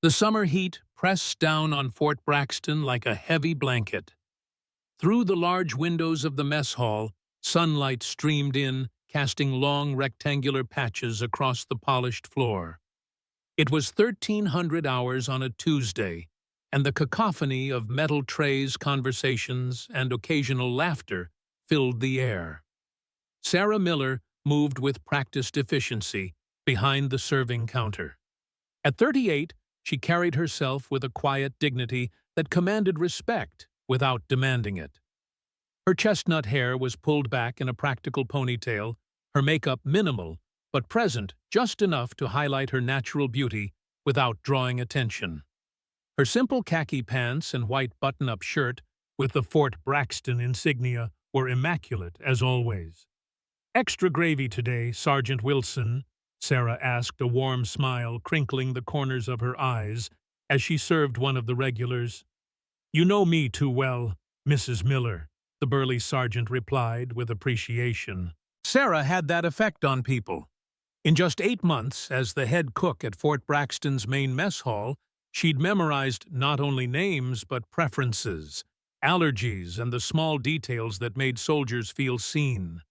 The summer heat pressed down on Fort Braxton like a heavy blanket. Through the large windows of the mess hall, sunlight streamed in, casting long rectangular patches across the polished floor. It was 1300 hours on a Tuesday, and the cacophony of metal trays, conversations, and occasional laughter filled the air. Sarah Miller moved with practiced efficiency behind the serving counter. At 38, she carried herself with a quiet dignity that commanded respect without demanding it. Her chestnut hair was pulled back in a practical ponytail, her makeup minimal, but present just enough to highlight her natural beauty without drawing attention. Her simple khaki pants and white button-up shirt with the Fort Braxton insignia were immaculate as always. "Extra gravy today, Sergeant Wilson," Sarah asked, a warm smile crinkling the corners of her eyes as she served one of the regulars. "You know me too well, Mrs. Miller," the burly sergeant replied with appreciation. Sarah had that effect on people. In just 8 months, as the head cook at Fort Braxton's main mess hall, she'd memorized not only names but preferences, allergies, and the small details that made soldiers feel seen.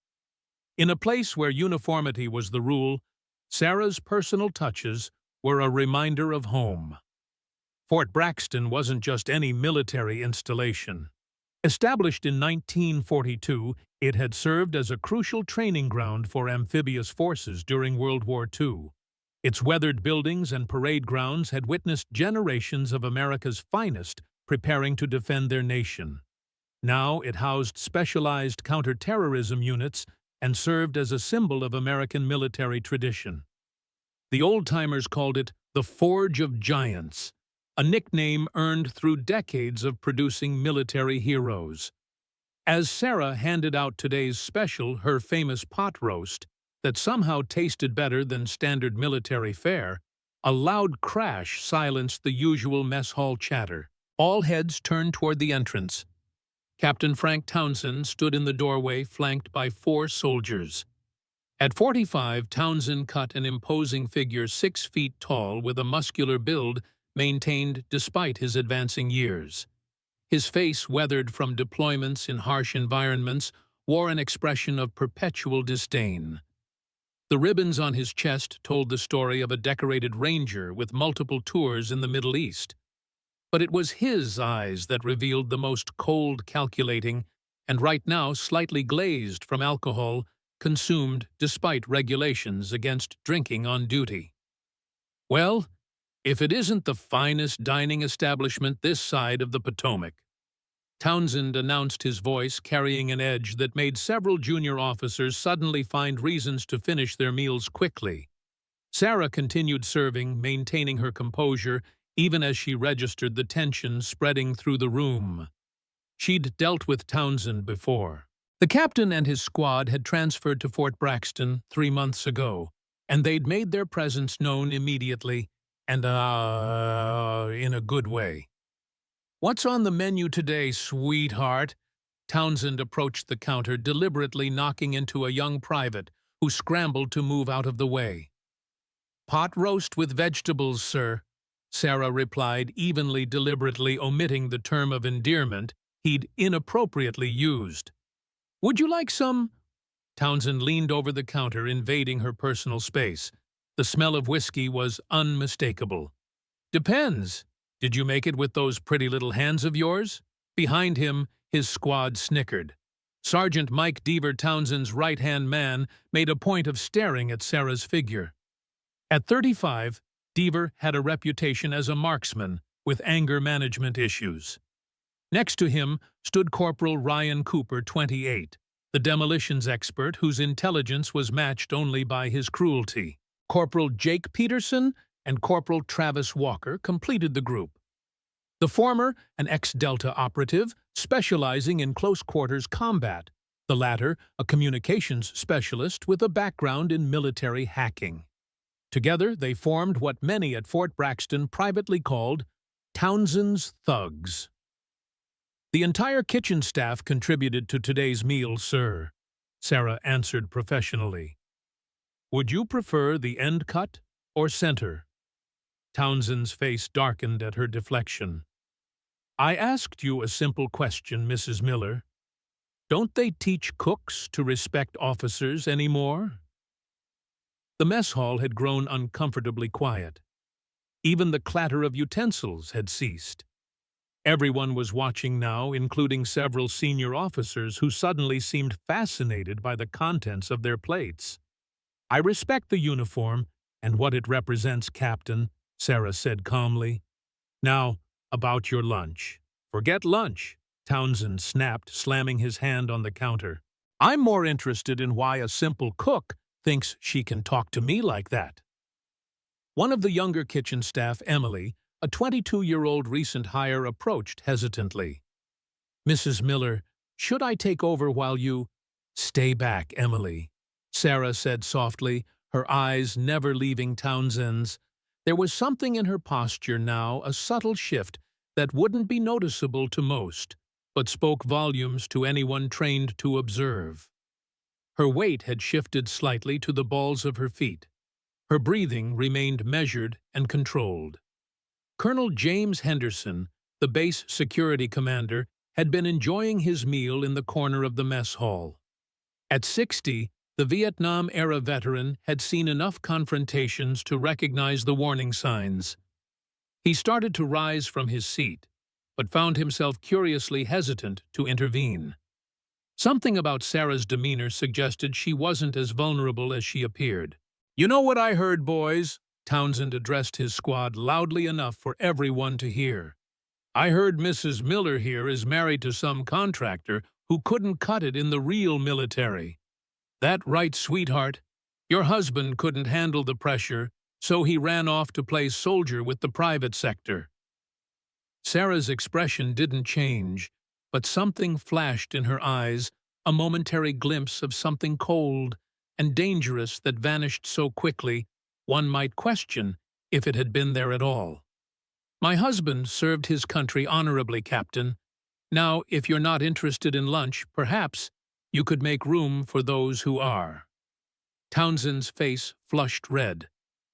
In a place where uniformity was the rule, Sarah's personal touches were a reminder of home. Fort Braxton wasn't just any military installation. Established in 1942, it had served as a crucial training ground for amphibious forces during World War II. Its weathered buildings and parade grounds had witnessed generations of America's finest preparing to defend their nation. Now it housed specialized counterterrorism units and served as a symbol of American military tradition. The old-timers called it the Forge of Giants, a nickname earned through decades of producing military heroes. As Sarah handed out today's special, her famous pot roast, that somehow tasted better than standard military fare, a loud crash silenced the usual mess hall chatter. All heads turned toward the entrance. Captain Frank Townsend stood in the doorway, flanked by 4 soldiers. At 45, Townsend cut an imposing figure 6 feet tall with a muscular build maintained despite his advancing years. His face, weathered from deployments in harsh environments, wore an expression of perpetual disdain. The ribbons on his chest told the story of a decorated ranger with multiple tours in the Middle East. But it was his eyes that revealed the most cold, calculating, and right now slightly glazed from alcohol, consumed despite regulations against drinking on duty. "Well, if it isn't the finest dining establishment this side of the Potomac," Townsend announced, his voice carrying an edge that made several junior officers suddenly find reasons to finish their meals quickly. Sarah continued serving, maintaining her composure, even as she registered the tension spreading through the room. She'd dealt with Townsend before. The captain and his squad had transferred to Fort Braxton 3 months ago, and they'd made their presence known immediately, and in a good way. "What's on the menu today, sweetheart?" Townsend approached the counter, deliberately knocking into a young private who scrambled to move out of the way. "Pot roast with vegetables, sir," Sarah replied, deliberately omitting the term of endearment he'd inappropriately used. "Would you like some?" Townsend leaned over the counter, invading her personal space. The smell of whiskey was unmistakable. "Depends. Did you make it with those pretty little hands of yours?" Behind him, his squad snickered. Sergeant Mike Deaver, Townsend's right-hand man, made a point of staring at Sarah's figure. At 35, Deaver had a reputation as a marksman with anger management issues. Next to him stood Corporal Ryan Cooper, 28, the demolitions expert whose intelligence was matched only by his cruelty. Corporal Jake Peterson and Corporal Travis Walker completed the group. The former, an ex-Delta operative specializing in close-quarters combat, the latter, a communications specialist with a background in military hacking. Together, they formed what many at Fort Braxton privately called Townsend's Thugs. "The entire kitchen staff contributed to today's meal, sir," Sarah answered professionally. "Would you prefer the end cut or center?" Townsend's face darkened at her deflection. "I asked you a simple question, Mrs. Miller. Don't they teach cooks to respect officers anymore?" The mess hall had grown uncomfortably quiet. Even the clatter of utensils had ceased. Everyone was watching now, including several senior officers who suddenly seemed fascinated by the contents of their plates. "I respect the uniform and what it represents, Captain," Sarah said calmly. "Now, about your lunch." "Forget lunch," Townsend snapped, slamming his hand on the counter. "I'm more interested in why a simple cook thinks she can talk to me like that." One of the younger kitchen staff, Emily, a 22-year-old recent hire, approached hesitantly. "Mrs. Miller, should I take over while you—" "Stay back, Emily," Sarah said softly, her eyes never leaving Townsend's. There was something in her posture now, a subtle shift that wouldn't be noticeable to most, but spoke volumes to anyone trained to observe. Her weight had shifted slightly to the balls of her feet. Her breathing remained measured and controlled. Colonel James Henderson, the base security commander, had been enjoying his meal in the corner of the mess hall. At 60, the Vietnam-era veteran had seen enough confrontations to recognize the warning signs. He started to rise from his seat, but found himself curiously hesitant to intervene. Something about Sarah's demeanor suggested she wasn't as vulnerable as she appeared. "You know what I heard, boys?" Townsend addressed his squad loudly enough for everyone to hear. "I heard Mrs. Miller here is married to some contractor who couldn't cut it in the real military. That right, sweetheart? Your husband couldn't handle the pressure, so he ran off to play soldier with the private sector." Sarah's expression didn't change, but something flashed in her eyes, a momentary glimpse of something cold and dangerous that vanished so quickly one might question if it had been there at all. "My husband served his country honorably, Captain. Now, if you're not interested in lunch, perhaps you could make room for those who are." Townsend's face flushed red.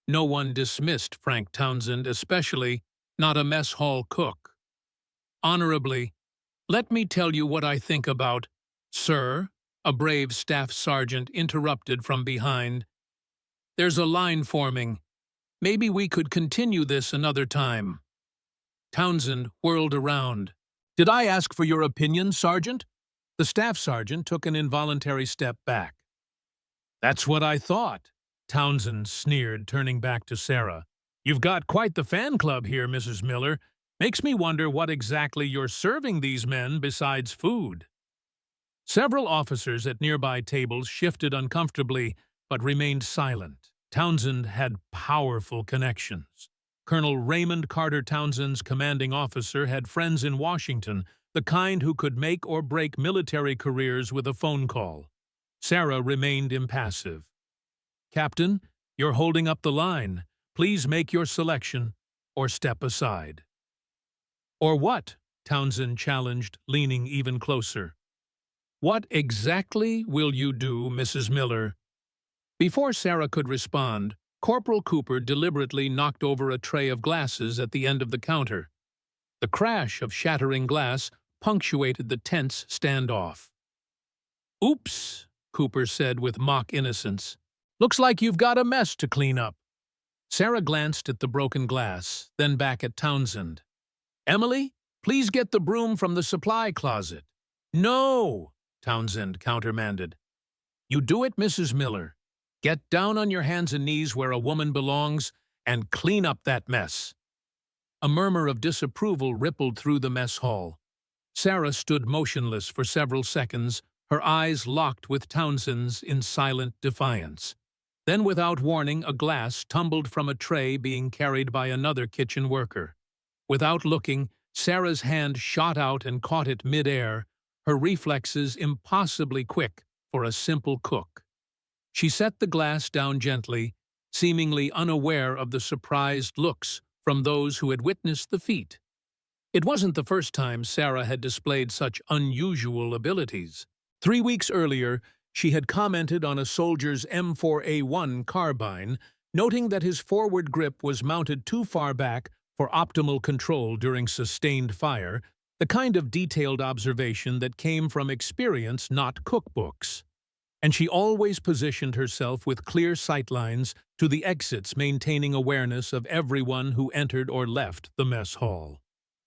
No one dismissed Frank Townsend, especially not a mess hall cook. "Honorably, let me tell you what I think about—" "Sir," a brave staff sergeant interrupted from behind. "There's a line forming. Maybe we could continue this another time." Townsend whirled around. "Did I ask for your opinion, Sergeant?" The staff sergeant took an involuntary step back. "That's what I thought," Townsend sneered, turning back to Sarah. "You've got quite the fan club here, Mrs. Miller. Makes me wonder what exactly you're serving these men besides food." Several officers at nearby tables shifted uncomfortably, but remained silent. Townsend had powerful connections. Colonel Raymond Carter Townsend's commanding officer had friends in Washington, the kind who could make or break military careers with a phone call. Sarah remained impassive. "Captain, you're holding up the line. Please make your selection or step aside." "Or what?" Townsend challenged, leaning even closer. "What exactly will you do, Mrs. Miller?" Before Sarah could respond, Corporal Cooper deliberately knocked over a tray of glasses at the end of the counter. The crash of shattering glass punctuated the tense standoff. "Oops," Cooper said with mock innocence. "Looks like you've got a mess to clean up." Sarah glanced at the broken glass, then back at Townsend. "Emily, please get the broom from the supply closet." "No," Townsend countermanded. "You do it, Mrs. Miller. Get down on your hands and knees where a woman belongs and clean up that mess." A murmur of disapproval rippled through the mess hall. Sarah stood motionless for several seconds, her eyes locked with Townsend's in silent defiance. Then, without warning, a glass tumbled from a tray being carried by another kitchen worker. Without looking, Sarah's hand shot out and caught it mid-air, her reflexes impossibly quick for a simple cook. She set the glass down gently, seemingly unaware of the surprised looks from those who had witnessed the feat. It wasn't the first time Sarah had displayed such unusual abilities. 3 weeks earlier, she had commented on a soldier's M4A1 carbine, noting that his forward grip was mounted too far back for optimal control during sustained fire, the kind of detailed observation that came from experience, not cookbooks. And she always positioned herself with clear sightlines to the exits, maintaining awareness of everyone who entered or left the mess hall.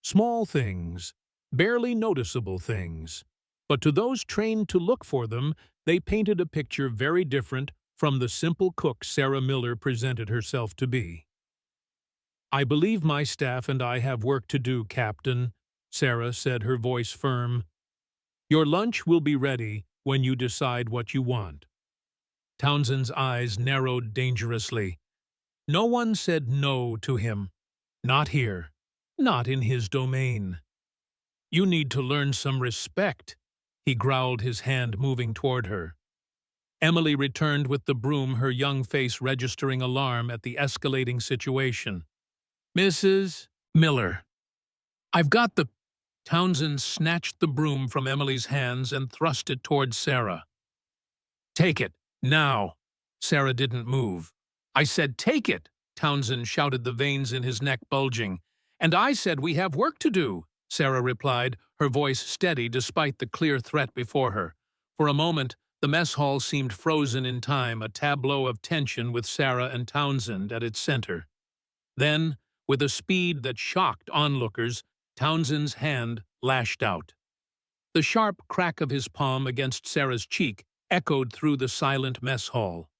Small things, barely noticeable things. But to those trained to look for them, they painted a picture very different from the simple cook Sarah Miller presented herself to be. "I believe my staff and I have work to do, Captain," Sarah said, her voice firm. "Your lunch will be ready when you decide what you want." Townsend's eyes narrowed dangerously. No one said no to him. Not here. Not in his domain. "You need to learn some respect," he growled, his hand moving toward her. Emily returned with the broom, her young face registering alarm at the escalating situation. "Mrs. Miller, I've got the—" Townsend snatched the broom from Emily's hands and thrust it toward Sarah. "Take it, now." Sarah didn't move. "I said take it," Townsend shouted, the veins in his neck bulging. "And I said we have work to do," Sarah replied, her voice steady despite the clear threat before her. For a moment, the mess hall seemed frozen in time, a tableau of tension with Sarah and Townsend at its center. Then, with a speed that shocked onlookers, Townsend's hand lashed out. The sharp crack of his palm against Sarah's cheek echoed through the silent mess hall.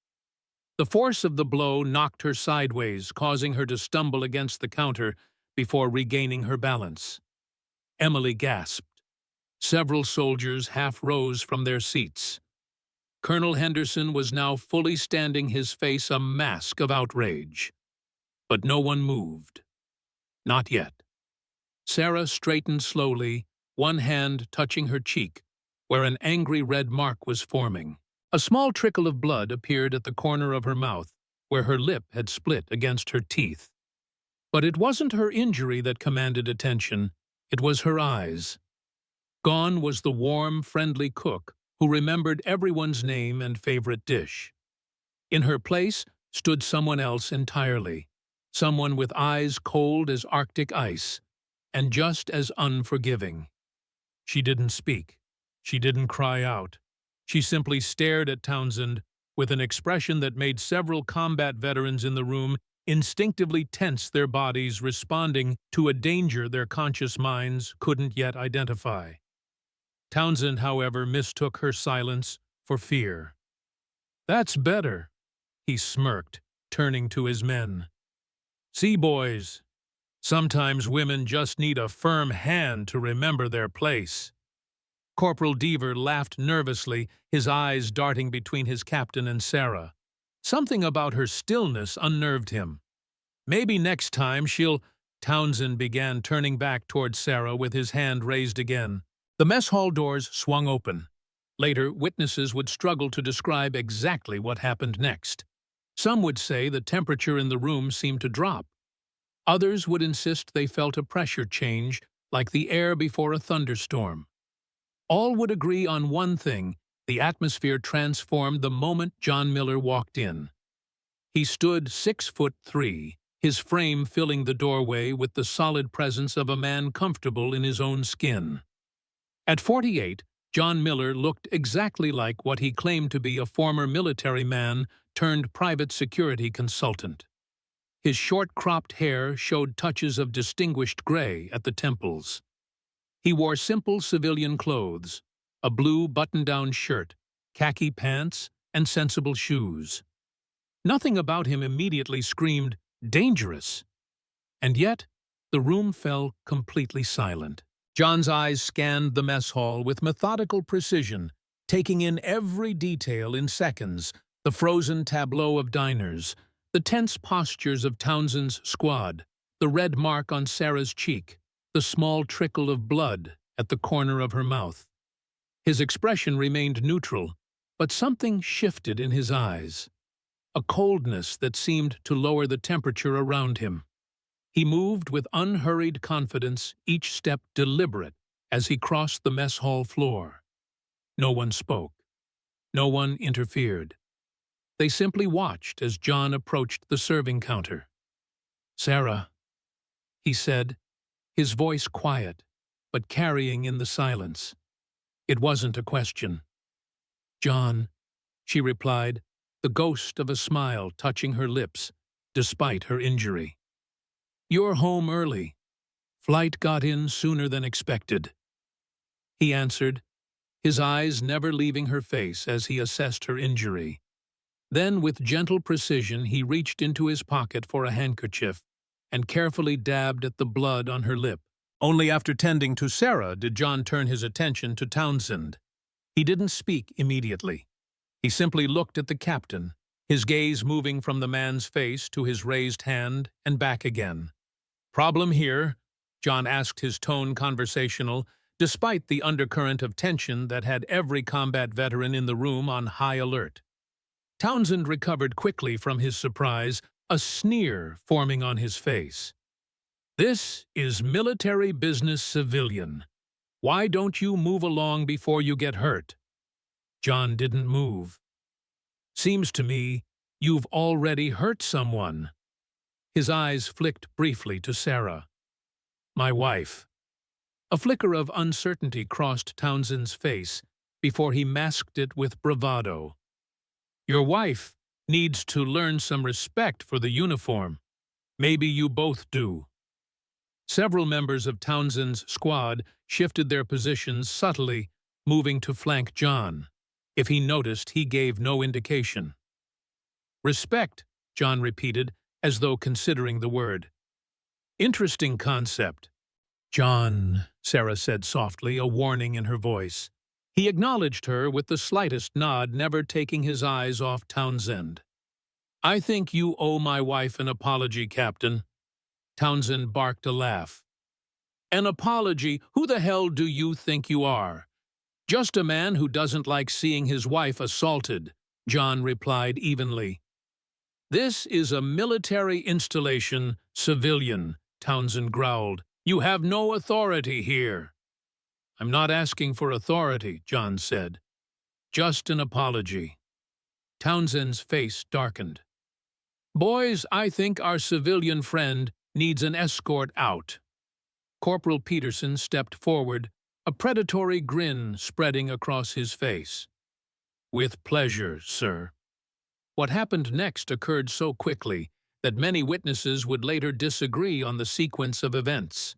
The force of the blow knocked her sideways, causing her to stumble against the counter before regaining her balance. Emily gasped. Several soldiers half rose from their seats. Colonel Henderson was now fully standing, his face a mask of outrage. But no one moved. Not yet. Sarah straightened slowly, one hand touching her cheek, where an angry red mark was forming. A small trickle of blood appeared at the corner of her mouth, where her lip had split against her teeth. But it wasn't her injury that commanded attention, it was her eyes. Gone was the warm, friendly cook who remembered everyone's name and favorite dish. In her place stood someone else entirely, someone with eyes cold as Arctic ice, and just as unforgiving. She didn't speak. She didn't cry out. She simply stared at Townsend with an expression that made several combat veterans in the room instinctively tense their bodies, responding to a danger their conscious minds couldn't yet identify. Townsend, however, mistook her silence for fear. "That's better," he smirked, turning to his men. "See, boys, sometimes women just need a firm hand to remember their place." Corporal Deaver laughed nervously, his eyes darting between his captain and Sarah. Something about her stillness unnerved him. "Maybe next time she'll—" Townsend began, turning back toward Sarah with his hand raised again. The mess hall doors swung open. Later, witnesses would struggle to describe exactly what happened next. Some would say the temperature in the room seemed to drop. Others would insist they felt a pressure change, like the air before a thunderstorm. All would agree on one thing: the atmosphere transformed the moment John Miller walked in. He stood 6'3", his frame filling the doorway with the solid presence of a man comfortable in his own skin. At 48, John Miller looked exactly like what he claimed to be, a former military man turned private security consultant. His short-cropped hair showed touches of distinguished gray at the temples. He wore simple civilian clothes, a blue button-down shirt, khaki pants, and sensible shoes. Nothing about him immediately screamed dangerous. And yet, the room fell completely silent. John's eyes scanned the mess hall with methodical precision, taking in every detail in seconds: the frozen tableau of diners, the tense postures of Townsend's squad, the red mark on Sarah's cheek, the small trickle of blood at the corner of her mouth. His expression remained neutral, but something shifted in his eyes, a coldness that seemed to lower the temperature around him. He moved with unhurried confidence, each step deliberate as he crossed the mess hall floor. No one spoke. No one interfered. They simply watched as John approached the serving counter. "Sarah," he said, his voice quiet, but carrying in the silence. It wasn't a question. "John," she replied, the ghost of a smile touching her lips, despite her injury. "You're home early. Flight got in sooner than expected." He answered, his eyes never leaving her face as he assessed her injury. Then, with gentle precision, he reached into his pocket for a handkerchief and carefully dabbed at the blood on her lip. Only after tending to Sarah did John turn his attention to Townsend. He didn't speak immediately. He simply looked at the captain, his gaze moving from the man's face to his raised hand and back again. "Problem here?" John asked, his tone conversational, despite the undercurrent of tension that had every combat veteran in the room on high alert. Townsend recovered quickly from his surprise, a sneer forming on his face. "This is military business, civilian. Why don't you move along before you get hurt?" John didn't move. "Seems to me you've already hurt someone." His eyes flicked briefly to Sarah. "My wife." A flicker of uncertainty crossed Townsend's face before he masked it with bravado. "Your wife needs to learn some respect for the uniform. Maybe you both do." Several members of Townsend's squad shifted their positions subtly, moving to flank John. If he noticed, he gave no indication. "Respect," John repeated, as though considering the word. "Interesting concept." "John," Sarah said softly, a warning in her voice. He acknowledged her with the slightest nod, never taking his eyes off Townsend. "I think you owe my wife an apology, Captain." Townsend barked a laugh. "An apology? Who the hell do you think you are?" "Just a man who doesn't like seeing his wife assaulted," John replied evenly. "This is a military installation, civilian," Townsend growled. "You have no authority here." "I'm not asking for authority," John said. "Just an apology." Townsend's face darkened. "Boys, I think our civilian friend needs an escort out." Corporal Peterson stepped forward, a predatory grin spreading across his face. "With pleasure, sir." What happened next occurred so quickly that many witnesses would later disagree on the sequence of events.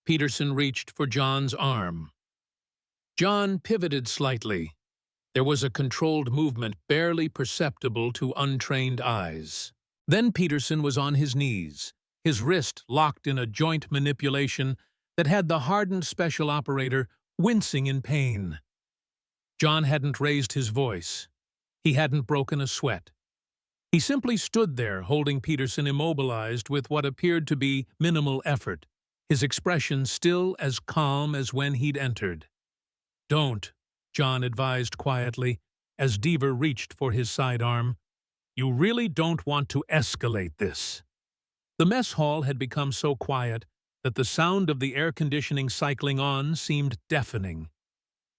Peterson reached for John's arm. John pivoted slightly. There was a controlled movement barely perceptible to untrained eyes. Then Peterson was on his knees, his wrist locked in a joint manipulation that had the hardened special operator wincing in pain. John hadn't raised his voice. He hadn't broken a sweat. He simply stood there, holding Peterson immobilized with what appeared to be minimal effort, his expression still as calm as when he'd entered. "Don't," John advised quietly, as Deaver reached for his sidearm. "You really don't want to escalate this." The mess hall had become so quiet that the sound of the air conditioning cycling on seemed deafening.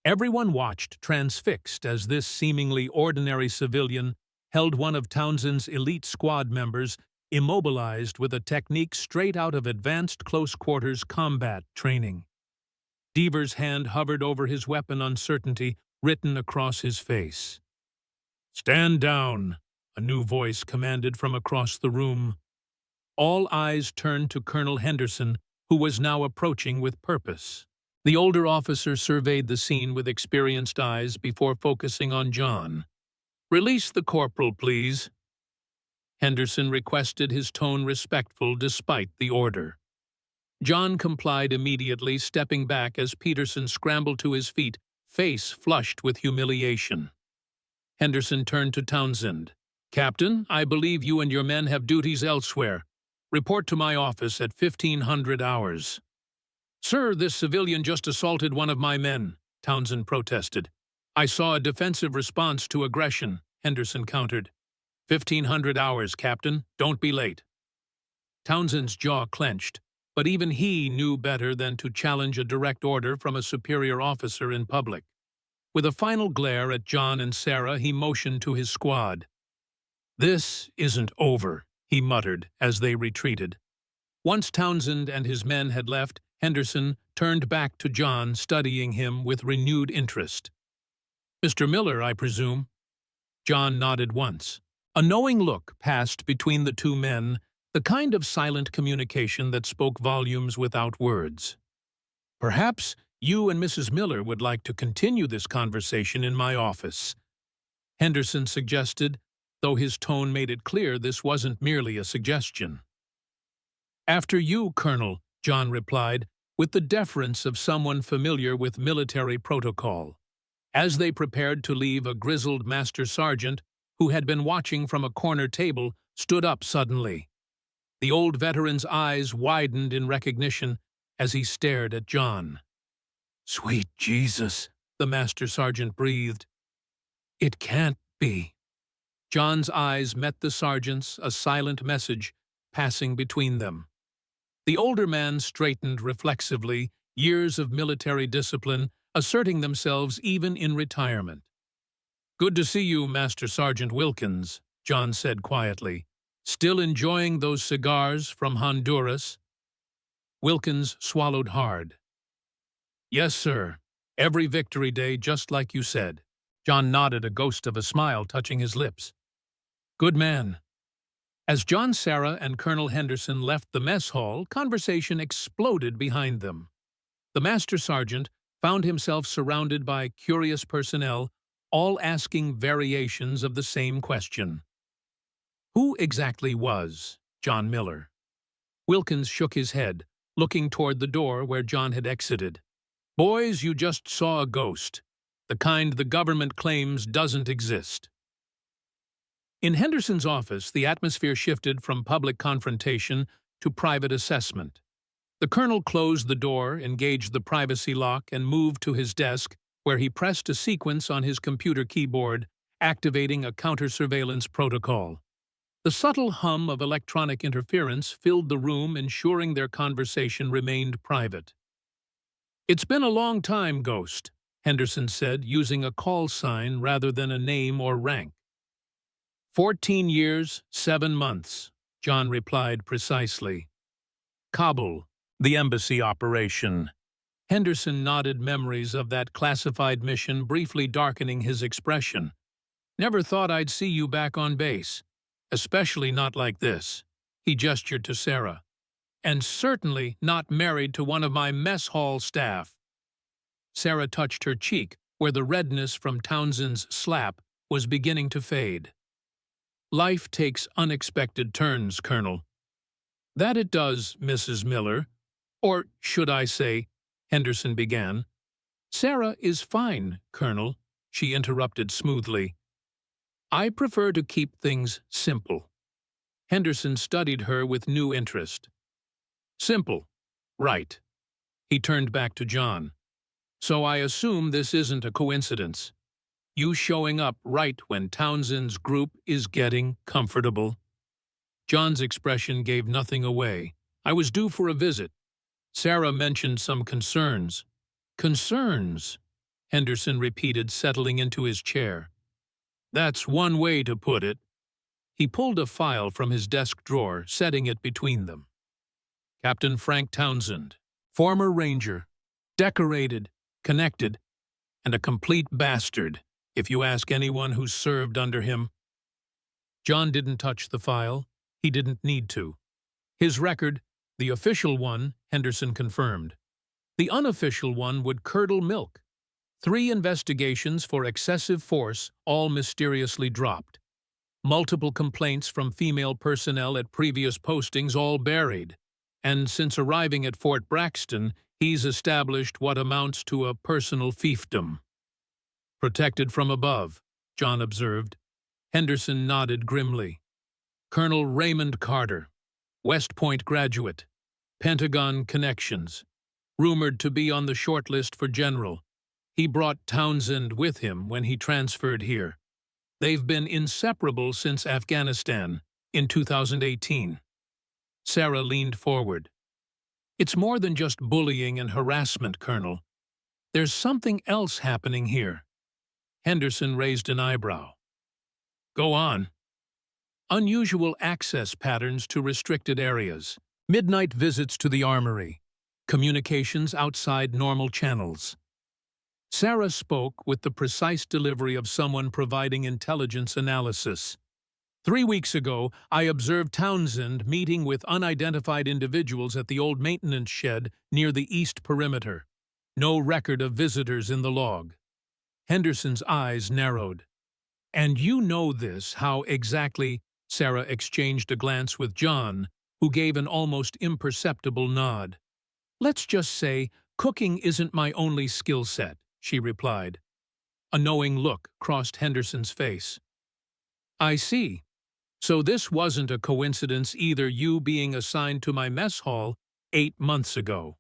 Everyone watched, transfixed, as this seemingly ordinary civilian held one of Townsend's elite squad members immobilized with a technique straight out of advanced close-quarters combat training. Deaver's hand hovered over his weapon, uncertainty written across his face. "Stand down," a new voice commanded from across the room. All eyes turned to Colonel Henderson, who was now approaching with purpose. The older officer surveyed the scene with experienced eyes before focusing on John. "Release the corporal, please." Henderson requested, his tone respectful despite the order. John complied immediately, stepping back as Peterson scrambled to his feet, face flushed with humiliation. Henderson turned to Townsend. "Captain, I believe you and your men have duties elsewhere. Report to my office at 1500 hours. "Sir, this civilian just assaulted one of my men," Townsend protested. "I saw a defensive response to aggression," Henderson countered. 1500 hours, Captain. Don't be late." Townsend's jaw clenched, but even he knew better than to challenge a direct order from a superior officer in public. With a final glare at John and Sarah, he motioned to his squad. "This isn't over," he muttered as they retreated. Once Townsend and his men had left, Henderson turned back to John, studying him with renewed interest. "Mr. Miller, I presume?" John nodded once. A knowing look passed between the two men, the kind of silent communication that spoke volumes without words. "Perhaps you and Mrs. Miller would like to continue this conversation in my office," Henderson suggested, though his tone made it clear this wasn't merely a suggestion. "After you, Colonel," John replied, with the deference of someone familiar with military protocol. As they prepared to leave, a grizzled master sergeant, who had been watching from a corner table, stood up suddenly. The old veteran's eyes widened in recognition as he stared at John. "Sweet Jesus," the master sergeant breathed. "It can't be." John's eyes met the sergeant's, a silent message passing between them. The older man straightened reflexively, years of military discipline asserting themselves even in retirement. "Good to see you, Master Sergeant Wilkins," John said quietly. "Still enjoying those cigars from Honduras?" Wilkins swallowed hard. "Yes, sir. Every Victory Day, just like you said." John nodded, a ghost of a smile touching his lips. "Good man." As John, Sarah, and Colonel Henderson left the mess hall, conversation exploded behind them. The master sergeant found himself surrounded by curious personnel, all asking variations of the same question. Who exactly was John Miller? Wilkins shook his head, looking toward the door where John had exited. "Boys, you just saw a ghost, the kind the government claims doesn't exist." In Henderson's office, the atmosphere shifted from public confrontation to private assessment. The colonel closed the door, engaged the privacy lock, and moved to his desk, where he pressed a sequence on his computer keyboard, activating a counter-surveillance protocol. The subtle hum of electronic interference filled the room, ensuring their conversation remained private. "It's been a long time, Ghost," Henderson said, using a call sign rather than a name or rank. 14 years, 7 months, John replied precisely. "Kabul, the embassy operation." Henderson nodded, memories of that classified mission briefly darkening his expression. "Never thought I'd see you back on base. Especially not like this." He gestured to Sarah. "And certainly not married to one of my mess hall staff." Sarah touched her cheek, where the redness from Townsend's slap was beginning to fade. "Life takes unexpected turns, Colonel." "That it does, Mrs. Miller. Or should I say," Henderson began. "Sarah is fine, Colonel," she interrupted smoothly. "I prefer to keep things simple." Henderson studied her with new interest. "Simple. Right." He turned back to John. "So I assume this isn't a coincidence. You showing up right when Townsend's group is getting comfortable." John's expression gave nothing away. "I was due for a visit. Sarah mentioned some concerns." "Concerns?" Henderson repeated, settling into his chair. "That's one way to put it." He pulled a file from his desk drawer, setting it between them. "Captain Frank Townsend, former Ranger, decorated, connected, and a complete bastard, if you ask anyone who's served under him." John didn't touch the file. He didn't need to. His record, the official one, Henderson confirmed. The unofficial one would curdle milk. 3 investigations for excessive force, all mysteriously dropped. Multiple complaints from female personnel at previous postings, all buried. And since arriving at Fort Braxton, he's established what amounts to a personal fiefdom. "Protected from above," John observed. Henderson nodded grimly. "Colonel Raymond Carter, West Point graduate, Pentagon connections, rumored to be on the short list for general. He brought Townsend with him when he transferred here. They've been inseparable since Afghanistan in 2018. Sarah leaned forward. "It's more than just bullying and harassment, Colonel. There's something else happening here." Henderson raised an eyebrow. "Go on." unusual access patterns to restricted areas, midnight visits to the armory, communications outside normal channels. Sarah spoke with the precise delivery of someone providing intelligence analysis. 3 weeks ago, I observed Townsend meeting with unidentified individuals at the old maintenance shed near the east perimeter. No record of visitors in the log. Henderson's eyes narrowed. And you know this, how exactly? Sarah exchanged a glance with John, who gave an almost imperceptible nod. Let's just say, cooking isn't my only skill set, she replied. A knowing look crossed Henderson's face. I see. So this wasn't a coincidence either, you being assigned to my mess hall 8 months ago.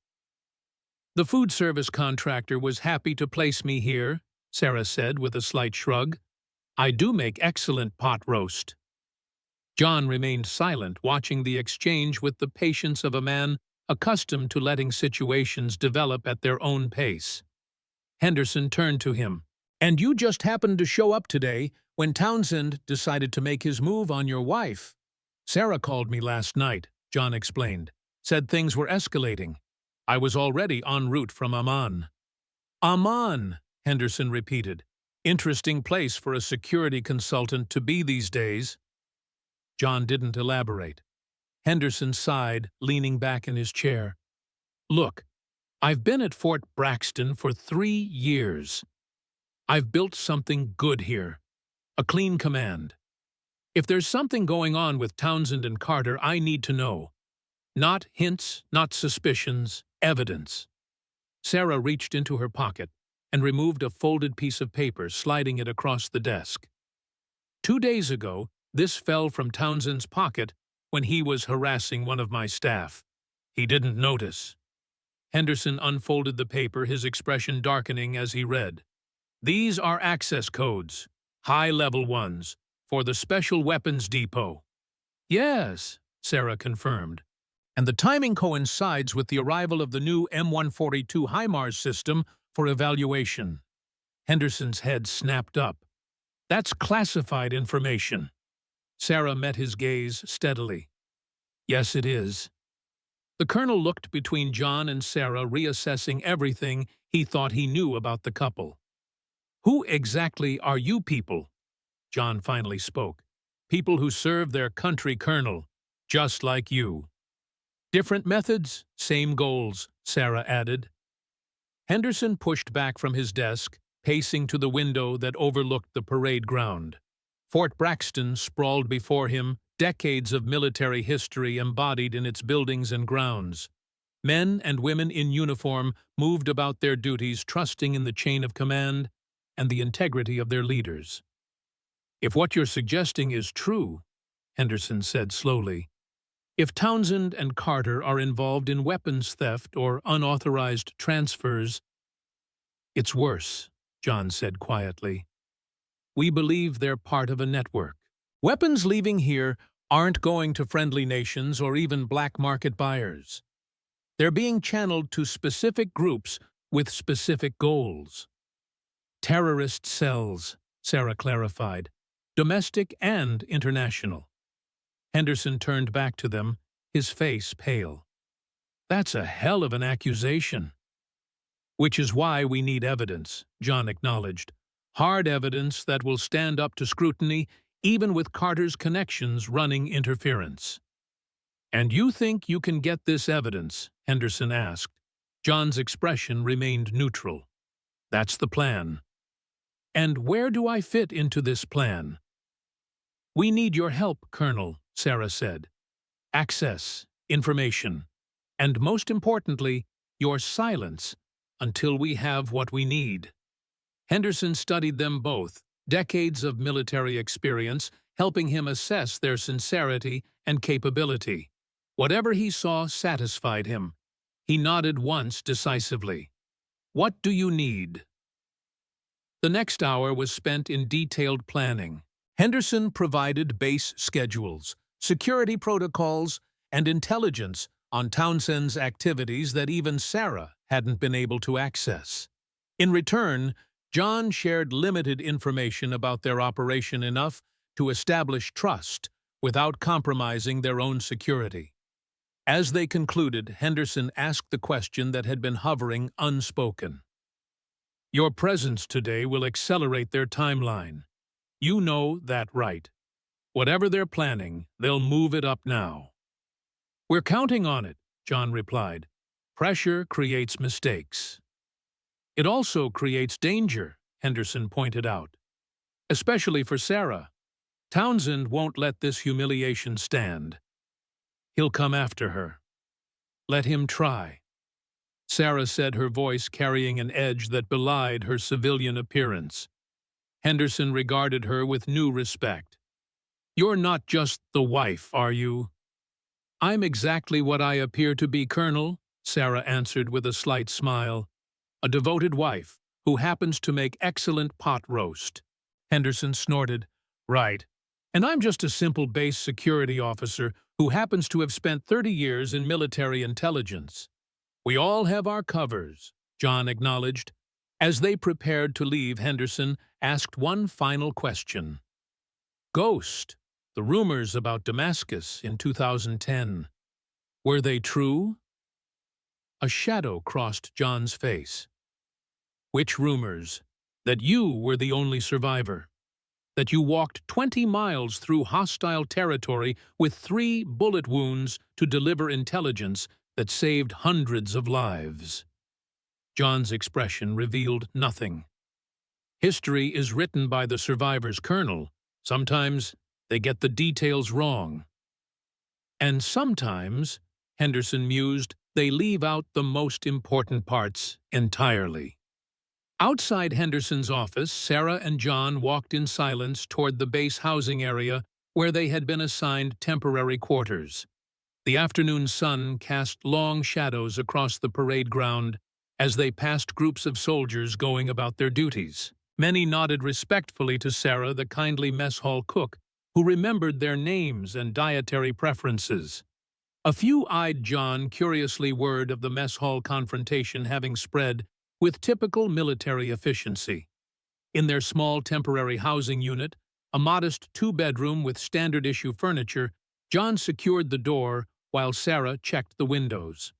The food service contractor was happy to place me here, Sarah said with a slight shrug. I do make excellent pot roast. John remained silent, watching the exchange with the patience of a man accustomed to letting situations develop at their own pace. Henderson turned to him. And you just happened to show up today when Townsend decided to make his move on your wife. Sarah called me last night, John explained. Said things were escalating. I was already en route from Amman. Amman, Henderson repeated. Interesting place for a security consultant to be these days. John didn't elaborate. Henderson sighed, leaning back in his chair. Look, I've been at Fort Braxton for 3 years. I've built something good here. A clean command. If there's something going on with Townsend and Carter, I need to know. Not hints, not suspicions, evidence. Sarah reached into her pocket and removed a folded piece of paper, sliding it across the desk. 2 days ago, this fell from Townsend's pocket when he was harassing one of my staff. He didn't notice. Henderson unfolded the paper, his expression darkening as he read. These are access codes, high-level ones, for the Special Weapons Depot. Yes, Sarah confirmed. And the timing coincides with the arrival of the new M142 HIMARS system for evaluation. Henderson's head snapped up. That's classified information. Sarah met his gaze steadily. Yes, it is. The colonel looked between John and Sarah, reassessing everything he thought he knew about the couple. Who exactly are you people? John finally spoke. People who serve their country, Colonel, just like you. Different methods, same goals, Sarah added. Henderson pushed back from his desk, pacing to the window that overlooked the parade ground. Fort Braxton sprawled before him, decades of military history embodied in its buildings and grounds. Men and women in uniform moved about their duties, trusting in the chain of command and the integrity of their leaders. If what you're suggesting is true, Henderson said slowly, if Townsend and Carter are involved in weapons theft or unauthorized transfers, it's worse, John said quietly. We believe they're part of a network. Weapons leaving here aren't going to friendly nations or even black market buyers. They're being channeled to specific groups with specific goals. Terrorist cells, Sarah clarified, domestic and international. Henderson turned back to them, his face pale. That's a hell of an accusation. Which is why we need evidence, John acknowledged. Hard evidence that will stand up to scrutiny, even with Carter's connections running interference. And you think you can get this evidence? Henderson asked. John's expression remained neutral. That's the plan. And where do I fit into this plan? We need your help, Colonel, Sarah said. Access, information, and most importantly, your silence until we have what we need. Henderson studied them both, decades of military experience helping him assess their sincerity and capability. Whatever he saw satisfied him. He nodded once decisively. What do you need? The next hour was spent in detailed planning. Henderson provided base schedules, security protocols, and intelligence on Townsend's activities that even Sarah hadn't been able to access. In return, John shared limited information about their operation, enough to establish trust without compromising their own security. As they concluded, Henderson asked the question that had been hovering unspoken. "Your presence today will accelerate their timeline. You know that, right? Whatever they're planning, they'll move it up now." "We're counting on it," John replied. "Pressure creates mistakes." "It also creates danger," Henderson pointed out. "Especially for Sarah. Townsend won't let this humiliation stand. He'll come after her. Let him try." Sarah said, her voice carrying an edge that belied her civilian appearance. Henderson regarded her with new respect. "You're not just the wife, are you?" "I'm exactly what I appear to be, Colonel," Sarah answered with a slight smile. "A devoted wife who happens to make excellent pot roast." Henderson snorted. "Right. And I'm just a simple base security officer who happens to have spent 30 years in military intelligence." "We all have our covers," John acknowledged. As they prepared to leave, Henderson asked one final question. "Ghost, the rumors about Damascus in 2010, were they true?" A shadow crossed John's face. "Which rumors? That you were the only survivor? That you walked 20 miles through hostile territory with 3 bullet wounds to deliver intelligence that saved hundreds of lives?" John's expression revealed nothing. "History is written by the survivors, Colonel. Sometimes they get the details wrong." "And sometimes," Henderson mused, "they leave out the most important parts entirely." Outside Henderson's office, Sarah and John walked in silence toward the base housing area where they had been assigned temporary quarters. The afternoon sun cast long shadows across the parade ground as they passed groups of soldiers going about their duties. Many nodded respectfully to Sarah, the kindly mess hall cook, who remembered their names and dietary preferences. A few eyed John curiously, word of the mess hall confrontation having spread with typical military efficiency. In their small temporary housing unit, a modest 2-bedroom with standard-issue furniture, John secured the door while Sarah checked the windows.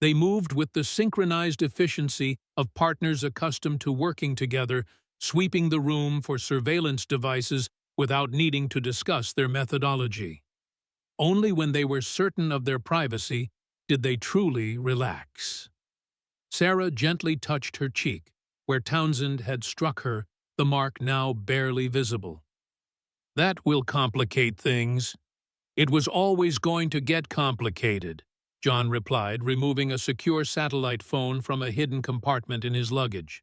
They moved with the synchronized efficiency of partners accustomed to working together, sweeping the room for surveillance devices without needing to discuss their methodology. Only when they were certain of their privacy did they truly relax. Sarah gently touched her cheek, where Townsend had struck her, the mark now barely visible. "That will complicate things." "It was always going to get complicated," John replied, removing a secure satellite phone from a hidden compartment in his luggage.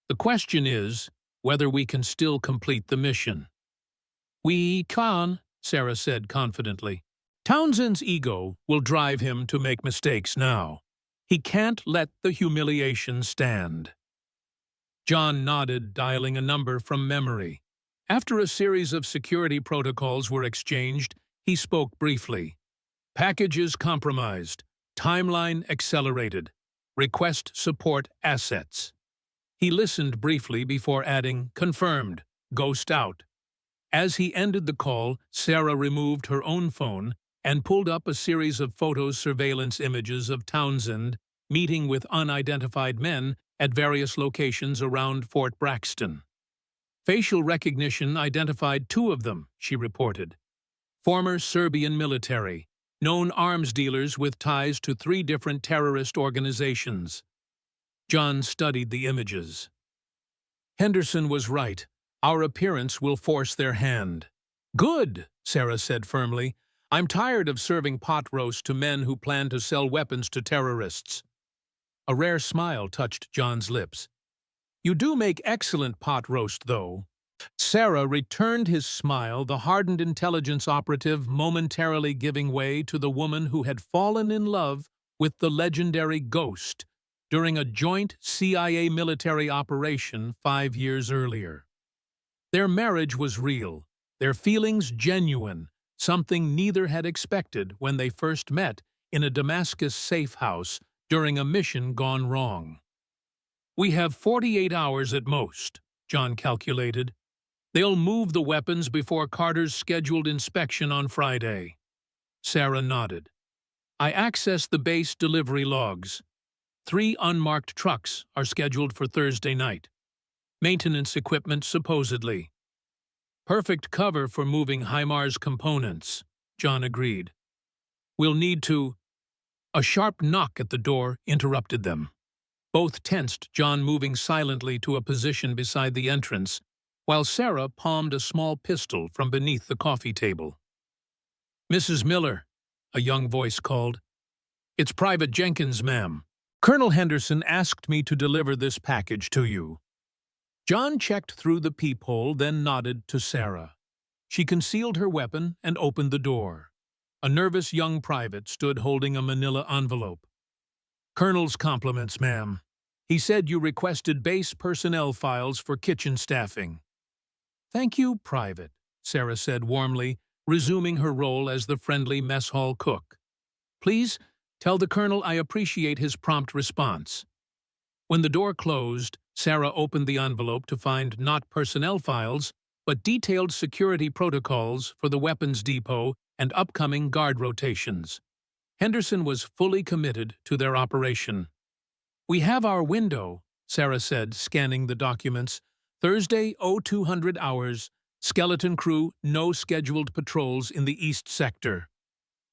"The question is whether we can still complete the mission." "We can," Sarah said confidently. "Townsend's ego will drive him to make mistakes now. He can't let the humiliation stand." John nodded, dialing a number from memory. After a series of security protocols were exchanged, he spoke briefly. "Packages compromised. Timeline accelerated. Request support assets." He listened briefly before adding, "Confirmed. Ghost out." As he ended the call, Sarah removed her own phone and pulled up a series of surveillance images of Townsend meeting with unidentified men at various locations around Fort Braxton. "Facial recognition identified 2 of them," she reported. "Former Serbian military, known arms dealers with ties to 3 different terrorist organizations." John studied the images. "Henderson was right. Our appearance will force their hand." "Good," Sarah said firmly. "I'm tired of serving pot roast to men who plan to sell weapons to terrorists." A rare smile touched John's lips. "You do make excellent pot roast, though." Sarah returned his smile, the hardened intelligence operative momentarily giving way to the woman who had fallen in love with the legendary Ghost during a joint CIA military operation 5 years earlier. Their marriage was real, their feelings genuine, something neither had expected when they first met in a Damascus safe house during a mission gone wrong. "We have 48 hours at most," John calculated. They'll move the weapons before Carter's scheduled inspection on Friday. Sarah nodded. I accessed the base delivery logs. 3 unmarked trucks are scheduled for Thursday night. Maintenance equipment supposedly. Perfect cover for moving HIMARS components, John agreed. We'll need to... A sharp knock at the door interrupted them. Both tensed, John moving silently to a position beside the entrance, while Sarah palmed a small pistol from beneath the coffee table. Mrs. Miller, a young voice called. It's Private Jenkins, ma'am. Colonel Henderson asked me to deliver this package to you. John checked through the peephole, then nodded to Sarah. She concealed her weapon and opened the door. A nervous young private stood holding a manila envelope. Colonel's compliments, ma'am. He said you requested base personnel files for kitchen staffing. Thank you, Private, Sarah said warmly, resuming her role as the friendly mess hall cook. Please tell the Colonel I appreciate his prompt response. When the door closed, Sarah opened the envelope to find not personnel files, but detailed security protocols for the weapons depot and upcoming guard rotations. Henderson was fully committed to their operation. We have our window, Sarah said, scanning the documents. Thursday, 0200 hours. Skeleton crew, no scheduled patrols in the east sector.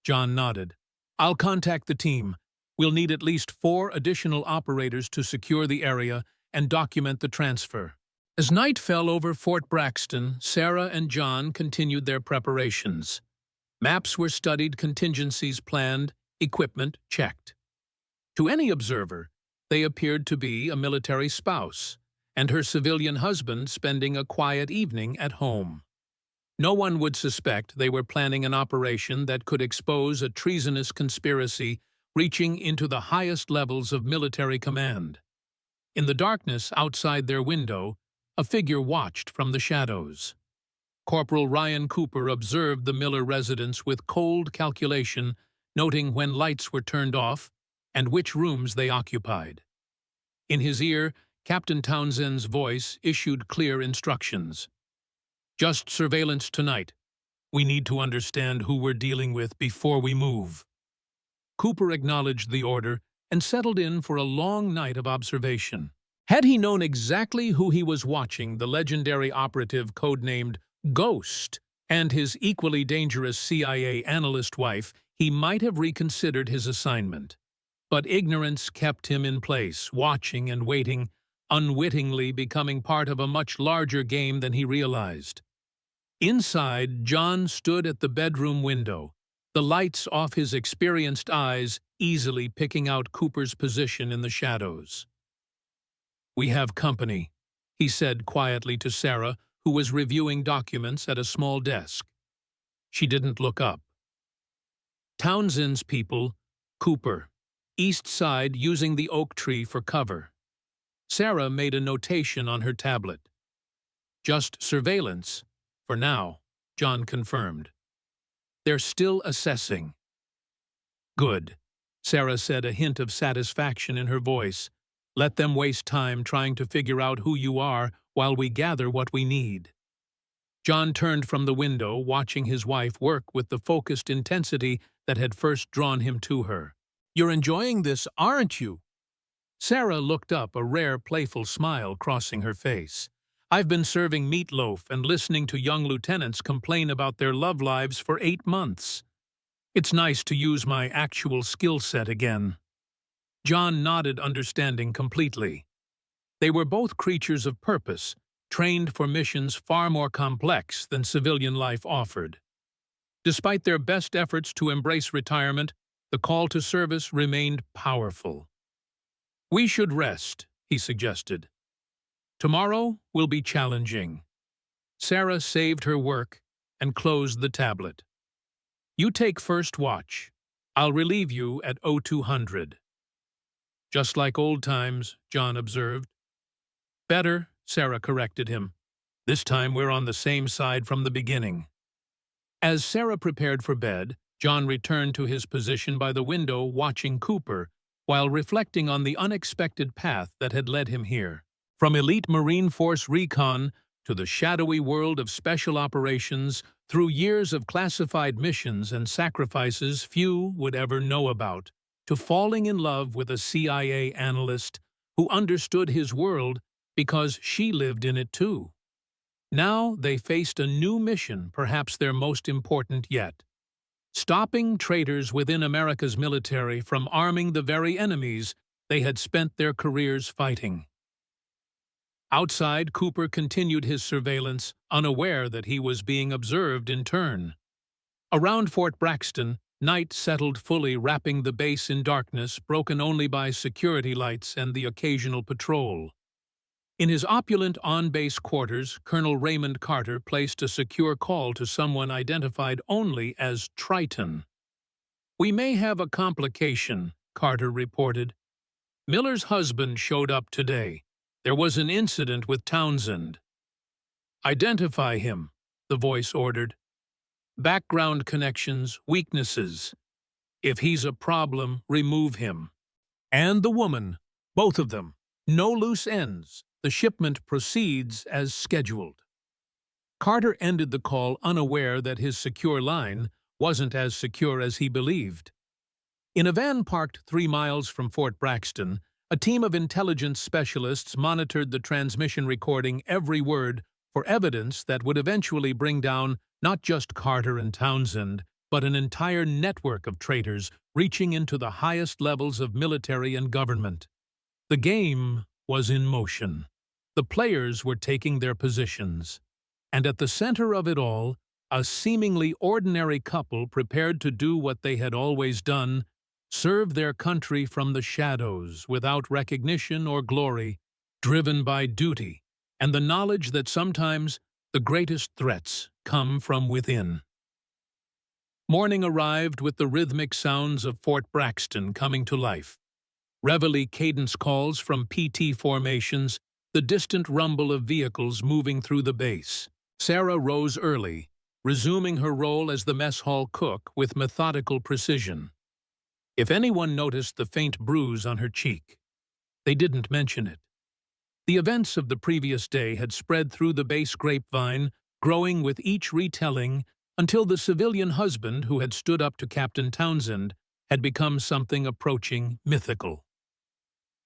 John nodded. I'll contact the team. We'll need at least 4 additional operators to secure the area and document the transfer. As night fell over Fort Braxton, Sarah and John continued their preparations. Maps were studied, contingencies planned, equipment checked. To any observer, they appeared to be a military spouse and her civilian husband spending a quiet evening at home. No one would suspect they were planning an operation that could expose a treasonous conspiracy reaching into the highest levels of military command. In the darkness outside their window, a figure watched from the shadows. Corporal Ryan Cooper observed the Miller residence with cold calculation, noting when lights were turned off and which rooms they occupied. In his ear, Captain Townsend's voice issued clear instructions. Just surveillance tonight. We need to understand who we're dealing with before we move. Cooper acknowledged the order and settled in for a long night of observation. Had he known exactly who he was watching, the legendary operative codenamed Ghost and his equally dangerous CIA analyst wife, he might have reconsidered his assignment. But ignorance kept him in place, watching and waiting, unwittingly becoming part of a much larger game than he realized. Inside, John stood at the bedroom window, the lights off his experienced eyes, easily picking out Cooper's position in the shadows. We have company, he said quietly to Sarah, who was reviewing documents at a small desk. She didn't look up. Townsend's people, Cooper, east side using the oak tree for cover. Sarah made a notation on her tablet. Just surveillance, for now, John confirmed. They're still assessing. Good, Sarah said, a hint of satisfaction in her voice. Let them waste time trying to figure out who you are while we gather what we need. John turned from the window, watching his wife work with the focused intensity that had first drawn him to her. You're enjoying this, aren't you? Sarah looked up, a rare, playful smile crossing her face. I've been serving meatloaf and listening to young lieutenants complain about their love lives for 8 months. It's nice to use my actual skill set again. John nodded, understanding completely. They were both creatures of purpose, trained for missions far more complex than civilian life offered. Despite their best efforts to embrace retirement, the call to service remained powerful. We should rest, he suggested. Tomorrow will be challenging. Sarah saved her work and closed the tablet. You take first watch. I'll relieve you at 0200. Just like old times, John observed. Better, Sarah corrected him. This time we're on the same side from the beginning. As Sarah prepared for bed, John returned to his position by the window watching Cooper while reflecting on the unexpected path that had led him here. From elite Marine Force recon, to the shadowy world of special operations through years of classified missions and sacrifices few would ever know about, to falling in love with a CIA analyst who understood his world because she lived in it too. Now they faced a new mission, perhaps their most important yet: stopping traitors within America's military from arming the very enemies they had spent their careers fighting. Outside, Cooper continued his surveillance, unaware that he was being observed in turn. Around Fort Braxton, night settled fully, wrapping the base in darkness, broken only by security lights and the occasional patrol. In his opulent on-base quarters, Colonel Raymond Carter placed a secure call to someone identified only as Triton. "We may have a complication," Carter reported. "Miller's husband showed up today. There was an incident with Townsend." "Identify him," the voice ordered. "Background connections, weaknesses. If he's a problem, remove him. And the woman, both of them. No loose ends. The shipment proceeds as scheduled." Carter ended the call, unaware that his secure line wasn't as secure as he believed. In a van parked 3 miles from Fort Braxton, a team of intelligence specialists monitored the transmission, recording every word for evidence that would eventually bring down not just Carter and Townsend, but an entire network of traitors reaching into the highest levels of military and government. The game was in motion. The players were taking their positions. And at the center of it all, a seemingly ordinary couple prepared to do what they had always done: serve their country from the shadows, without recognition or glory, driven by duty and the knowledge that sometimes the greatest threats come from within. Morning arrived with the rhythmic sounds of Fort Braxton coming to life. Reveille cadence calls from PT formations, the distant rumble of vehicles moving through the base. Sarah rose early, resuming her role as the mess hall cook with methodical precision. If anyone noticed the faint bruise on her cheek, they didn't mention it. The events of the previous day had spread through the base grapevine, growing with each retelling, until the civilian husband who had stood up to Captain Townsend had become something approaching mythical.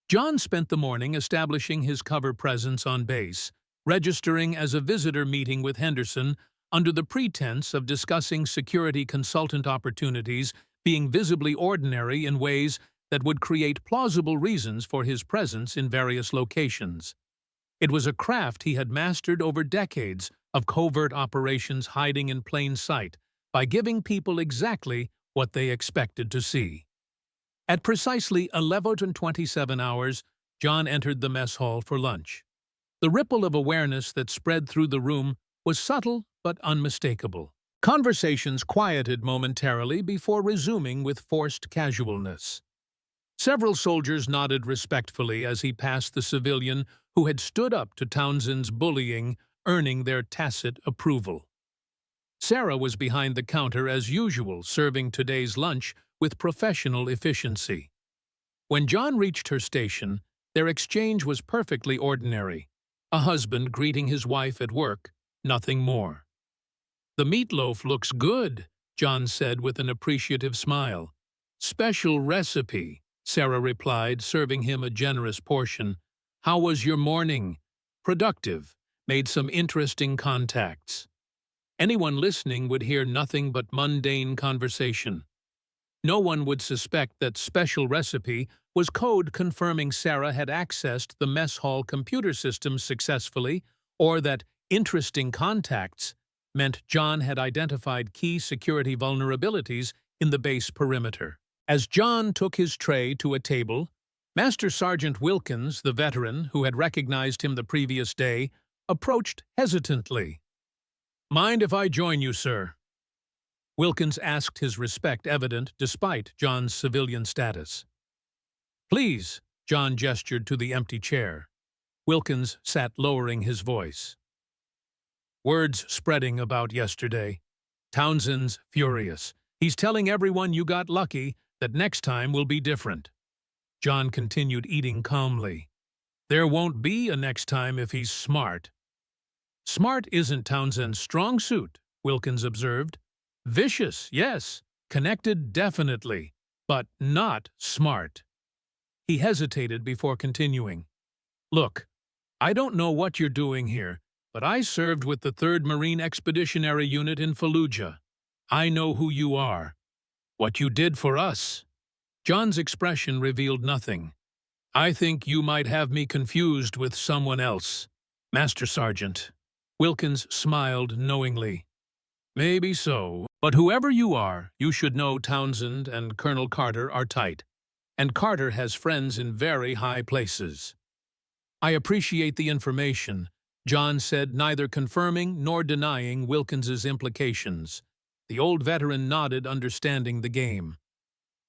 John spent the morning establishing his cover presence on base, registering as a visitor meeting with Henderson under the pretense of discussing security consultant opportunities, being visibly ordinary in ways that would create plausible reasons for his presence in various locations. It was a craft he had mastered over decades of covert operations, hiding in plain sight by giving people exactly what they expected to see. At precisely 11:27 hours, John entered the mess hall for lunch. The ripple of awareness that spread through the room was subtle but unmistakable. Conversations quieted momentarily before resuming with forced casualness. Several soldiers nodded respectfully as he passed the civilian who had stood up to Townsend's bullying, earning their tacit approval. Sarah was behind the counter as usual, serving today's lunch with professional efficiency. When John reached her station, their exchange was perfectly ordinary. A husband greeting his wife at work, nothing more. "The meatloaf looks good," John said with an appreciative smile. "Special recipe," Sarah replied, serving him a generous portion. "How was your morning?" "Productive. Made some interesting contacts." Anyone listening would hear nothing but mundane conversation. No one would suspect that special recipe was code confirming Sarah had accessed the mess hall computer system successfully, or that interesting contacts meant John had identified key security vulnerabilities in the base perimeter. As John took his tray to a table, Master Sergeant Wilkins, the veteran who had recognized him the previous day, approached hesitantly. "Mind if I join you, sir?" Wilkins asked, his respect evident despite John's civilian status. "Please," John gestured to the empty chair. Wilkins sat, lowering his voice. "Word's spreading about yesterday. Townsend's furious. He's telling everyone you got lucky, that next time will be different." John continued eating calmly. "There won't be a next time if he's smart." Smart isn't Townsend's strong suit, Wilkins observed. Vicious, yes. Connected, definitely. But not smart. He hesitated before continuing. Look, I don't know what you're doing here, but I served with the 3rd Marine Expeditionary Unit in Fallujah. I know who you are. What you did for us. John's expression revealed nothing. I think you might have me confused with someone else. Master Sergeant. Wilkins smiled knowingly. Maybe so, but whoever you are, you should know Townsend and Colonel Carter are tight, and Carter has friends in very high places. I appreciate the information, John said, neither confirming nor denying Wilkins's implications. The old veteran nodded, understanding the game.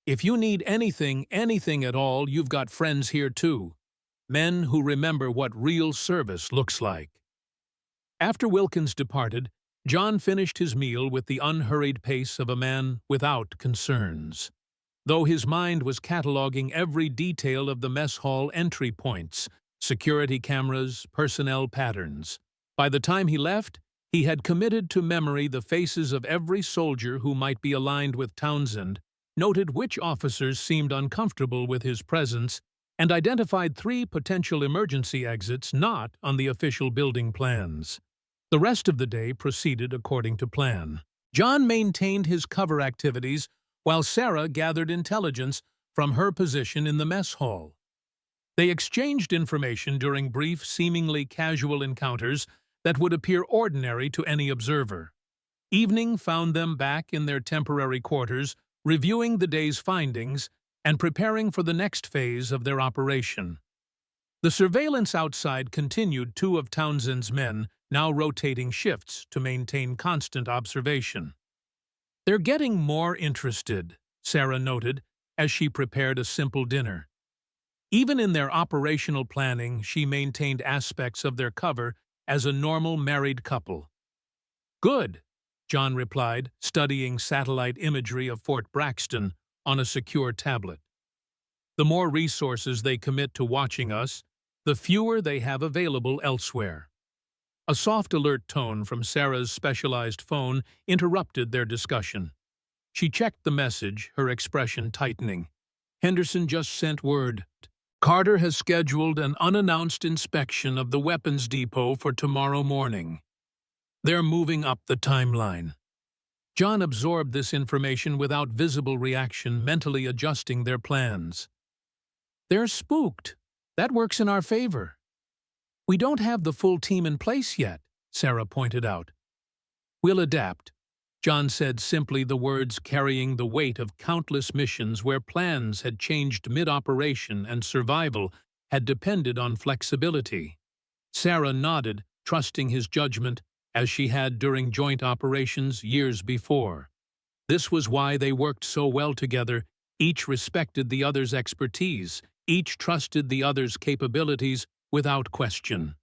If you need anything at all, you've got friends here too. Men who remember what real service looks like. After Wilkins departed, John finished his meal with the unhurried pace of a man without concerns. Though his mind was cataloging every detail of the mess hall entry points, security cameras, personnel patterns. By the time he left, he had committed to memory the faces of every soldier who might be aligned with Townsend, noted which officers seemed uncomfortable with his presence, and identified 3 potential emergency exits not on the official building plans. The rest of the day proceeded according to plan. John maintained his cover activities while Sarah gathered intelligence from her position in the mess hall. They exchanged information during brief, seemingly casual encounters that would appear ordinary to any observer. Evening found them back in their temporary quarters, reviewing the day's findings and preparing for the next phase of their operation. The surveillance outside continued, 2 of Townsend's men now rotating shifts to maintain constant observation. They're getting more interested, Sarah noted as she prepared a simple dinner. Even in their operational planning, she maintained aspects of their cover as a normal married couple. Good, John replied, studying satellite imagery of Fort Braxton on a secure tablet. The more resources they commit to watching us, the fewer they have available elsewhere. A soft alert tone from Sarah's specialized phone interrupted their discussion. She checked the message, her expression tightening. Henderson just sent word. Carter has scheduled an unannounced inspection of the weapons depot for tomorrow morning. They're moving up the timeline. John absorbed this information without visible reaction, mentally adjusting their plans. They're spooked. That works in our favor. We don't have the full team in place yet, Sarah pointed out. We'll adapt, John said, simply, the words carrying the weight of countless missions where plans had changed mid-operation and survival had depended on flexibility. Sarah nodded, trusting his judgment, as she had during joint operations years before. This was why they worked so well together. Each respected the other's expertise, each trusted the other's capabilities without question.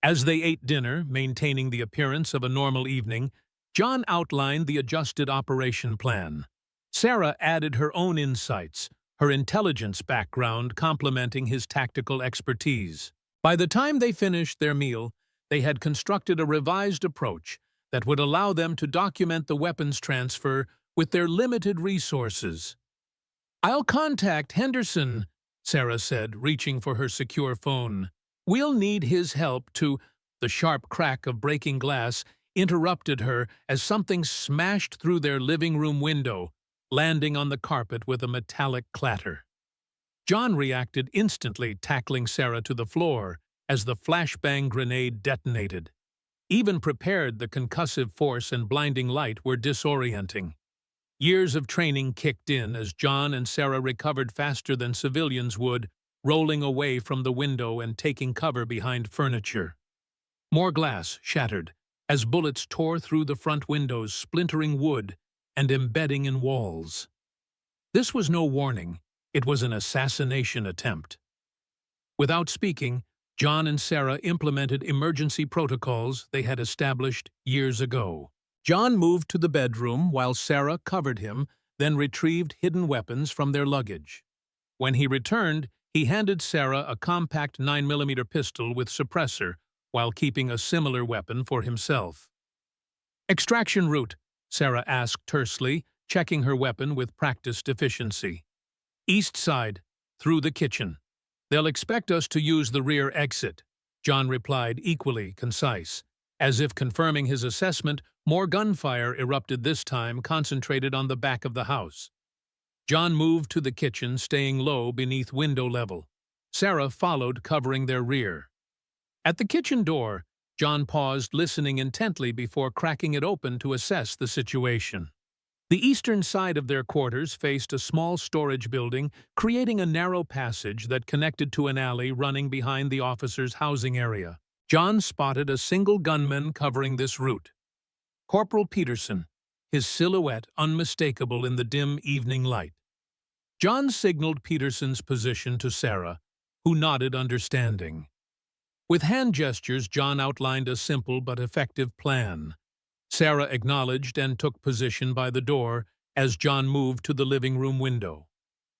As they ate dinner, maintaining the appearance of a normal evening, John outlined the adjusted operation plan. Sarah added her own insights, her intelligence background complementing his tactical expertise. By the time they finished their meal, they had constructed a revised approach that would allow them to document the weapons transfer with their limited resources. "I'll contact Henderson," Sarah said, reaching for her secure phone. "We'll need his help to—" The sharp crack of breaking glass interrupted her as something smashed through their living room window, landing on the carpet with a metallic clatter. John reacted instantly, tackling Sarah to the floor as the flashbang grenade detonated. Even prepared, the concussive force and blinding light were disorienting. Years of training kicked in as John and Sarah recovered faster than civilians would, rolling away from the window and taking cover behind furniture. More glass shattered as bullets tore through the front windows, splintering wood and embedding in walls. This was no warning. It was an assassination attempt. Without speaking, John and Sarah implemented emergency protocols they had established years ago. John moved to the bedroom while Sarah covered him, then retrieved hidden weapons from their luggage. When he returned, he handed Sarah a compact 9mm pistol with suppressor, while keeping a similar weapon for himself. "Extraction route," Sarah asked tersely, checking her weapon with practiced efficiency. "East side, through the kitchen. They'll expect us to use the rear exit," John replied, equally concise. As if confirming his assessment, more gunfire erupted, this time concentrated on the back of the house. John moved to the kitchen, staying low beneath window level. Sarah followed, covering their rear. At the kitchen door, John paused, listening intently before cracking it open to assess the situation. The eastern side of their quarters faced a small storage building, creating a narrow passage that connected to an alley running behind the officers' housing area. John spotted a single gunman covering this route. Corporal Peterson, his silhouette unmistakable in the dim evening light. John signaled Peterson's position to Sarah, who nodded understanding. With hand gestures, John outlined a simple but effective plan. Sarah acknowledged and took position by the door as John moved to the living room window.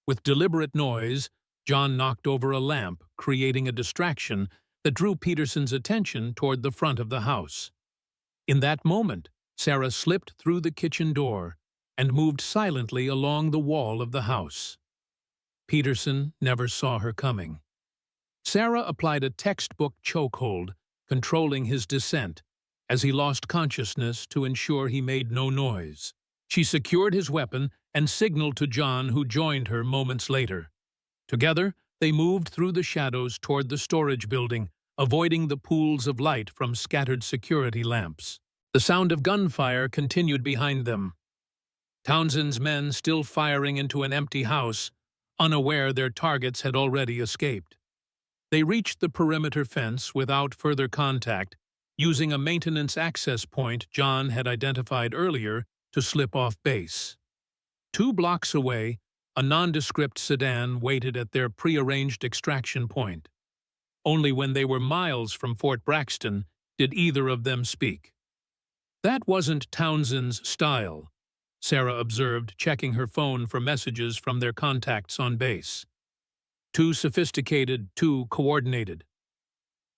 With deliberate noise, John knocked over a lamp, creating a distraction that drew Peterson's attention toward the front of the house. In that moment, Sarah slipped through the kitchen door and moved silently along the wall of the house. Peterson never saw her coming. Sarah applied a textbook chokehold, controlling his descent, as he lost consciousness to ensure he made no noise. She secured his weapon and signaled to John, who joined her moments later. Together, they moved through the shadows toward the storage building, avoiding the pools of light from scattered security lamps. The sound of gunfire continued behind them. Townsend's men still firing into an empty house, unaware their targets had already escaped. They reached the perimeter fence without further contact, using a maintenance access point John had identified earlier to slip off base. 2 blocks away, a nondescript sedan waited at their prearranged extraction point. Only when they were miles from Fort Braxton did either of them speak. "That wasn't Townsend's style," Sarah observed, checking her phone for messages from their contacts on base. "Too sophisticated, too coordinated."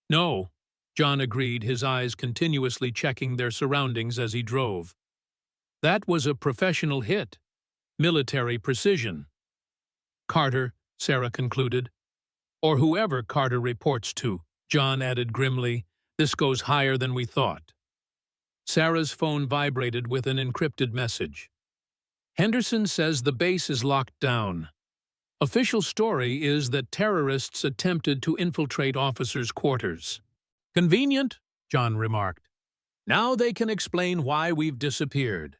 "No," John agreed, his eyes continuously checking their surroundings as he drove. "That was a professional hit. Military precision." "Carter," Sarah concluded. "Or whoever Carter reports to," John added grimly. "This goes higher than we thought." Sarah's phone vibrated with an encrypted message. "Henderson says the base is locked down. Official story is that terrorists attempted to infiltrate officers' quarters." "Convenient," John remarked. "Now they can explain why we've disappeared."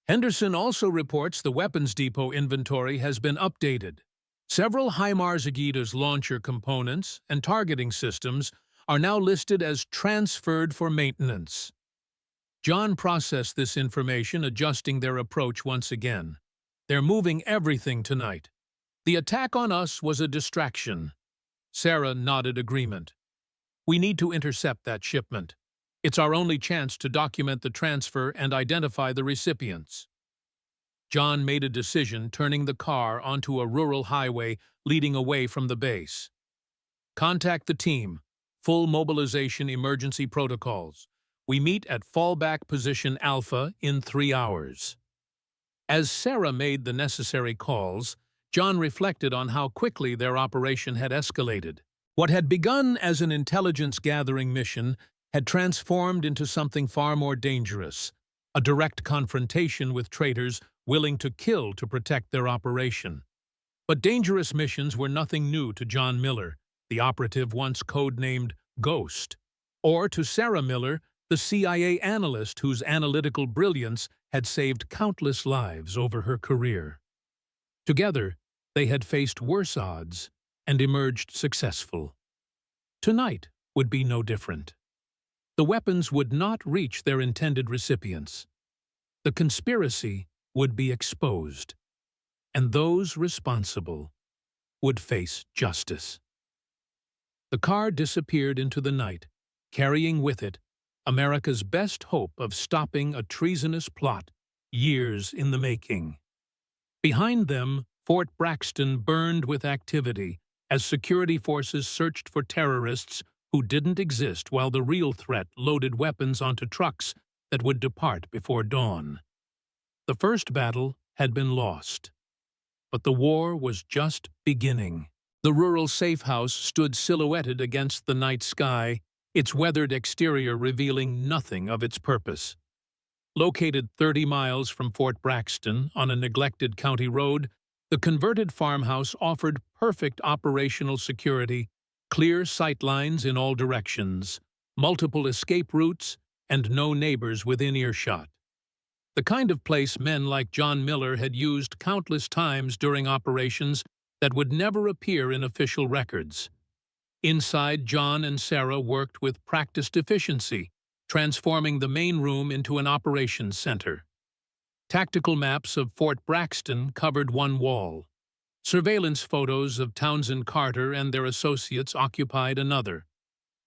Henderson also reports the weapons depot inventory has been updated. Several HIMARS Aegita's launcher components and targeting systems are now listed as transferred for maintenance. John processed this information, adjusting their approach once again. "They're moving everything tonight. The attack on us was a distraction." Sarah nodded agreement. "We need to intercept that shipment. It's our only chance to document the transfer and identify the recipients." John made a decision, turning the car onto a rural highway leading away from the base. "Contact the team. Full mobilization emergency protocols. We meet at fallback position Alpha in 3 hours." As Sarah made the necessary calls, John reflected on how quickly their operation had escalated. What had begun as an intelligence-gathering mission had transformed into something far more dangerous, a direct confrontation with traitors willing to kill to protect their operation. But dangerous missions were nothing new to John Miller, the operative once codenamed Ghost, or to Sarah Miller, the CIA analyst whose analytical brilliance had saved countless lives over her career. Together, they had faced worse odds and emerged successful. Tonight would be no different. The weapons would not reach their intended recipients. The conspiracy would be exposed, and those responsible would face justice. The car disappeared into the night, carrying with it America's best hope of stopping a treasonous plot years in the making. Behind them, Fort Braxton burned with activity as security forces searched for terrorists who didn't exist while the real threat loaded weapons onto trucks that would depart before dawn. The first battle had been lost, but the war was just beginning. The rural safe house stood silhouetted against the night sky, its weathered exterior revealing nothing of its purpose. Located 30 miles from Fort Braxton on a neglected county road, the converted farmhouse offered perfect operational security, clear sight lines in all directions, multiple escape routes, and no neighbors within earshot. The kind of place men like John Miller had used countless times during operations that would never appear in official records. Inside, John and Sarah worked with practiced efficiency, transforming the main room into an operations center. Tactical maps of Fort Braxton covered one wall. Surveillance photos of Townsend Carter and their associates occupied another.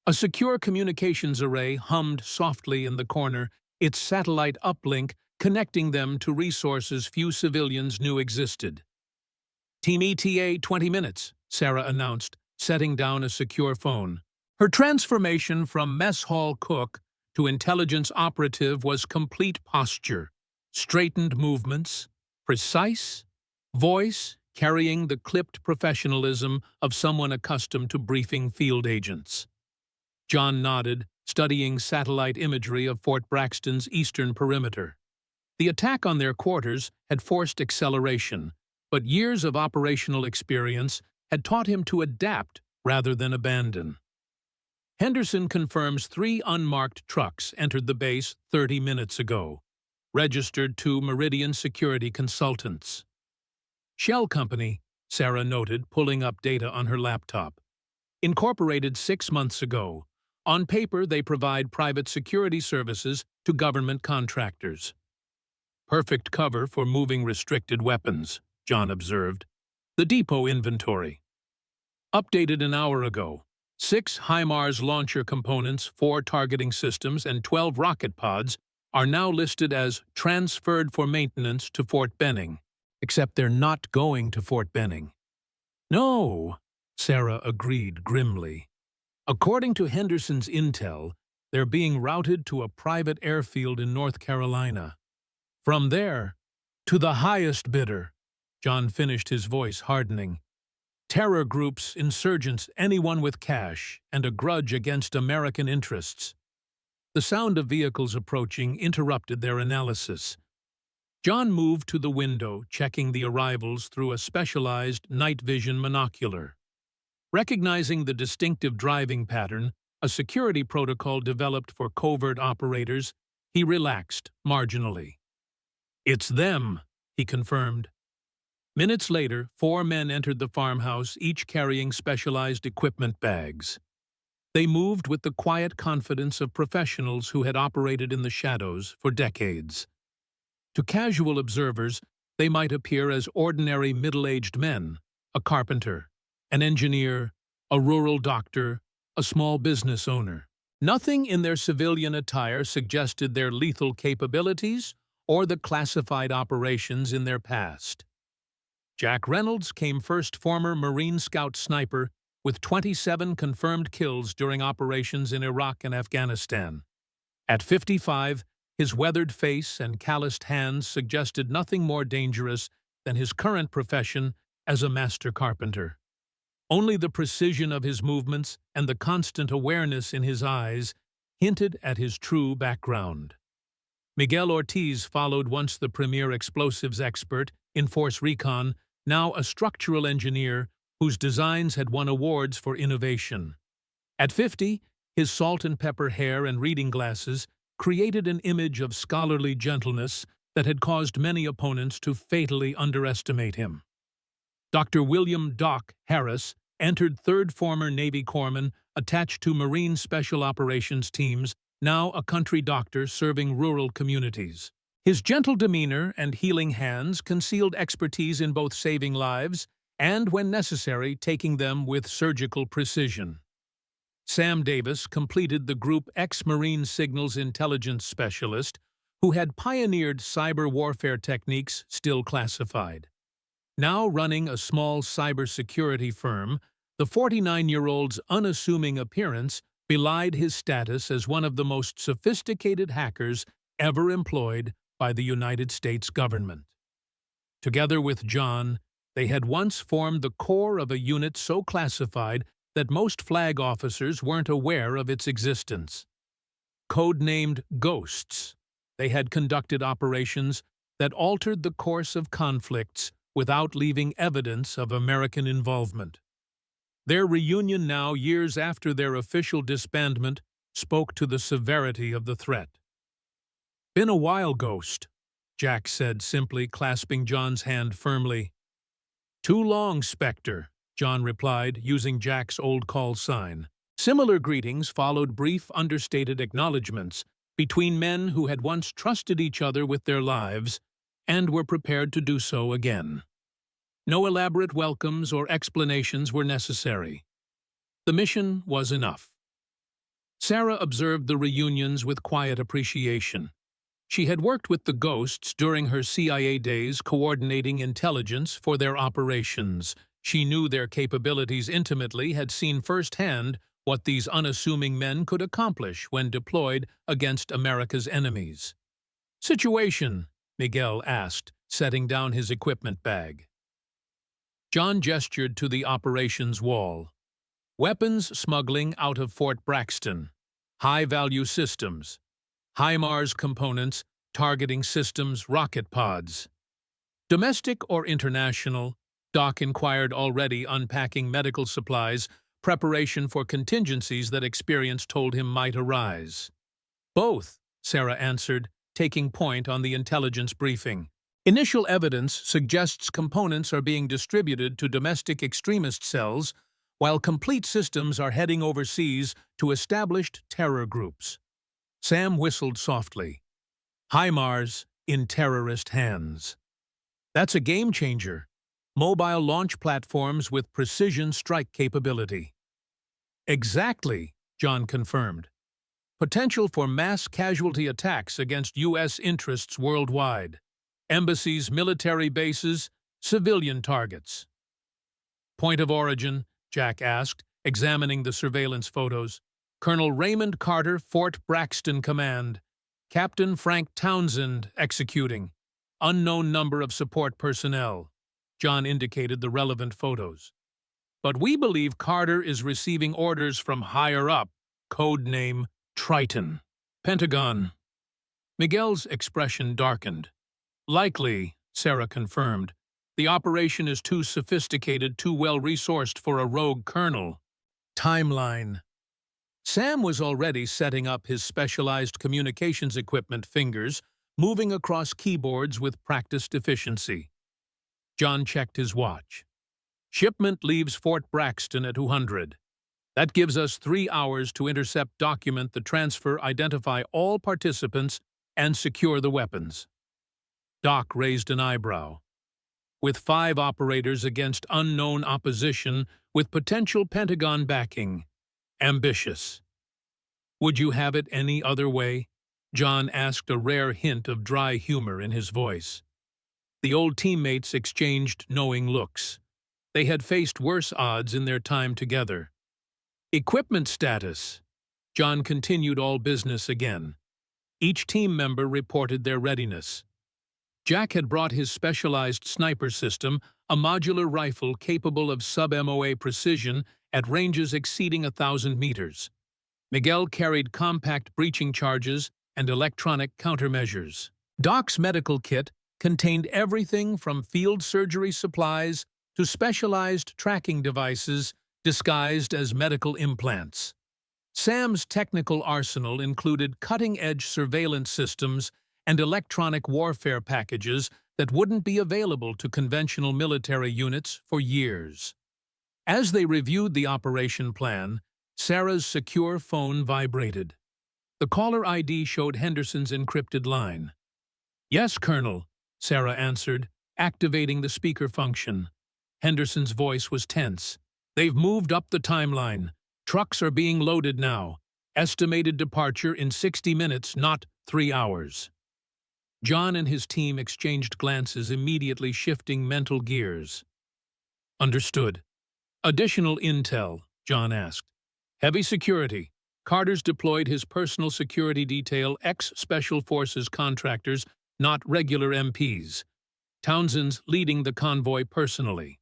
A secure communications array hummed softly in the corner, its satellite uplink connecting them to resources few civilians knew existed. "Team ETA 20 minutes, Sarah announced, setting down a secure phone. Her transformation from mess hall cook to intelligence operative was complete posture, straightened movements, precise, voice carrying the clipped professionalism of someone accustomed to briefing field agents. John nodded, studying satellite imagery of Fort Braxton's eastern perimeter. The attack on their quarters had forced acceleration, but years of operational experience had taught him to adapt rather than abandon. Henderson confirms 3 unmarked trucks entered the base 30 minutes ago, registered to Meridian Security Consultants. Shell Company, Sarah noted, pulling up data on her laptop. Incorporated 6 months ago. On paper, they provide private security services to government contractors. Perfect cover for moving restricted weapons, John observed. The depot inventory. Updated an hour ago. 6 HIMARS launcher components, 4 targeting systems, and 12 rocket pods are now listed as transferred for maintenance to Fort Benning. Except they're not going to Fort Benning. No, Sarah agreed grimly. According to Henderson's intel, they're being routed to a private airfield in North Carolina. From there, to the highest bidder. John finished, his voice hardening. Terror groups, insurgents, anyone with cash, and a grudge against American interests. The sound of vehicles approaching interrupted their analysis. John moved to the window, checking the arrivals through a specialized night vision monocular. Recognizing the distinctive driving pattern, a security protocol developed for covert operators, he relaxed marginally. "It's them," he confirmed. Minutes later, 4 men entered the farmhouse, each carrying specialized equipment bags. They moved with the quiet confidence of professionals who had operated in the shadows for decades. To casual observers, they might appear as ordinary middle-aged men, a carpenter, an engineer, a rural doctor, a small business owner. Nothing in their civilian attire suggested their lethal capabilities or the classified operations in their past. Jack Reynolds came first, former Marine Scout sniper, with 27 confirmed kills during operations in Iraq and Afghanistan. At 55, his weathered face and calloused hands suggested nothing more dangerous than his current profession as a master carpenter. Only the precision of his movements and the constant awareness in his eyes hinted at his true background. Miguel Ortiz followed, once the premier explosives expert in Force Recon, now a structural engineer whose designs had won awards for innovation. At 50, his salt and pepper hair and reading glasses created an image of scholarly gentleness that had caused many opponents to fatally underestimate him. Dr. William "Doc" Harris entered, third, former Navy corpsman attached to Marine Special Operations teams, now a country doctor serving rural communities. His gentle demeanor and healing hands concealed expertise in both saving lives and, when necessary, taking them with surgical precision. Sam Davis completed the Group ex-Marine Signals Intelligence Specialist who had pioneered cyber warfare techniques still classified. Now running a small cybersecurity firm, the 49-year-old's unassuming appearance belied his status as one of the most sophisticated hackers ever employed by the United States government. Together with John, they had once formed the core of a unit so classified that most flag officers weren't aware of its existence. Codenamed Ghosts, they had conducted operations that altered the course of conflicts without leaving evidence of American involvement. Their reunion now, years after their official disbandment, spoke to the severity of the threat. "Been a while, Ghost," Jack said simply, clasping John's hand firmly. "Too long, Spectre," John replied, using Jack's old call sign. Similar greetings followed brief, understated acknowledgments between men who had once trusted each other with their lives and were prepared to do so again. No elaborate welcomes or explanations were necessary. The mission was enough. Sarah observed the reunions with quiet appreciation. She had worked with the Ghosts during her CIA days, coordinating intelligence for their operations. She knew their capabilities intimately, had seen firsthand what these unassuming men could accomplish when deployed against America's enemies. "Situation?" Miguel asked, setting down his equipment bag. John gestured to the operations wall. "Weapons smuggling out of Fort Braxton. High-value systems. HIMARS components, targeting systems, rocket pods." "Domestic or international?" Doc inquired, already unpacking medical supplies, preparation for contingencies that experience told him might arise. "Both," Sarah answered, taking point on the intelligence briefing. "Initial evidence suggests components are being distributed to domestic extremist cells, while complete systems are heading overseas to established terror groups." Sam whistled softly. "HIMARS in terrorist hands. That's a game-changer. Mobile launch platforms with precision strike capability." "Exactly," John confirmed. "Potential for mass casualty attacks against U.S. interests worldwide. Embassies, military bases, civilian targets." "Point of origin?" Jack asked, examining the surveillance photos. "Colonel Raymond Carter, Fort Braxton Command. Captain Frank Townsend executing. Unknown number of support personnel." John indicated the relevant photos. "But we believe Carter is receiving orders from higher up, code name Triton." "Pentagon." Miguel's expression darkened. "Likely," Sarah confirmed. "The operation is too sophisticated, too well-resourced for a rogue colonel." "Timeline." Sam was already setting up his specialized communications equipment fingers, moving across keyboards with practiced efficiency. John checked his watch. "Shipment leaves Fort Braxton at 200. That gives us 3 hours to intercept, document the transfer, identify all participants, and secure the weapons." Doc raised an eyebrow. "With 5 operators against unknown opposition with potential Pentagon backing. Ambitious." "Would you have it any other way?" John asked, a rare hint of dry humor in his voice. The old teammates exchanged knowing looks. They had faced worse odds in their time together. "Equipment status." John continued all business again. Each team member reported their readiness. Jack had brought his specialized sniper system, a modular rifle capable of sub-MOA precision at ranges exceeding 1,000 meters. Miguel carried compact breaching charges and electronic countermeasures. Doc's medical kit contained everything from field surgery supplies to specialized tracking devices disguised as medical implants. Sam's technical arsenal included cutting-edge surveillance systems and electronic warfare packages that wouldn't be available to conventional military units for years. As they reviewed the operation plan, Sarah's secure phone vibrated. The caller ID showed Henderson's encrypted line. "Yes, Colonel," Sarah answered, activating the speaker function. Henderson's voice was tense. "They've moved up the timeline. Trucks are being loaded now. Estimated departure in 60 minutes, not 3 hours." John and his team exchanged glances, immediately shifting mental gears. "Understood." "Additional intel?" John asked. "Heavy security. Carter's deployed his personal security detail, ex-Special Forces contractors, not regular MPs. Townsend's leading the convoy personally.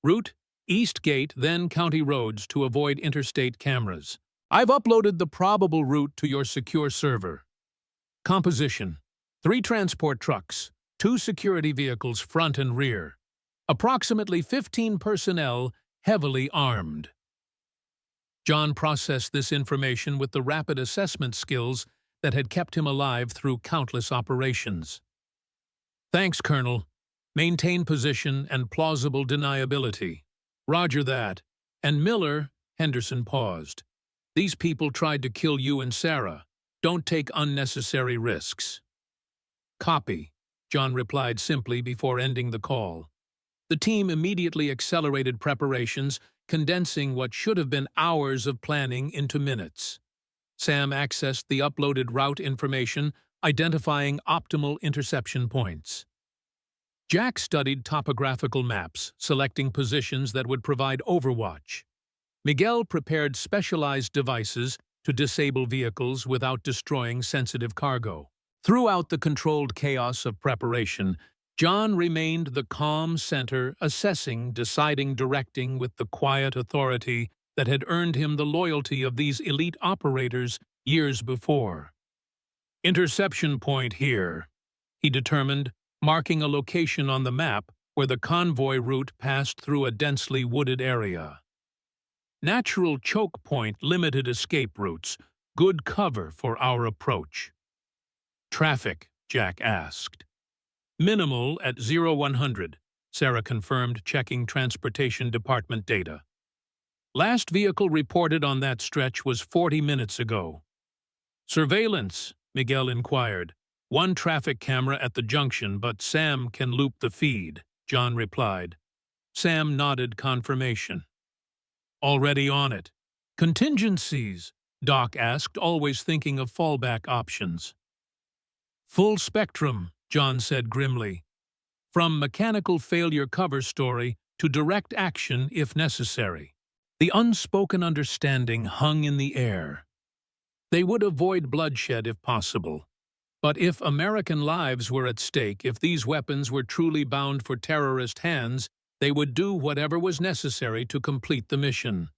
Route: East Gate, then County Roads to avoid interstate cameras. I've uploaded the probable route to your secure server. Composition: 3 transport trucks, 2 security vehicles front and rear. Approximately 15 personnel, heavily armed. John processed this information with the rapid assessment skills that had kept him alive through countless operations. Thanks, Colonel. Maintain position and plausible deniability. Roger that. And Miller, Henderson paused. These people tried to kill you and Sarah. Don't take unnecessary risks. Copy, John replied simply before ending the call. The team immediately accelerated preparations, condensing what should have been hours of planning into minutes. Sam accessed the uploaded route information, identifying optimal interception points. Jack studied topographical maps, selecting positions that would provide overwatch. Miguel prepared specialized devices to disable vehicles without destroying sensitive cargo. Throughout the controlled chaos of preparation, John remained the calm center, assessing, deciding, directing with the quiet authority that had earned him the loyalty of these elite operators years before. Interception point here, he determined, marking a location on the map where the convoy route passed through a densely wooded area. Natural choke point, limited escape routes, good cover for our approach. Traffic, Jack asked. Minimal at 0100, Sarah confirmed, checking Transportation Department data. Last vehicle reported on that stretch was 40 minutes ago. Surveillance, Miguel inquired. 1 traffic camera at the junction, but Sam can loop the feed, John replied. Sam nodded confirmation. Already on it. Contingencies, Doc asked, always thinking of fallback options. Full spectrum, John said grimly. From mechanical failure cover story to direct action if necessary. The unspoken understanding hung in the air. They would avoid bloodshed if possible. But if American lives were at stake, if these weapons were truly bound for terrorist hands, they would do whatever was necessary to complete the mission.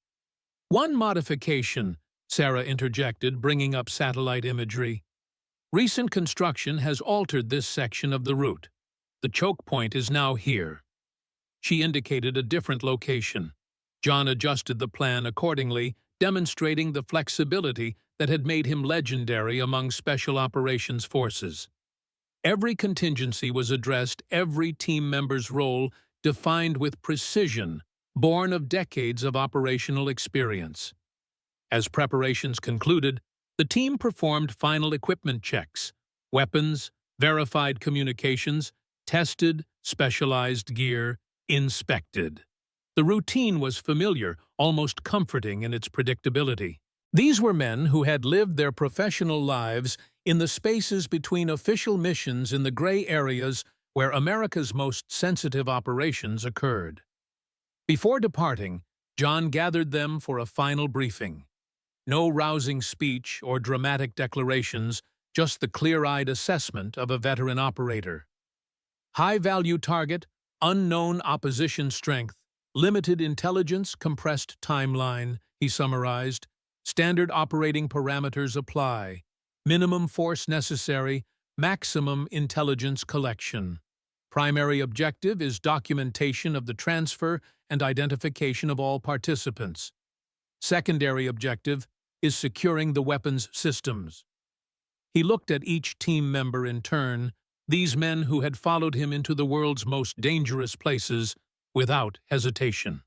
One modification, Sarah interjected, bringing up satellite imagery. Recent construction has altered this section of the route. The choke point is now here. She indicated a different location. John adjusted the plan accordingly, demonstrating the flexibility that had made him legendary among Special Operations Forces. Every contingency was addressed, every team member's role defined with precision, born of decades of operational experience. As preparations concluded, the team performed final equipment checks, weapons, verified communications, tested, specialized gear, inspected. The routine was familiar, almost comforting in its predictability. These were men who had lived their professional lives in the spaces between official missions in the gray areas where America's most sensitive operations occurred. Before departing, John gathered them for a final briefing. No rousing speech or dramatic declarations, just the clear-eyed assessment of a veteran operator. High-value target, unknown opposition strength, limited intelligence, compressed timeline, he summarized. Standard operating parameters apply. Minimum force necessary, maximum intelligence collection. Primary objective is documentation of the transfer and identification of all participants. Secondary objective is securing the weapons systems. He looked at each team member in turn, these men who had followed him into the world's most dangerous places, without hesitation.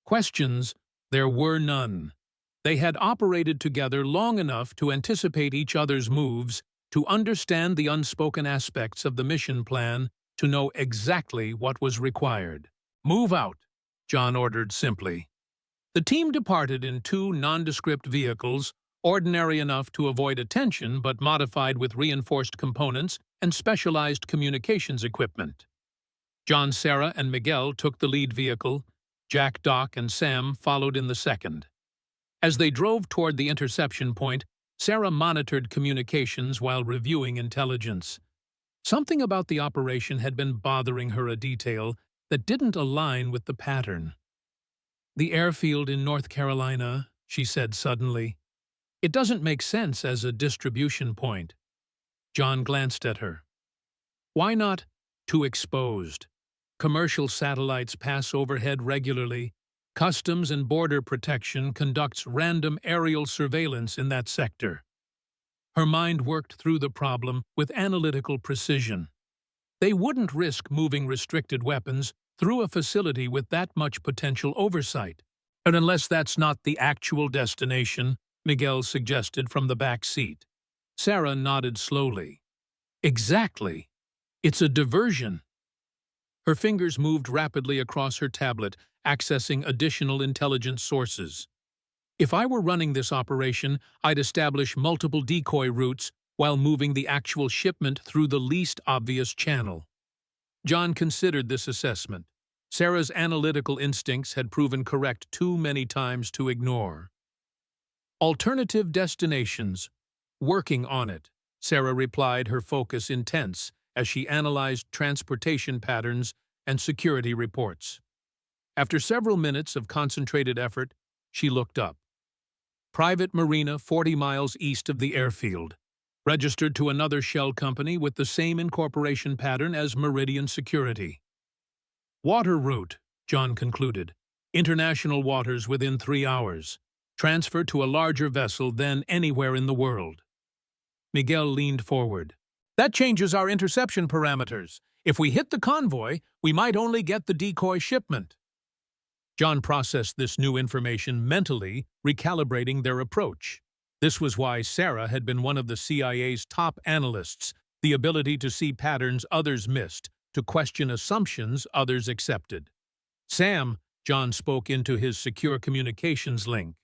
Questions, there were none. They had operated together long enough to anticipate each other's moves, to understand the unspoken aspects of the mission plan, to know exactly what was required. Move out, John ordered simply. The team departed in 2 nondescript vehicles, ordinary enough to avoid attention but modified with reinforced components and specialized communications equipment. John, Sarah, and Miguel took the lead vehicle. Jack, Doc, and Sam followed in the second. As they drove toward the interception point, Sarah monitored communications while reviewing intelligence. Something about the operation had been bothering her, a detail that didn't align with the pattern. "The airfield in North Carolina," she said suddenly. "It doesn't make sense as a distribution point." John glanced at her. "Why not? Too exposed. Commercial satellites pass overhead regularly. Customs and Border Protection conducts random aerial surveillance in that sector." Her mind worked through the problem with analytical precision. They wouldn't risk moving restricted weapons through a facility with that much potential oversight. "And unless that's not the actual destination," Miguel suggested from the back seat. Sarah nodded slowly. "Exactly. It's a diversion." Her fingers moved rapidly across her tablet, accessing additional intelligence sources. "If I were running this operation, I'd establish multiple decoy routes while moving the actual shipment through the least obvious channel." John considered this assessment. Sarah's analytical instincts had proven correct too many times to ignore. "Alternative destinations. Working on it," Sarah replied, her focus intense as she analyzed transportation patterns and security reports. After several minutes of concentrated effort, she looked up. "Private marina 40 miles east of the airfield. Registered to another shell company with the same incorporation pattern as Meridian Security." "Water route," John concluded. "International waters within 3 hours. Transfer to a larger vessel than anywhere in the world." Miguel leaned forward. "That changes our interception parameters. If we hit the convoy, we might only get the decoy shipment." John processed this new information mentally, recalibrating their approach. This was why Sarah had been one of the CIA's top analysts, the ability to see patterns others missed, to question assumptions others accepted. "Sam," John spoke into his secure communications link.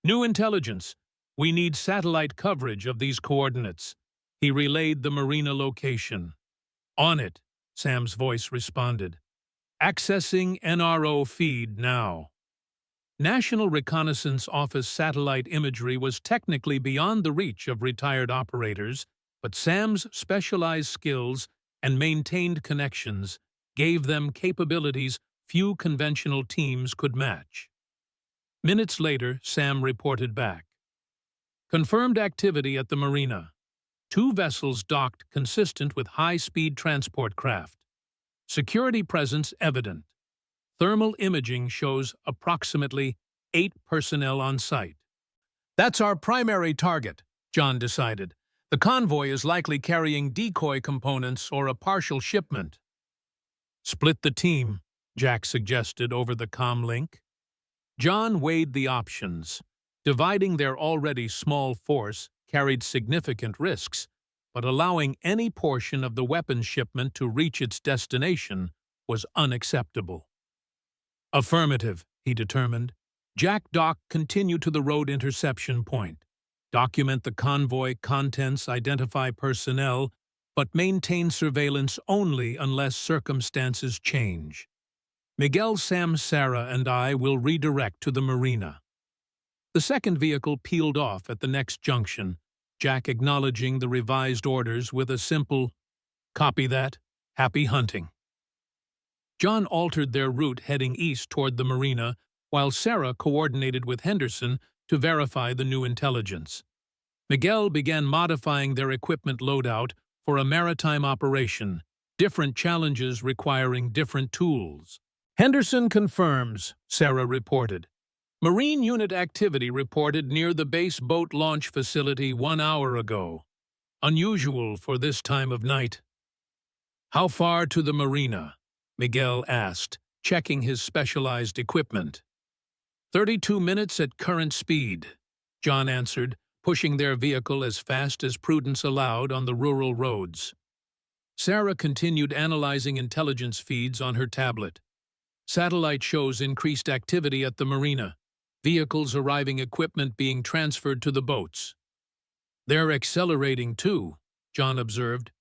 "New intelligence. We need satellite coverage of these coordinates." He relayed the marina location. "On it," Sam's voice responded. "Accessing NRO feed now." National Reconnaissance Office satellite imagery was technically beyond the reach of retired operators, but Sam's specialized skills and maintained connections gave them capabilities few conventional teams could match. Minutes later, Sam reported back. "Confirmed activity at the marina. 2 vessels docked consistent with high-speed transport craft. Security presence evident. Thermal imaging shows approximately 8 personnel on site." "That's our primary target," John decided. "The convoy is likely carrying decoy components or a partial shipment." "Split the team," Jack suggested over the comm link. John weighed the options. Dividing their already small force carried significant risks, but allowing any portion of the weapons shipment to reach its destination was unacceptable. "Affirmative," he determined. Jack Dock continue to the road interception point. Document the convoy contents, identify personnel, but maintain surveillance only unless circumstances change. Miguel, Sam, Sarah, and I will redirect to the marina. The second vehicle peeled off at the next junction, Jack acknowledging the revised orders with a simple, "Copy that. Happy hunting." John altered their route heading east toward the marina, while Sarah coordinated with Henderson to verify the new intelligence. Miguel began modifying their equipment loadout for a maritime operation, different challenges requiring different tools. "Henderson confirms," Sarah reported. "Marine unit activity reported near the base boat launch facility 1 hour ago. Unusual for this time of night." "How far to the marina?" Miguel asked, checking his specialized equipment. 32 minutes at current speed," John answered, pushing their vehicle as fast as prudence allowed on the rural roads. Sarah continued analyzing intelligence feeds on her tablet. Satellite shows increased activity at the marina, vehicles arriving, equipment being transferred to the boats. "They're accelerating too," John observed.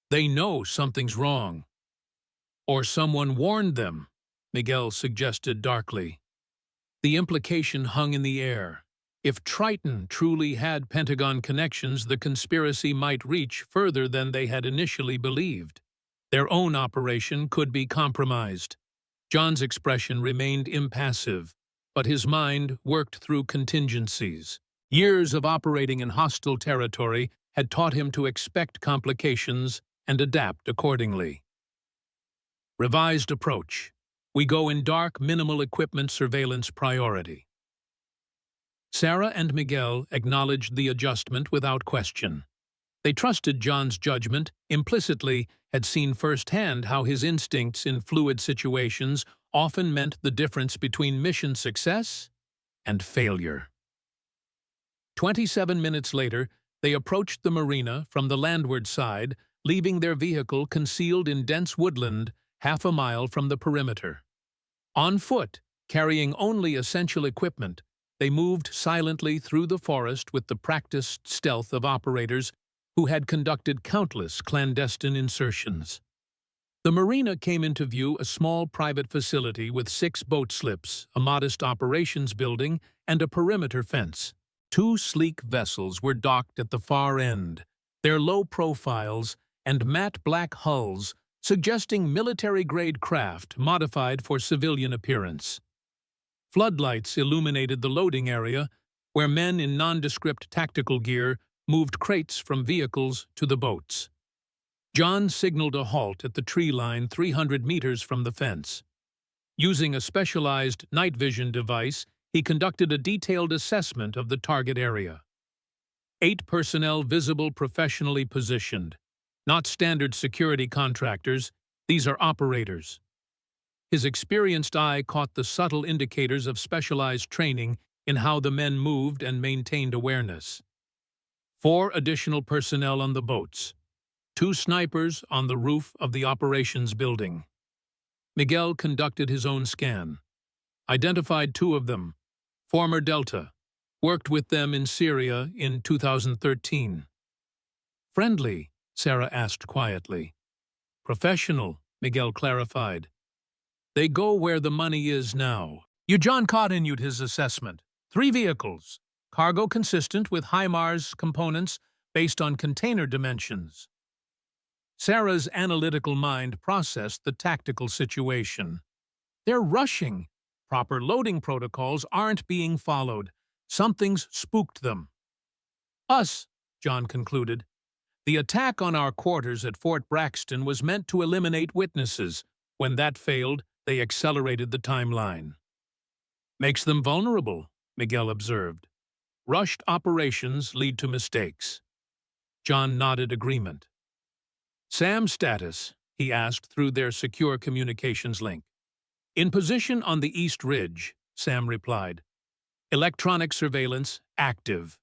"They know something's wrong." "Or someone warned them," Miguel suggested darkly. The implication hung in the air. If Triton truly had Pentagon connections, the conspiracy might reach further than they had initially believed. Their own operation could be compromised. John's expression remained impassive, but his mind worked through contingencies. Years of operating in hostile territory had taught him to expect complications and adapt accordingly. Revised approach. We go in dark, minimal equipment surveillance priority. Sarah and Miguel acknowledged the adjustment without question. They trusted John's judgment, implicitly had seen firsthand how his instincts in fluid situations often meant the difference between mission success and failure. 27 minutes later, they approached the marina from the landward side, leaving their vehicle concealed in dense woodland half a mile from the perimeter. On foot, carrying only essential equipment, they moved silently through the forest with the practiced stealth of operators who had conducted countless clandestine insertions. The marina came into view, a small private facility with 6 boat slips, a modest operations building, and a perimeter fence. 2 sleek vessels were docked at the far end, their low profiles and matte black hulls suggesting military-grade craft modified for civilian appearance. Floodlights illuminated the loading area, where men in nondescript tactical gear moved crates from vehicles to the boats. John signaled a halt at the tree line 300 meters from the fence. Using a specialized night vision device, he conducted a detailed assessment of the target area. 8 personnel visible, professionally positioned. Not standard security contractors, these are operators. His experienced eye caught the subtle indicators of specialized training in how the men moved and maintained awareness. 4 additional personnel on the boats. 2 snipers on the roof of the operations building. Miguel conducted his own scan. Identified 2 of them. Former Delta. Worked with them in Syria in 2013. Friendly, Sarah asked quietly. Professional, Miguel clarified. They go where the money is now. John continued his assessment. 3 vehicles. Cargo consistent with HIMARS components based on container dimensions. Sarah's analytical mind processed the tactical situation. They're rushing. Proper loading protocols aren't being followed. Something's spooked them. Us, John concluded. The attack on our quarters at Fort Braxton was meant to eliminate witnesses. When that failed, they accelerated the timeline. Makes them vulnerable, Miguel observed. Rushed operations lead to mistakes. John nodded agreement. Sam's status, he asked through their secure communications link. In position on the East Ridge, Sam replied. Electronic surveillance active.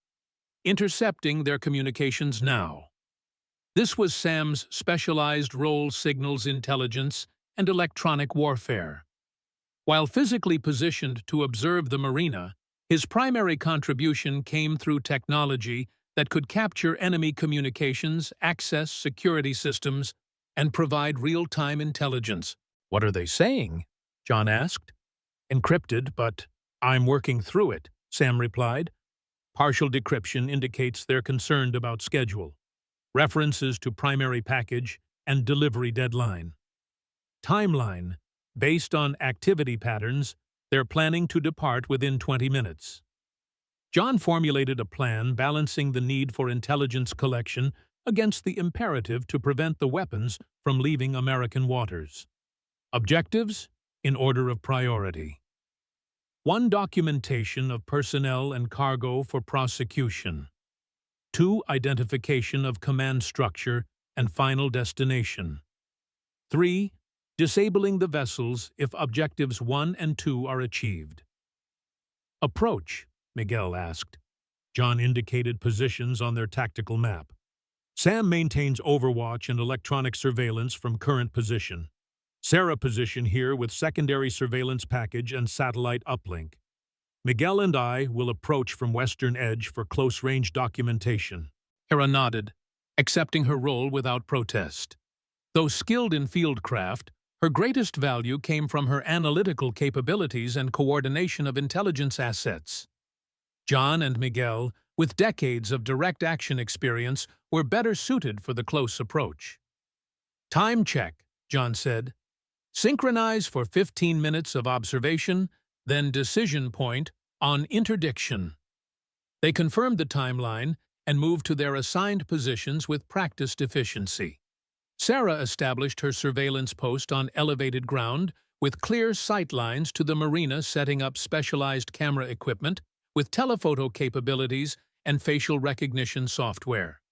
Intercepting their communications now. This was Sam's specialized role: signals intelligence and electronic warfare. While physically positioned to observe the marina, his primary contribution came through technology that could capture enemy communications, access security systems, and provide real-time intelligence. What are they saying? John asked. Encrypted, but I'm working through it, Sam replied. Partial decryption indicates they're concerned about schedule. References to primary package and delivery deadline. Timeline. Based on activity patterns, they're planning to depart within 20 minutes. John formulated a plan balancing the need for intelligence collection against the imperative to prevent the weapons from leaving American waters. Objectives, in order of priority. 1. Documentation of personnel and cargo for prosecution. 2. Identification of command structure and final destination. 3. Disabling the vessels if objectives 1 and 2 are achieved. Approach, Miguel asked. John indicated positions on their tactical map. Sam maintains overwatch and electronic surveillance from current position. Sarah position here with secondary surveillance package and satellite uplink. Miguel and I will approach from western edge for close-range documentation. Sarah nodded, accepting her role without protest. Though skilled in fieldcraft, her greatest value came from her analytical capabilities and coordination of intelligence assets. John and Miguel, with decades of direct action experience, were better suited for the close approach. "Time check," John said. "Synchronize for 15 minutes of observation, then decision point on interdiction." They confirmed the timeline and moved to their assigned positions with practiced efficiency. Sarah established her surveillance post on elevated ground with clear sight lines to the marina, setting up specialized camera equipment with telephoto capabilities and facial recognition software.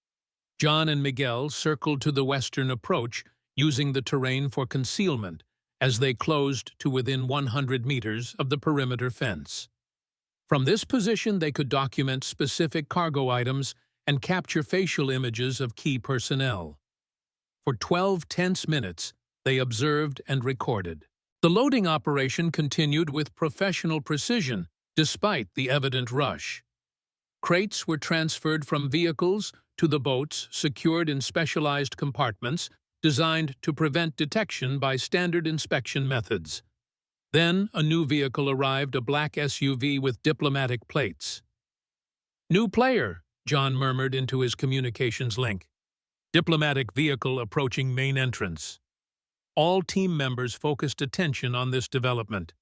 John and Miguel circled to the western approach, using the terrain for concealment as they closed to within 100 meters of the perimeter fence. From this position, they could document specific cargo items and capture facial images of key personnel. For 12 tense minutes, they observed and recorded. The loading operation continued with professional precision, despite the evident rush. Crates were transferred from vehicles to the boats, secured in specialized compartments designed to prevent detection by standard inspection methods. Then a new vehicle arrived, a black SUV with diplomatic plates. "New player," John murmured into his communications link. "Diplomatic vehicle approaching main entrance." All team members focused attention on this development.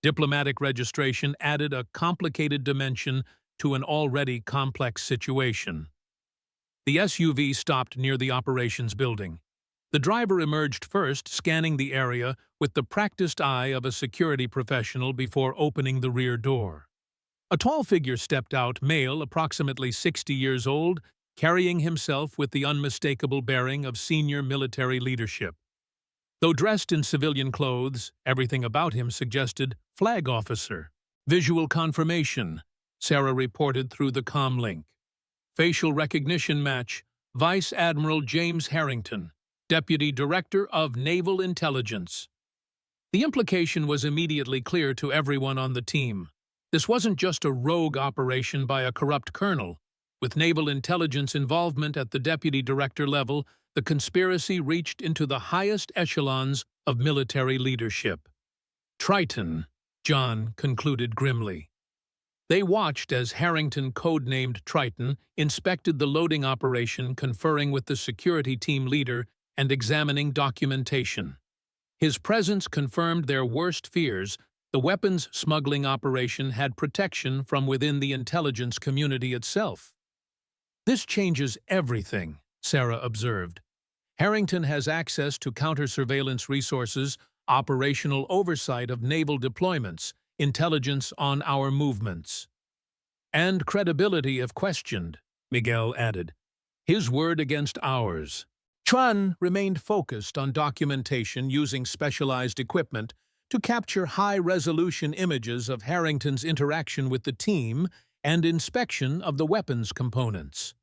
Diplomatic registration added a complicated dimension to an already complex situation. The SUV stopped near the operations building. The driver emerged first, scanning the area with the practiced eye of a security professional before opening the rear door. A tall figure stepped out, male, approximately 60 years old, carrying himself with the unmistakable bearing of senior military leadership. Though dressed in civilian clothes, everything about him suggested flag officer. "Visual confirmation," Sarah reported through the comm link. "Facial recognition match, Vice Admiral James Harrington, Deputy Director of Naval Intelligence." The implication was immediately clear to everyone on the team. This wasn't just a rogue operation by a corrupt colonel. With naval intelligence involvement at the deputy director level, the conspiracy reached into the highest echelons of military leadership. "Triton," John concluded grimly. They watched as Harrington, codenamed Triton, inspected the loading operation, conferring with the security team leader and examining documentation. His presence confirmed their worst fears. The weapons smuggling operation had protection from within the intelligence community itself. "This changes everything," Sarah observed. "Harrington has access to counter-surveillance resources, operational oversight of naval deployments, intelligence on our movements. And credibility if questioned," Miguel added. "His word against ours." Chuan remained focused on documentation, using specialized equipment to capture high-resolution images of Harrington's interaction with the team and inspection of the weapons components.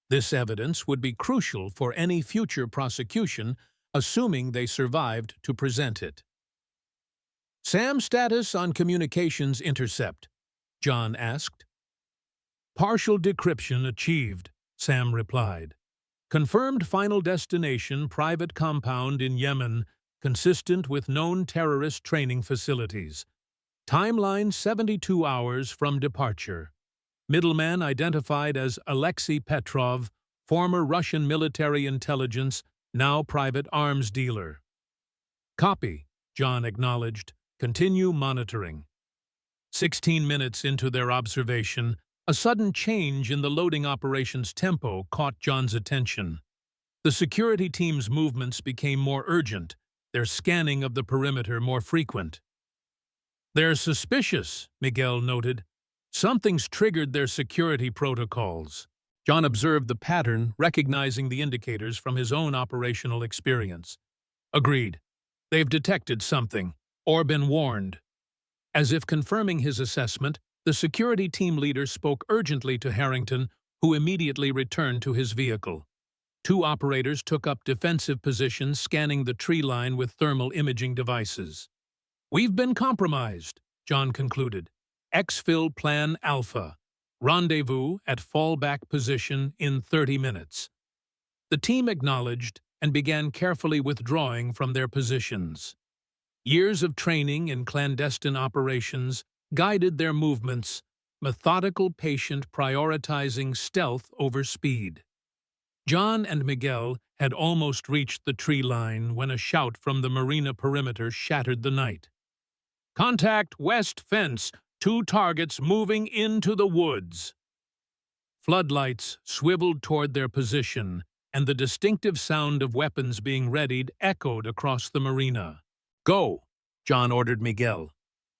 This evidence would be crucial for any future prosecution, assuming they survived to present it. "Sam, status on communications intercept?" John asked. "Partial decryption achieved," Sam replied. "Confirmed final destination private compound in Yemen, consistent with known terrorist training facilities. Timeline 72 hours from departure. Middleman identified as Alexei Petrov, former Russian military intelligence, now private arms dealer." "Copy," John acknowledged. "Continue monitoring." 16 minutes into their observation, a sudden change in the loading operation's tempo caught John's attention. The security team's movements became more urgent, their scanning of the perimeter more frequent. "They're suspicious," Miguel noted. "Something's triggered their security protocols." John observed the pattern, recognizing the indicators from his own operational experience. "Agreed. They've detected something, or been warned." As if confirming his assessment, the security team leader spoke urgently to Harrington, who immediately returned to his vehicle. Two operators took up defensive positions, scanning the tree line with thermal imaging devices. "We've been compromised," John concluded. "Exfil Plan Alpha. Rendezvous at fallback position in 30 minutes." The team acknowledged and began carefully withdrawing from their positions. Years of training in clandestine operations guided their movements, methodical patient prioritizing stealth over speed. John and Miguel had almost reached the tree line when a shout from the marina perimeter shattered the night. "Contact west fence, 2 targets moving into the woods." Floodlights swiveled toward their position, and the distinctive sound of weapons being readied echoed across the marina. "Go," John ordered Miguel.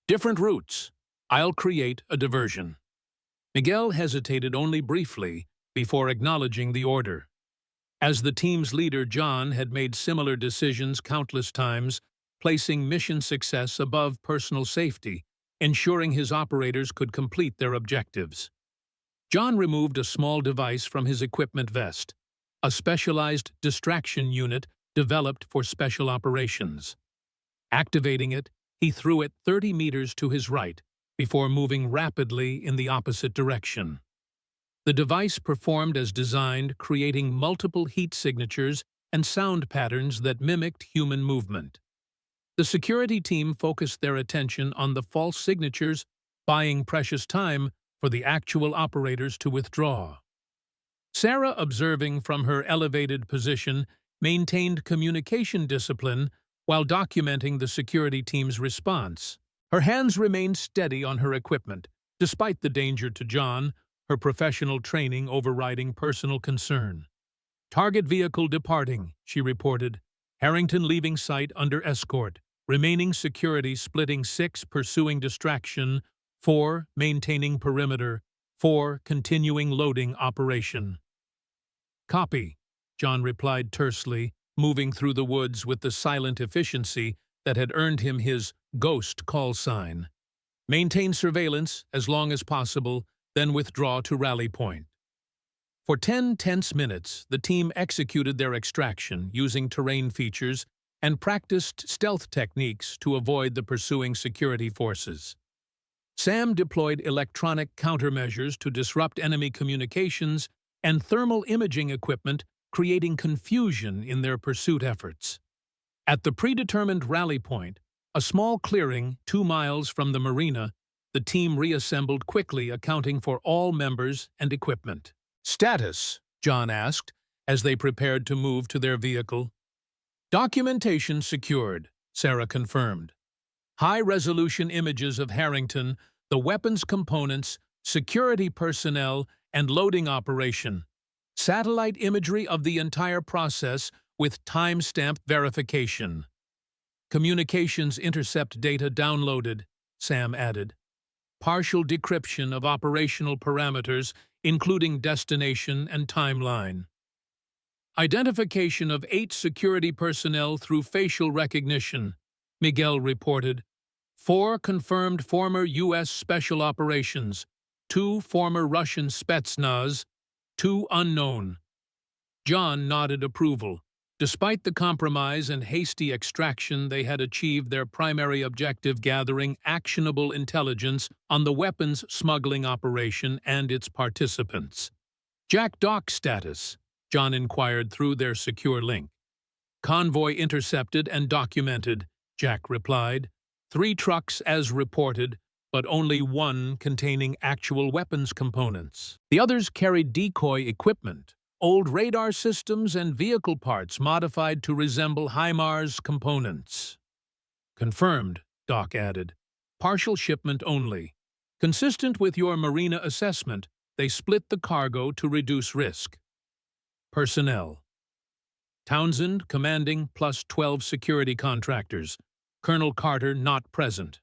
"Different routes. I'll create a diversion." Miguel hesitated only briefly before acknowledging the order. As the team's leader, John had made similar decisions countless times, placing mission success above personal safety, ensuring his operators could complete their objectives. John removed a small device from his equipment vest, a specialized distraction unit developed for special operations. Activating it, he threw it 30 meters to his right, before moving rapidly in the opposite direction. The device performed as designed, creating multiple heat signatures and sound patterns that mimicked human movement. The security team focused their attention on the false signatures, buying precious time for the actual operators to withdraw. Sarah, observing from her elevated position, maintained communication discipline while documenting the security team's response. Her hands remained steady on her equipment, despite the danger to John, her professional training overriding personal concern. "Target vehicle departing," she reported. "Harrington leaving site under escort. Remaining security splitting 6 pursuing distraction, 4 maintaining perimeter, 4 continuing loading operation." "Copy," John replied tersely, moving through the woods with the silent efficiency that had earned him his ghost call sign. "Maintain surveillance as long as possible, then withdraw to rally point." For 10 tense minutes, the team executed their extraction using terrain features and practiced stealth techniques to avoid the pursuing security forces. Sam deployed electronic countermeasures to disrupt enemy communications and thermal imaging equipment, creating confusion in their pursuit efforts. At the predetermined rally point, a small clearing 2 miles from the marina, the team reassembled quickly, accounting for all members and equipment. "Status?" John asked, as they prepared to move to their vehicle. "Documentation secured," Sarah confirmed. "High-resolution images of Harrington, the weapons components, security personnel, and loading operation. Satellite imagery of the entire process with timestamp verification." "Communications intercept data downloaded," Sam added. "Partial decryption of operational parameters, including destination and timeline. Identification of 8 security personnel through facial recognition," Miguel reported. 4 confirmed former U.S. Special Operations, 2 former Russian Spetsnaz, 2 unknown. John nodded approval. Despite the compromise and hasty extraction, they had achieved their primary objective, gathering actionable intelligence on the weapons smuggling operation and its participants. "Jack Dock status?" John inquired through their secure link. "Convoy intercepted and documented," Jack replied. 3 trucks as reported, but only 1 containing actual weapons components. The others carried decoy equipment, old radar systems, and vehicle parts modified to resemble HIMARS components. "Confirmed," Doc added. "Partial shipment only. Consistent with your marina assessment, they split the cargo to reduce risk." Personnel. Townsend commanding plus 12 security contractors. Colonel Carter not present.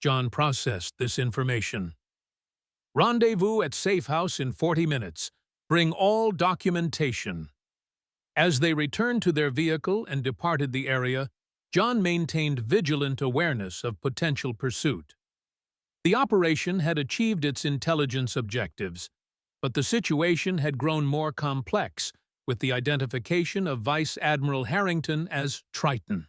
John processed this information. "Rendezvous at Safe House in 40 minutes. Bring all documentation." As they returned to their vehicle and departed the area, John maintained vigilant awareness of potential pursuit. The operation had achieved its intelligence objectives, but the situation had grown more complex with the identification of Vice Admiral Harrington as Triton.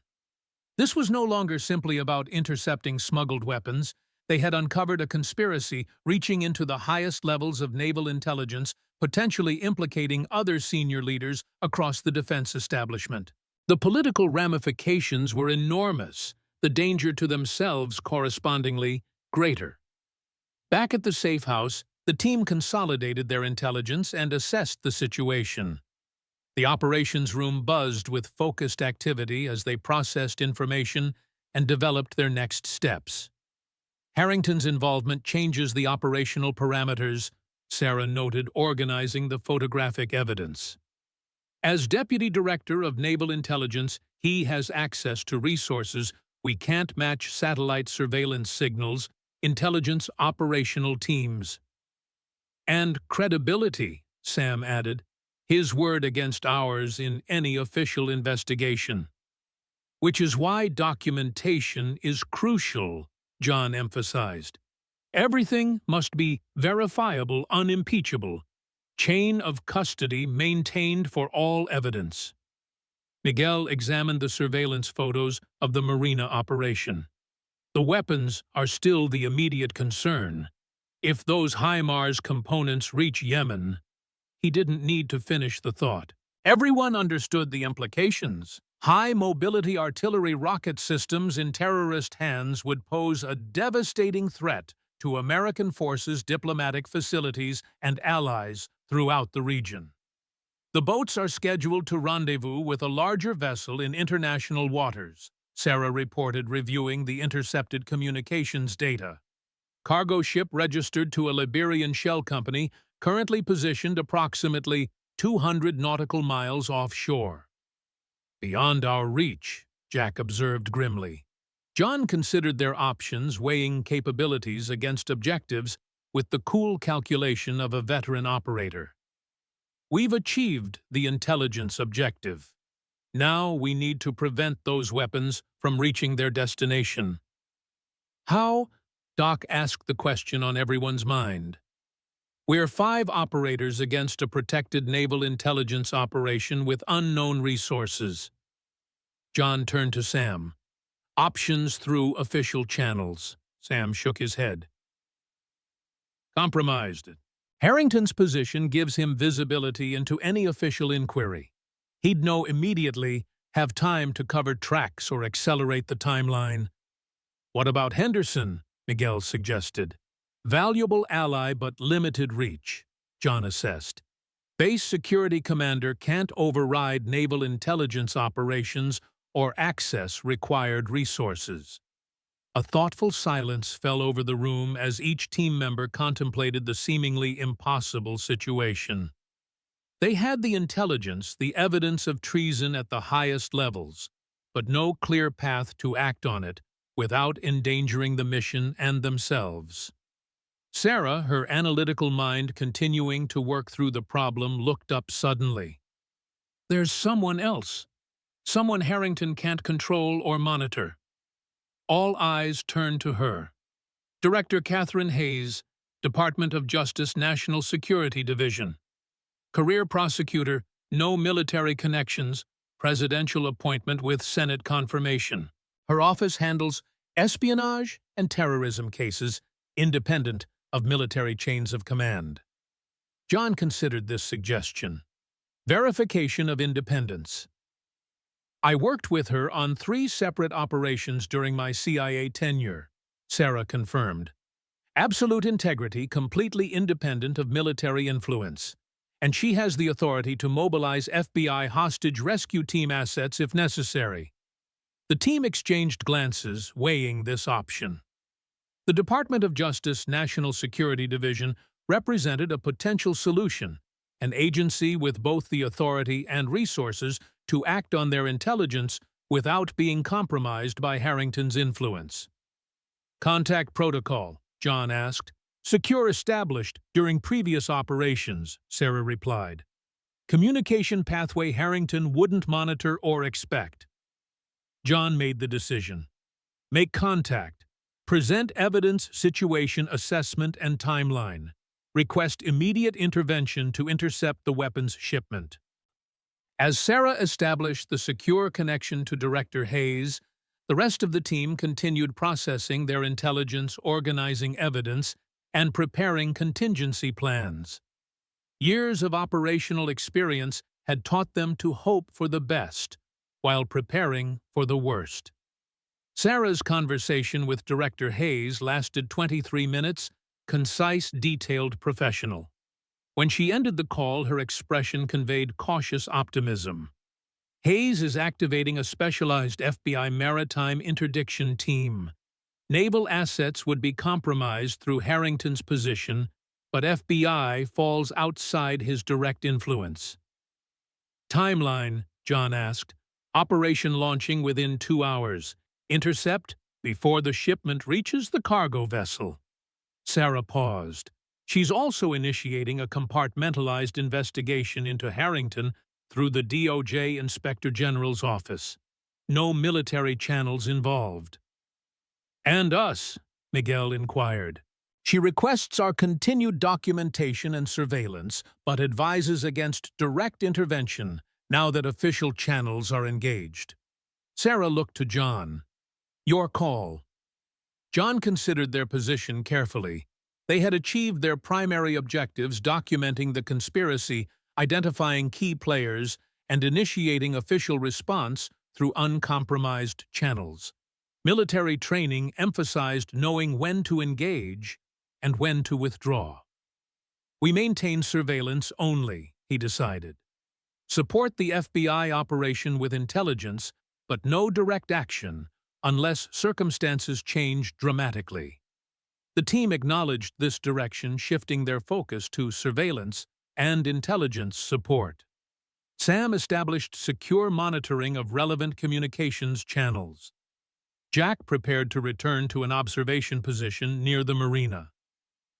This was no longer simply about intercepting smuggled weapons. They had uncovered a conspiracy reaching into the highest levels of naval intelligence, potentially implicating other senior leaders across the defense establishment. The political ramifications were enormous, the danger to themselves correspondingly greater. Back at the safe house, the team consolidated their intelligence and assessed the situation. The operations room buzzed with focused activity as they processed information and developed their next steps. Harrington's involvement changes the operational parameters, Sarah noted, organizing the photographic evidence. As Deputy Director of Naval Intelligence, he has access to resources we can't match: satellite surveillance signals, intelligence operational teams. And credibility, Sam added, his word against ours in any official investigation. Which is why documentation is crucial, John emphasized. Everything must be verifiable, unimpeachable. Chain of custody maintained for all evidence. Miguel examined the surveillance photos of the Marina operation. The weapons are still the immediate concern. If those HIMARS components reach Yemen, he didn't need to finish the thought. Everyone understood the implications. High-mobility artillery rocket systems in terrorist hands would pose a devastating threat to American forces, diplomatic facilities, and allies throughout the region. The boats are scheduled to rendezvous with a larger vessel in international waters, Sarah reported, reviewing the intercepted communications data. Cargo ship registered to a Liberian shell company, currently positioned approximately 200 nautical miles offshore. Beyond our reach, Jack observed grimly. John considered their options, weighing capabilities against objectives with the cool calculation of a veteran operator. We've achieved the intelligence objective. Now we need to prevent those weapons from reaching their destination. How? Doc asked the question on everyone's mind. We're 5 operators against a protected naval intelligence operation with unknown resources. John turned to Sam. Options through official channels. Sam shook his head. Compromised. Harrington's position gives him visibility into any official inquiry. He'd know immediately, have time to cover tracks or accelerate the timeline. What about Henderson? Miguel suggested. Valuable ally but limited reach, John assessed. Base security commander can't override naval intelligence operations or access required resources. A thoughtful silence fell over the room as each team member contemplated the seemingly impossible situation. They had the intelligence, the evidence of treason at the highest levels, but no clear path to act on it without endangering the mission and themselves. Sarah, her analytical mind continuing to work through the problem, looked up suddenly. There's someone else. Someone Harrington can't control or monitor. All eyes turned to her. Director Catherine Hayes, Department of Justice, National Security Division. Career prosecutor, no military connections, presidential appointment with Senate confirmation. Her office handles espionage and terrorism cases, independent of military chains of command. John considered this suggestion. Verification of independence. I worked with her on 3 separate operations during my CIA tenure, Sarah confirmed. Absolute integrity, completely independent of military influence. And she has the authority to mobilize FBI hostage rescue team assets if necessary. The team exchanged glances, weighing this option. The Department of Justice National Security Division represented a potential solution, an agency with both the authority and resources to act on their intelligence without being compromised by Harrington's influence. Contact protocol, John asked. Secure established during previous operations, Sarah replied. Communication pathway Harrington wouldn't monitor or expect. John made the decision. Make contact. Present evidence, situation, assessment, and timeline. Request immediate intervention to intercept the weapons shipment. As Sarah established the secure connection to Director Hayes, the rest of the team continued processing their intelligence, organizing evidence, and preparing contingency plans. Years of operational experience had taught them to hope for the best, while preparing for the worst. Sarah's conversation with Director Hayes lasted 23 minutes, concise, detailed professional. When she ended the call, her expression conveyed cautious optimism. Hayes is activating a specialized FBI maritime interdiction team. Naval assets would be compromised through Harrington's position, but FBI falls outside his direct influence. Timeline, John asked. Operation launching within 2 hours. Intercept before the shipment reaches the cargo vessel. Sarah paused. She's also initiating a compartmentalized investigation into Harrington through the DOJ Inspector General's office. No military channels involved. And us? Miguel inquired. She requests our continued documentation and surveillance, but advises against direct intervention now that official channels are engaged. Sarah looked to John. Your call. John considered their position carefully. They had achieved their primary objectives, documenting the conspiracy, identifying key players, and initiating official response through uncompromised channels. Military training emphasized knowing when to engage and when to withdraw. We maintain surveillance only, he decided. Support the FBI operation with intelligence, but no direct action unless circumstances change dramatically. The team acknowledged this direction, shifting their focus to surveillance and intelligence support. Sam established secure monitoring of relevant communications channels. Jack prepared to return to an observation position near the marina.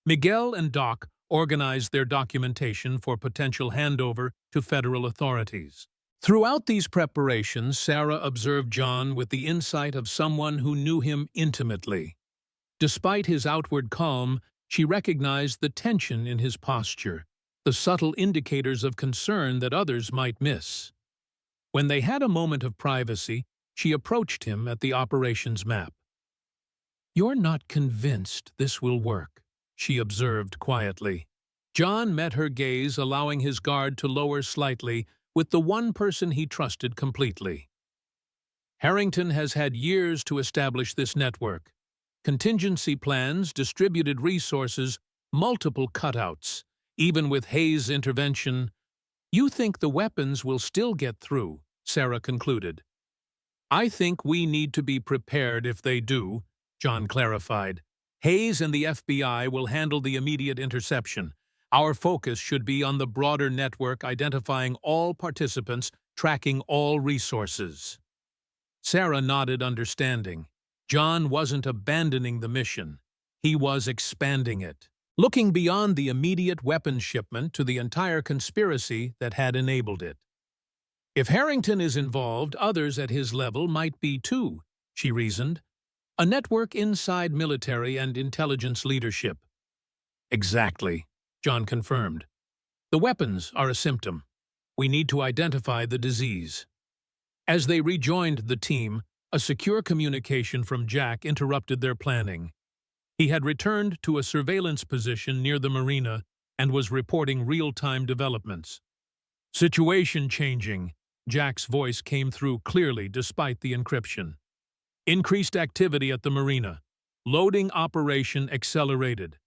Miguel and Doc organized their documentation for potential handover to federal authorities. Throughout these preparations, Sarah observed John with the insight of someone who knew him intimately. Despite his outward calm, she recognized the tension in his posture, the subtle indicators of concern that others might miss. When they had a moment of privacy, she approached him at the operations map. "You're not convinced this will work," she observed quietly. John met her gaze, allowing his guard to lower slightly with the one person he trusted completely. Harrington has had years to establish this network. Contingency plans, distributed resources, multiple cutouts. Even with Hayes' intervention, you think the weapons will still get through, Sarah concluded. I think we need to be prepared if they do, John clarified. Hayes and the FBI will handle the immediate interception. Our focus should be on the broader network, identifying all participants, tracking all resources. Sarah nodded, understanding. John wasn't abandoning the mission. He was expanding it, looking beyond the immediate weapons shipment to the entire conspiracy that had enabled it. If Harrington is involved, others at his level might be too, she reasoned. A network inside military and intelligence leadership. Exactly, John confirmed. The weapons are a symptom. We need to identify the disease. As they rejoined the team, a secure communication from Jack interrupted their planning. He had returned to a surveillance position near the marina and was reporting real-time developments. Situation changing. Jack's voice came through clearly despite the encryption. Increased activity at the marina. Loading operation accelerated.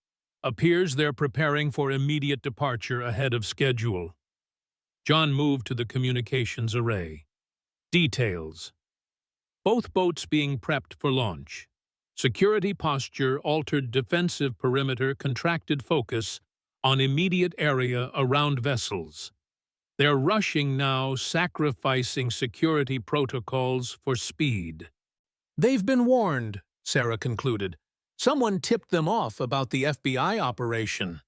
Appears they're preparing for immediate departure ahead of schedule. John moved to the communications array. Details. Both boats being prepped for launch. Security posture, altered defensive perimeter, contracted focus on immediate area around vessels. They're rushing now, sacrificing security protocols for speed. They've been warned, Sarah concluded. Someone tipped them off about the FBI operation.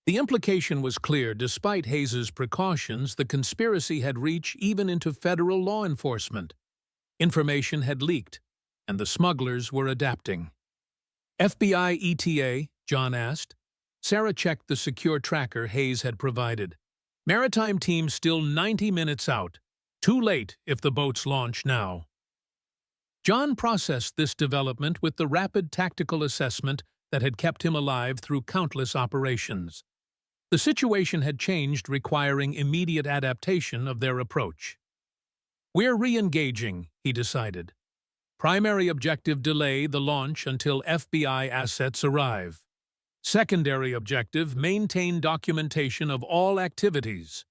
The implication was clear. Despite Hayes' precautions, the conspiracy had reached even into federal law enforcement. Information had leaked, and the smugglers were adapting. FBI ETA, John asked. Sarah checked the secure tracker Hayes had provided. Maritime team still 90 minutes out. Too late if the boats launch now. John processed this development with the rapid tactical assessment that had kept him alive through countless operations. The situation had changed, requiring immediate adaptation of their approach. We're re-engaging, he decided. Primary objective: delay the launch until FBI assets arrive. Secondary objective, maintain documentation of all activities.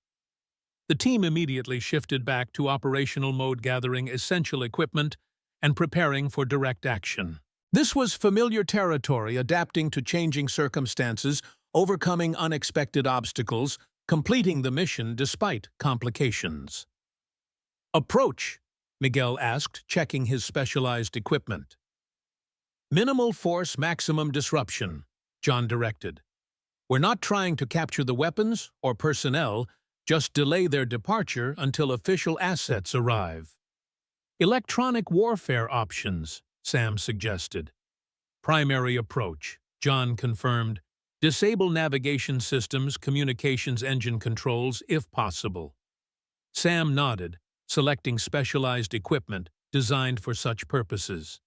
The team immediately shifted back to operational mode, gathering essential equipment and preparing for direct action. This was familiar territory, adapting to changing circumstances, overcoming unexpected obstacles, completing the mission despite complications. Approach, Miguel asked, checking his specialized equipment. Minimal force, maximum disruption, John directed. We're not trying to capture the weapons or personnel, just delay their departure until official assets arrive. Electronic warfare options, Sam suggested. Primary approach, John confirmed. Disable navigation systems, communications engine controls, if possible. Sam nodded, selecting specialized equipment designed for such purposes.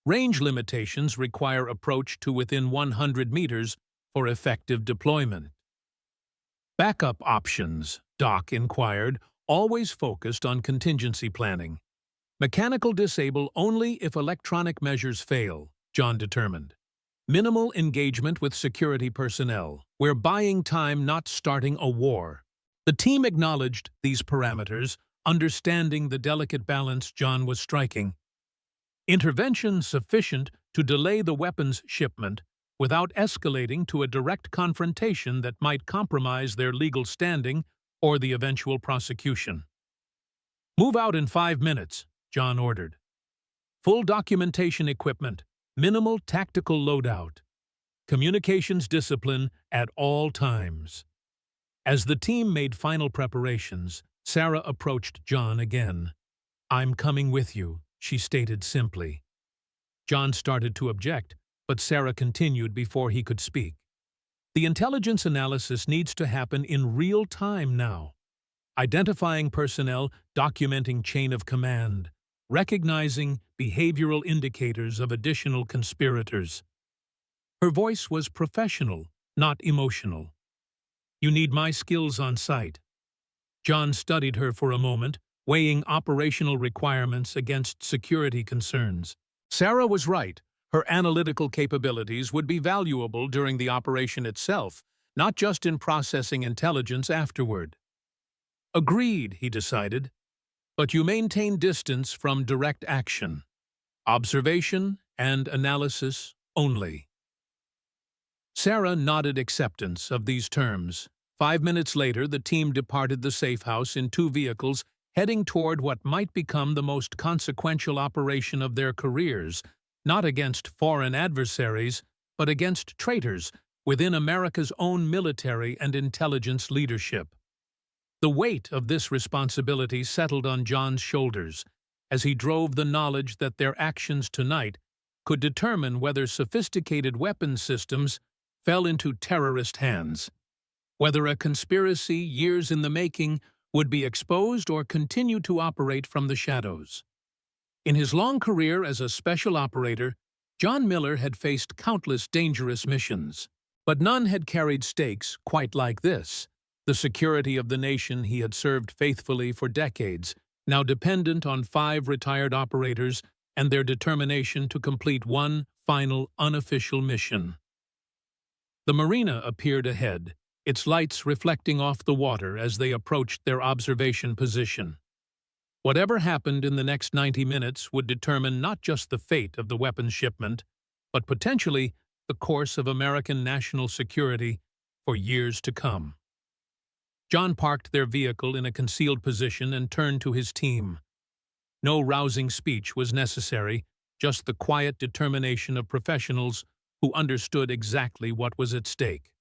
Range limitations require approach to within 100 meters for effective deployment. Backup options, Doc inquired, always focused on contingency planning. Mechanical disable only if electronic measures fail, John determined. Minimal engagement with security personnel. We're buying time, not starting a war. The team acknowledged these parameters, understanding the delicate balance John was striking. Intervention sufficient to delay the weapons shipment without escalating to a direct confrontation that might compromise their legal standing or the eventual prosecution. Move out in 5 minutes, John ordered. Full documentation equipment, minimal tactical loadout. Communications discipline at all times. As the team made final preparations, Sarah approached John again. I'm coming with you, she stated simply. John started to object, but Sarah continued before he could speak. The intelligence analysis needs to happen in real time now. Identifying personnel, documenting chain of command, recognizing behavioral indicators of additional conspirators. Her voice was professional, not emotional. You need my skills on site. John studied her for a moment, weighing operational requirements against security concerns. Sarah was right. Her analytical capabilities would be valuable during the operation itself, not just in processing intelligence afterward. Agreed, he decided. But you maintain distance from direct action. Observation and analysis only. Sarah nodded acceptance of these terms. 5 minutes later, the team departed the safe house in 2 vehicles, heading toward what might become the most consequential operation of their careers, not against foreign adversaries, but against traitors within America's own military and intelligence leadership. The weight of this responsibility settled on John's shoulders as he drove the knowledge that their actions tonight could determine whether sophisticated weapons systems fell into terrorist hands, whether a conspiracy years in the making would be exposed or continue to operate from the shadows. In his long career as a special operator, John Miller had faced countless dangerous missions, but none had carried stakes quite like this. The security of the nation he had served faithfully for decades, now dependent on 5 retired operators and their determination to complete one final unofficial mission. The marina appeared ahead, its lights reflecting off the water as they approached their observation position. Whatever happened in the next 90 minutes would determine not just the fate of the weapons shipment, but potentially the course of American national security for years to come. John parked their vehicle in a concealed position and turned to his team. No rousing speech was necessary, just the quiet determination of professionals who understood exactly what was at stake.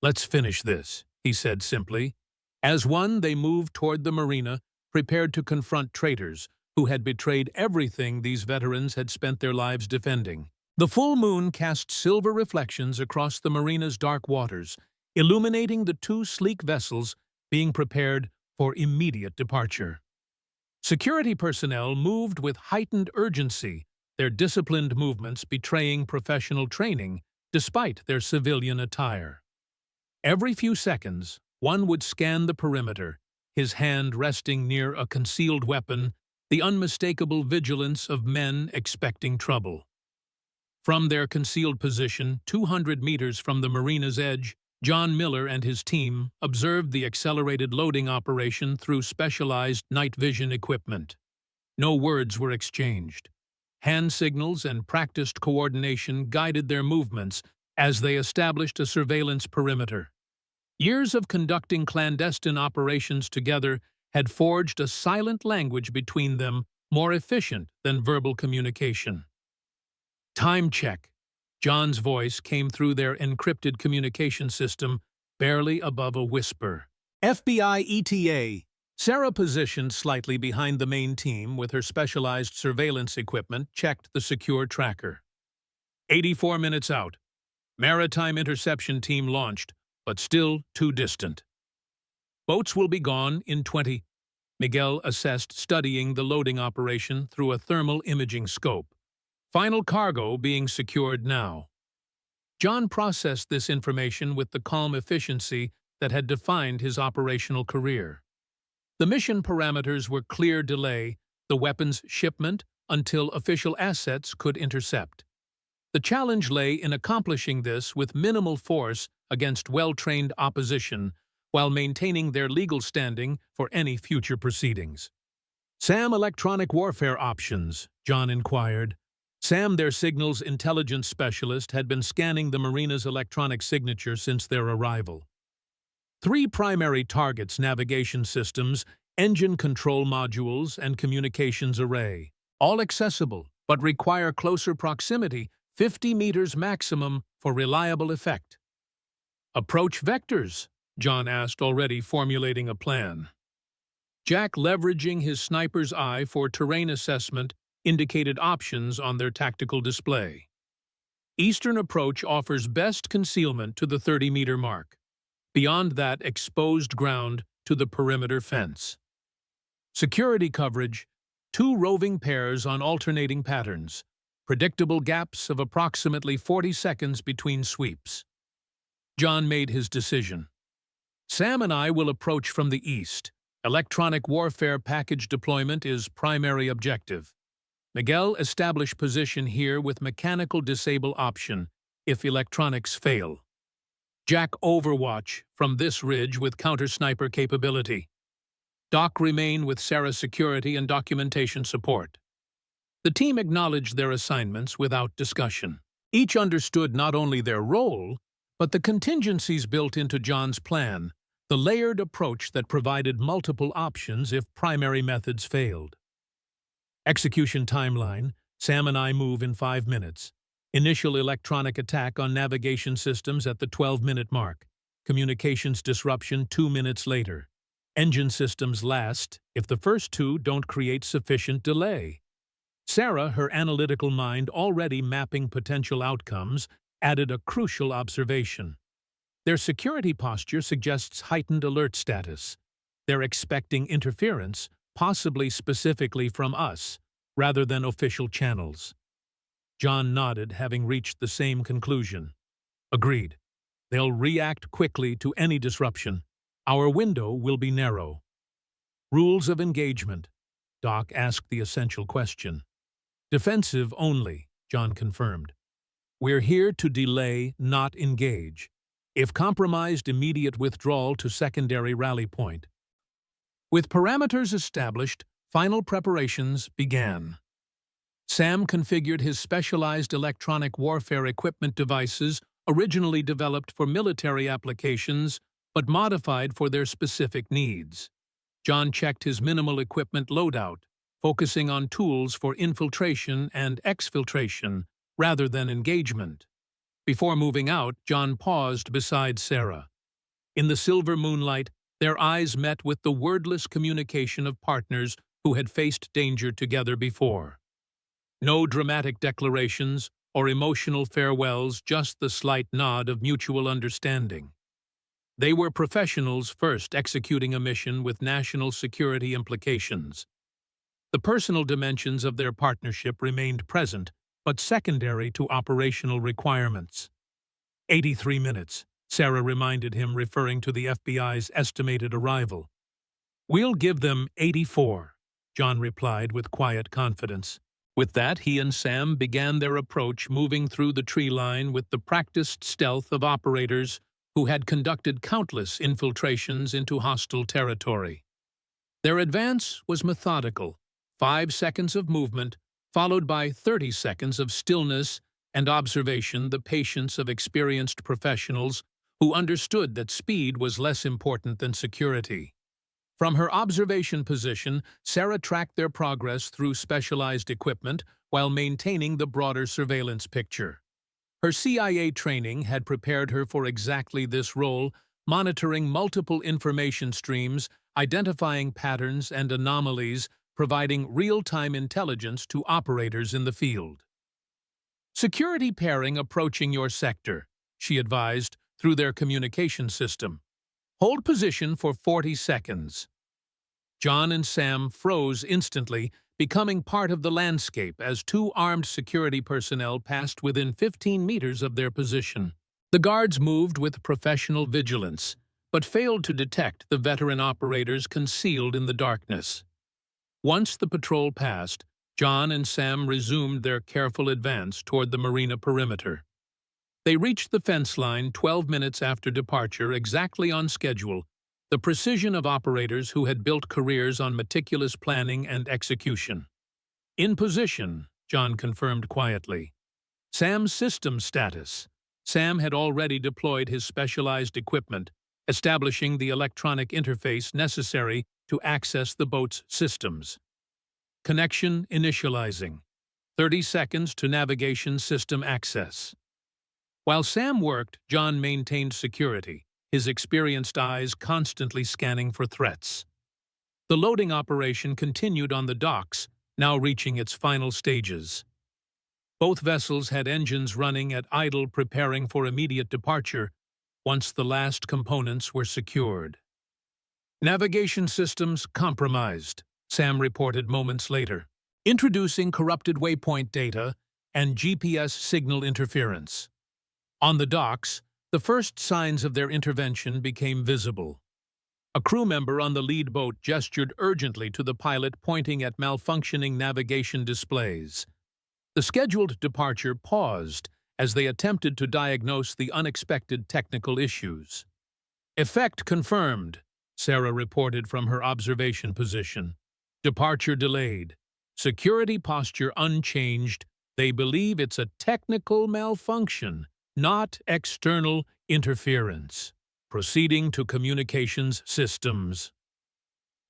Let's finish this, he said simply. As one, they moved toward the marina, prepared to confront traitors who had betrayed everything these veterans had spent their lives defending. The full moon cast silver reflections across the marina's dark waters, illuminating the 2 sleek vessels being prepared for immediate departure. Security personnel moved with heightened urgency, their disciplined movements betraying professional training despite their civilian attire. Every few seconds, one would scan the perimeter, his hand resting near a concealed weapon, the unmistakable vigilance of men expecting trouble. From their concealed position, 200 meters from the marina's edge, John Miller and his team observed the accelerated loading operation through specialized night vision equipment. No words were exchanged. Hand signals and practiced coordination guided their movements as they established a surveillance perimeter. Years of conducting clandestine operations together had forged a silent language between them more efficient than verbal communication. Time check. John's voice came through their encrypted communication system, barely above a whisper. FBI ETA. Sarah, positioned slightly behind the main team with her specialized surveillance equipment, checked the secure tracker. 84 minutes out. Maritime interception team launched, but still too distant. Boats will be gone in 20. Miguel assessed, studying the loading operation through a thermal imaging scope. Final cargo being secured now. John processed this information with the calm efficiency that had defined his operational career. The mission parameters were clear: delay the weapons shipment until official assets could intercept. The challenge lay in accomplishing this with minimal force against well-trained opposition while maintaining their legal standing for any future proceedings. Sam, electronic warfare options, John inquired. Sam, their signals intelligence specialist, had been scanning the marina's electronic signature since their arrival. 3 primary targets: navigation systems, engine control modules, and communications array. All accessible, but require closer proximity, 50 meters maximum, for reliable effect. Approach vectors, John asked, already formulating a plan. Jack, leveraging his sniper's eye for terrain assessment, indicated options on their tactical display. Eastern approach offers best concealment to the 30-meter mark. Beyond that, exposed ground to the perimeter fence. Security coverage: 2 roving pairs on alternating patterns. Predictable gaps of approximately 40 seconds between sweeps. John made his decision. Sam and I will approach from the east. Electronic warfare package deployment is primary objective. Miguel, establish position here with mechanical disable option if electronics fail. Jack, overwatch from this ridge with counter-sniper capability. Doc, remain with Sarah security and documentation support. The team acknowledged their assignments without discussion. Each understood not only their role, but the contingencies built into John's plan, the layered approach that provided multiple options if primary methods failed. Execution timeline: Sam and I move in 5 minutes. Initial electronic attack on navigation systems at the 12-minute mark. Communications disruption 2 minutes later. Engine systems last if the first 2 don't create sufficient delay. Sarah, her analytical mind already mapping potential outcomes, added a crucial observation. Their security posture suggests heightened alert status. They're expecting interference, possibly specifically from us, rather than official channels. John nodded, having reached the same conclusion. Agreed. They'll react quickly to any disruption. Our window will be narrow. Rules of engagement. Doc asked the essential question. Defensive only, John confirmed. We're here to delay, not engage. If compromised, immediate withdrawal to secondary rally point. With parameters established, final preparations began. Sam configured his specialized electronic warfare equipment devices, originally developed for military applications, but modified for their specific needs. John checked his minimal equipment loadout, focusing on tools for infiltration and exfiltration rather than engagement. Before moving out, John paused beside Sarah. In the silver moonlight, their eyes met with the wordless communication of partners who had faced danger together before. No dramatic declarations or emotional farewells, just the slight nod of mutual understanding. They were professionals first executing a mission with national security implications. The personal dimensions of their partnership remained present, but secondary to operational requirements. 83 minutes, Sarah reminded him, referring to the FBI's estimated arrival. We'll give them 84, John replied with quiet confidence. With that, he and Sam began their approach, moving through the tree line with the practiced stealth of operators who had conducted countless infiltrations into hostile territory. Their advance was methodical, 5 seconds of movement, followed by 30 seconds of stillness and observation, the patience of experienced professionals who understood that speed was less important than security. From her observation position, Sarah tracked their progress through specialized equipment while maintaining the broader surveillance picture. Her CIA training had prepared her for exactly this role, monitoring multiple information streams, identifying patterns and anomalies, providing real-time intelligence to operators in the field. Security pairing approaching your sector, she advised, through their communication system. Hold position for 40 seconds. John and Sam froze instantly, becoming part of the landscape as 2 armed security personnel passed within 15 meters of their position. The guards moved with professional vigilance, but failed to detect the veteran operators concealed in the darkness. Once the patrol passed, John and Sam resumed their careful advance toward the marina perimeter. They reached the fence line 12 minutes after departure, exactly on schedule, the precision of operators who had built careers on meticulous planning and execution. In position, John confirmed quietly. Sam's system status. Sam had already deployed his specialized equipment, establishing the electronic interface necessary to access the boat's systems. Connection initializing. 30 seconds to navigation system access. While Sam worked, John maintained security, his experienced eyes constantly scanning for threats. The loading operation continued on the docks, now reaching its final stages. Both vessels had engines running at idle, preparing for immediate departure once the last components were secured. Navigation systems compromised, Sam reported moments later, introducing corrupted waypoint data and GPS signal interference. On the docks, the first signs of their intervention became visible. A crew member on the lead boat gestured urgently to the pilot, pointing at malfunctioning navigation displays. The scheduled departure paused as they attempted to diagnose the unexpected technical issues. Effect confirmed, Sarah reported from her observation position. Departure delayed. Security posture unchanged. They believe it's a technical malfunction, not external interference. Proceeding to communications systems.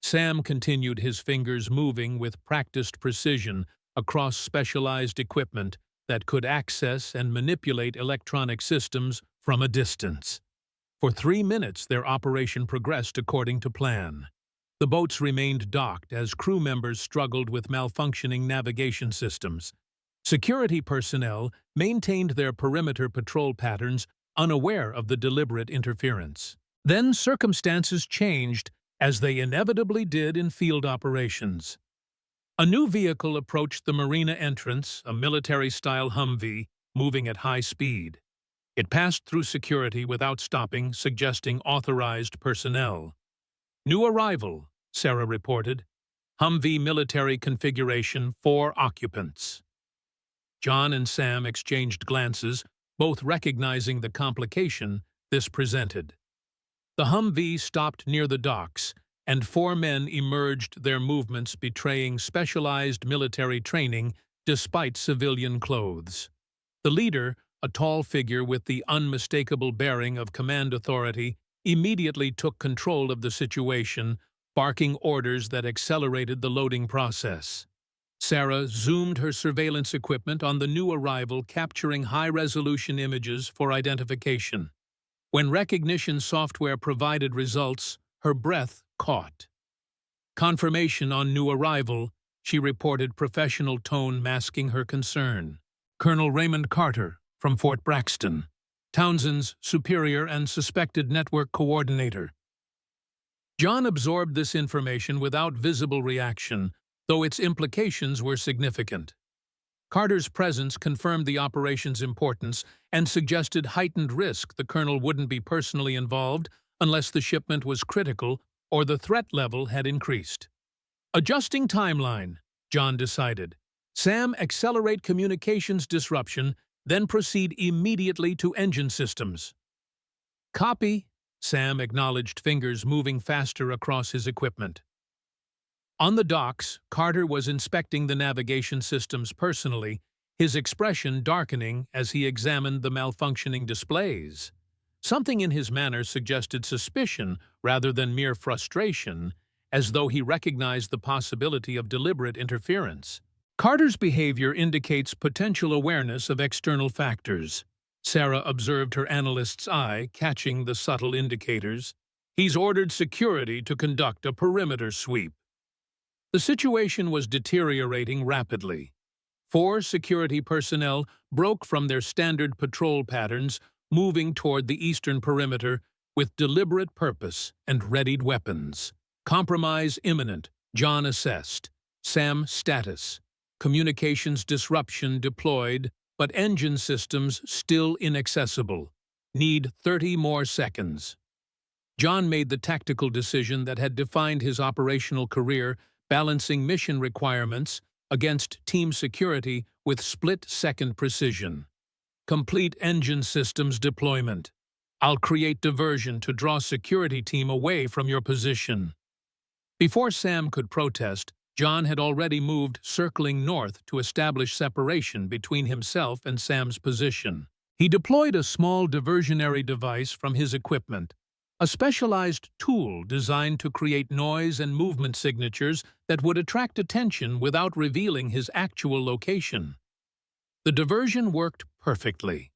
Sam continued, his fingers moving with practiced precision across specialized equipment that could access and manipulate electronic systems from a distance. For 3 minutes, their operation progressed according to plan. The boats remained docked as crew members struggled with malfunctioning navigation systems. Security personnel maintained their perimeter patrol patterns, unaware of the deliberate interference. Then circumstances changed, as they inevitably did in field operations. A new vehicle approached the marina entrance, a military-style Humvee, moving at high speed. It passed through security without stopping, suggesting authorized personnel. New arrival, Sarah reported. Humvee military configuration, 4 occupants. John and Sam exchanged glances, both recognizing the complication this presented. The Humvee stopped near the docks, and 4 men emerged, their movements betraying specialized military training despite civilian clothes. The leader, a tall figure with the unmistakable bearing of command authority, immediately took control of the situation, barking orders that accelerated the loading process. Sarah zoomed her surveillance equipment on the new arrival, capturing high-resolution images for identification. When recognition software provided results, her breath caught. Confirmation on new arrival, she reported, professional tone masking her concern. Colonel Raymond Carter, from Fort Braxton, Townsend's superior and suspected network coordinator. John absorbed this information without visible reaction, though its implications were significant. Carter's presence confirmed the operation's importance and suggested heightened risk. The colonel wouldn't be personally involved unless the shipment was critical or the threat level had increased. Adjusting timeline, John decided. Sam, accelerate communications disruption, then proceed immediately to engine systems. Copy. Sam acknowledged, fingers moving faster across his equipment. On the docks, Carter was inspecting the navigation systems personally, his expression darkening as he examined the malfunctioning displays. Something in his manner suggested suspicion rather than mere frustration, as though he recognized the possibility of deliberate interference. Carter's behavior indicates potential awareness of external factors. Sarah observed her analyst's eye, catching the subtle indicators. He's ordered security to conduct a perimeter sweep. The situation was deteriorating rapidly. 4 security personnel broke from their standard patrol patterns, moving toward the eastern perimeter with deliberate purpose and readied weapons. Compromise imminent, John assessed. Sam, status. Communications disruption deployed, but engine systems still inaccessible. Need 30 more seconds. John made the tactical decision that had defined his operational career, balancing mission requirements against team security with split-second precision. Complete engine systems deployment. I'll create diversion to draw security team away from your position. Before Sam could protest, John had already moved circling north to establish separation between himself and Sam's position. He deployed a small diversionary device from his equipment, a specialized tool designed to create noise and movement signatures that would attract attention without revealing his actual location. The diversion worked perfectly.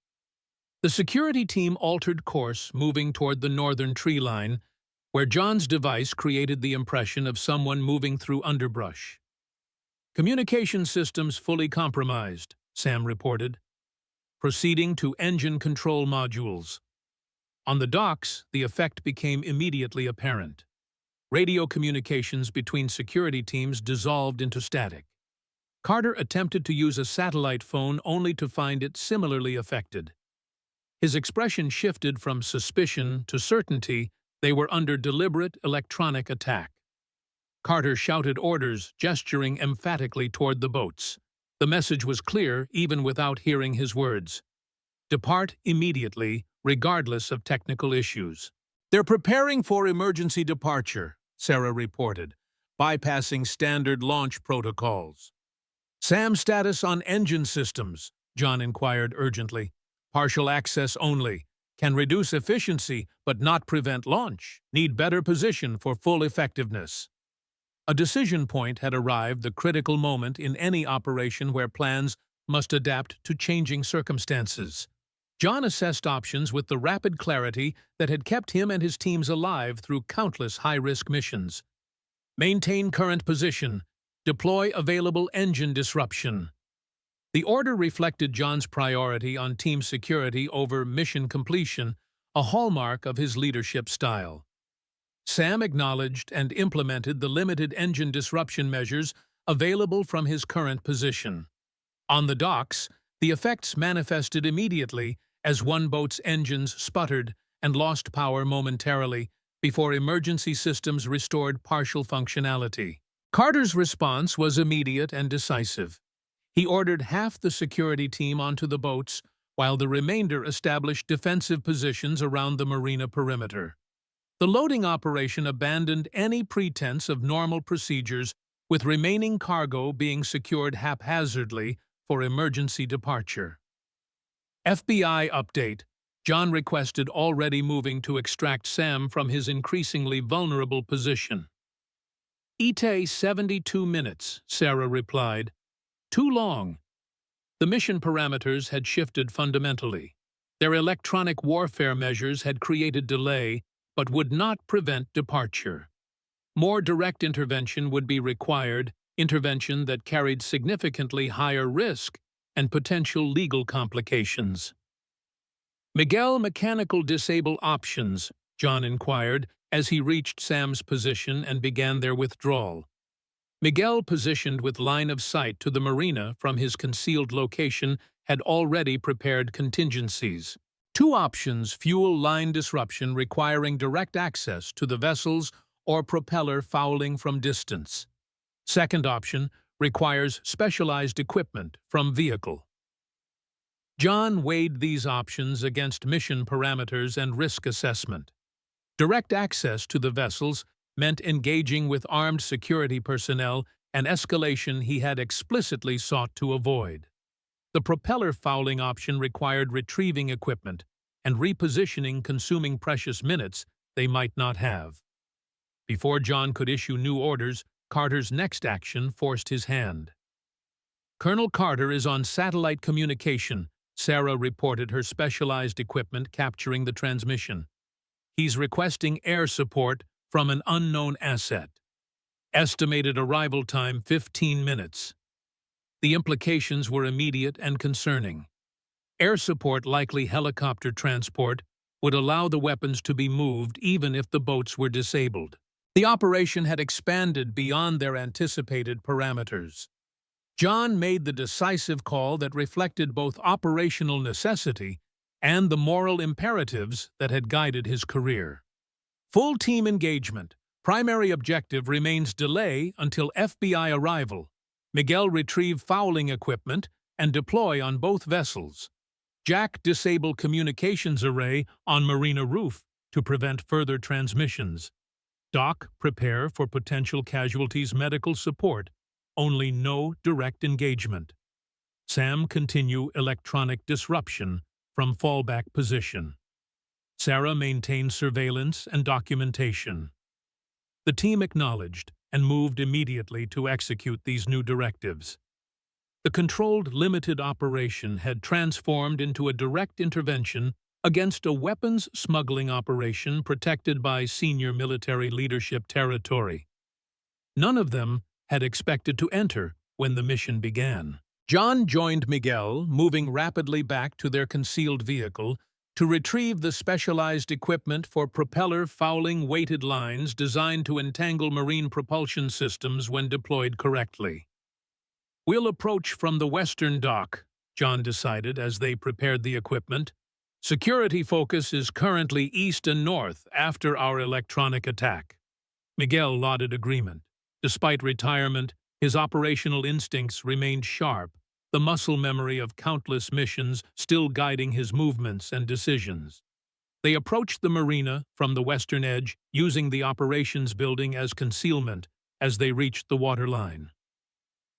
The security team altered course, moving toward the northern tree line, where John's device created the impression of someone moving through underbrush. Communication systems fully compromised, Sam reported. Proceeding to engine control modules. On the docks, the effect became immediately apparent. Radio communications between security teams dissolved into static. Carter attempted to use a satellite phone only to find it similarly affected. His expression shifted from suspicion to certainty they were under deliberate electronic attack. Carter shouted orders, gesturing emphatically toward the boats. The message was clear even without hearing his words. Depart immediately, regardless of technical issues. They're preparing for emergency departure, Sarah reported, bypassing standard launch protocols. Sam, status on engine systems, John inquired urgently. Partial access only. Can reduce efficiency but not prevent launch. Need better position for full effectiveness. A decision point had arrived, the critical moment in any operation where plans must adapt to changing circumstances. John assessed options with the rapid clarity that had kept him and his teams alive through countless high-risk missions. Maintain current position. Deploy available engine disruption. The order reflected John's priority on team security over mission completion, a hallmark of his leadership style. Sam acknowledged and implemented the limited engine disruption measures available from his current position. On the docks, the effects manifested immediately as one boat's engines sputtered and lost power momentarily before emergency systems restored partial functionality. Carter's response was immediate and decisive. He ordered half the security team onto the boats, while the remainder established defensive positions around the marina perimeter. The loading operation abandoned any pretense of normal procedures, with remaining cargo being secured haphazardly for emergency departure. FBI update. John requested already moving to extract Sam from his increasingly vulnerable position. ETA 72 minutes, Sarah replied. Too long. The mission parameters had shifted fundamentally. Their electronic warfare measures had created delay, but would not prevent departure. More direct intervention would be required, intervention that carried significantly higher risk and potential legal complications. Miguel, mechanical disable options, John inquired as he reached Sam's position and began their withdrawal. Miguel, positioned with line of sight to the marina from his concealed location, had already prepared contingencies. 2 options: fuel line disruption requiring direct access to the vessels or propeller fouling from distance. Second option, requires specialized equipment from vehicle. John weighed these options against mission parameters and risk assessment. Direct access to the vessels meant engaging with armed security personnel, an escalation he had explicitly sought to avoid. The propeller fouling option required retrieving equipment and repositioning, consuming precious minutes they might not have. Before John could issue new orders, Carter's next action forced his hand. "Colonel Carter is on satellite communication," Sarah reported, her specialized equipment capturing the transmission. "He's requesting air support from an unknown asset. Estimated arrival time 15 minutes. The implications were immediate and concerning. Air support, likely helicopter transport, would allow the weapons to be moved even if the boats were disabled. The operation had expanded beyond their anticipated parameters. John made the decisive call that reflected both operational necessity and the moral imperatives that had guided his career. Full team engagement. Primary objective remains delay until FBI arrival. Miguel retrieve fouling equipment and deploy on both vessels. Jack disable communications array on marina roof to prevent further transmissions. Doc prepare for potential casualties medical support, only no direct engagement. Sam continue electronic disruption from fallback position. Sarah maintained surveillance and documentation. The team acknowledged and moved immediately to execute these new directives. The controlled limited operation had transformed into a direct intervention against a weapons smuggling operation protected by senior military leadership territory. None of them had expected to enter when the mission began. John joined Miguel, moving rapidly back to their concealed vehicle to retrieve the specialized equipment for propeller fouling weighted lines designed to entangle marine propulsion systems when deployed correctly. "We'll approach from the western dock," John decided as they prepared the equipment. "Security focus is currently east and north after our electronic attack." Miguel nodded agreement. Despite retirement, his operational instincts remained sharp, the muscle memory of countless missions still guiding his movements and decisions. They approached the marina from the western edge, using the operations building as concealment as they reached the waterline.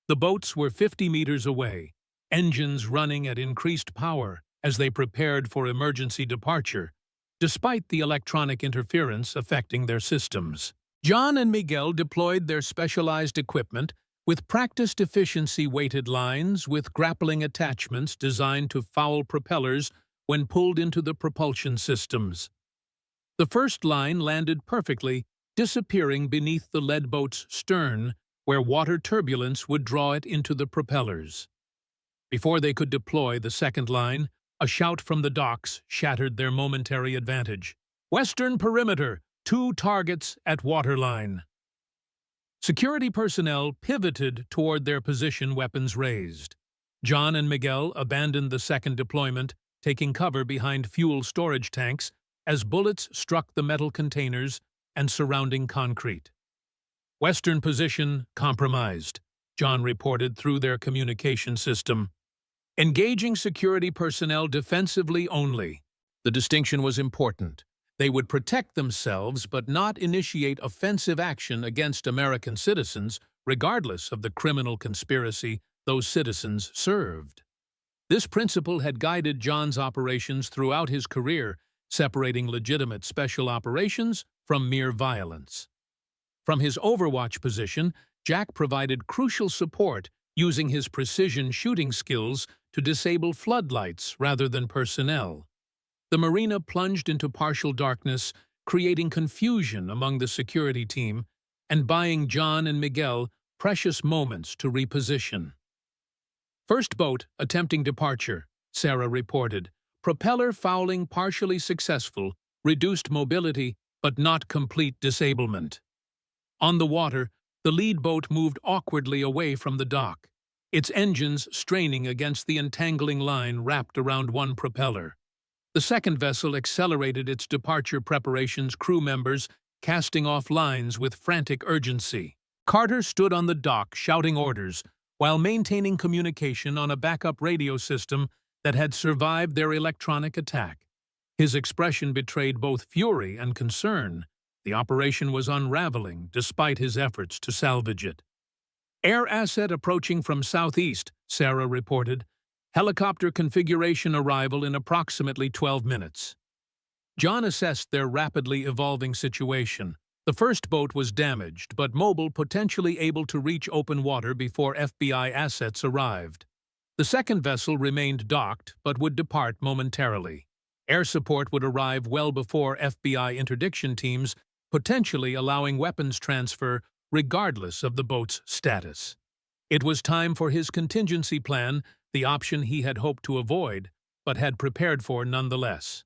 The boats were 50 meters away, engines running at increased power as they prepared for emergency departure, despite the electronic interference affecting their systems. John and Miguel deployed their specialized equipment with practiced efficiency weighted lines with grappling attachments designed to foul propellers when pulled into the propulsion systems. The first line landed perfectly, disappearing beneath the lead boat's stern, where water turbulence would draw it into the propellers. Before they could deploy the second line, a shout from the docks shattered their momentary advantage. "Western perimeter, 2 targets at waterline." Security personnel pivoted toward their position, weapons raised. John and Miguel abandoned the second deployment, taking cover behind fuel storage tanks as bullets struck the metal containers and surrounding concrete. "Western position compromised," John reported through their communication system. "Engaging security personnel defensively only." The distinction was important. They would protect themselves but not initiate offensive action against American citizens, regardless of the criminal conspiracy those citizens served. This principle had guided John's operations throughout his career, separating legitimate special operations from mere violence. From his overwatch position, Jack provided crucial support, using his precision shooting skills to disable floodlights rather than personnel. The marina plunged into partial darkness, creating confusion among the security team and buying John and Miguel precious moments to reposition. "First boat attempting departure," Sarah reported. "Propeller fouling partially successful, reduced mobility, but not complete disablement." On the water, the lead boat moved awkwardly away from the dock, its engines straining against the entangling line wrapped around one propeller. The second vessel accelerated its departure preparations, crew members casting off lines with frantic urgency. Carter stood on the dock shouting orders while maintaining communication on a backup radio system that had survived their electronic attack. His expression betrayed both fury and concern. The operation was unraveling despite his efforts to salvage it. Air asset approaching from southeast, Sarah reported. Helicopter configuration arrival in approximately 12 minutes. John assessed their rapidly evolving situation. The first boat was damaged, but mobile, potentially able to reach open water before FBI assets arrived. The second vessel remained docked, but would depart momentarily. Air support would arrive well before FBI interdiction teams, potentially allowing weapons transfer regardless of the boat's status. It was time for his contingency plan, the option he had hoped to avoid, but had prepared for nonetheless.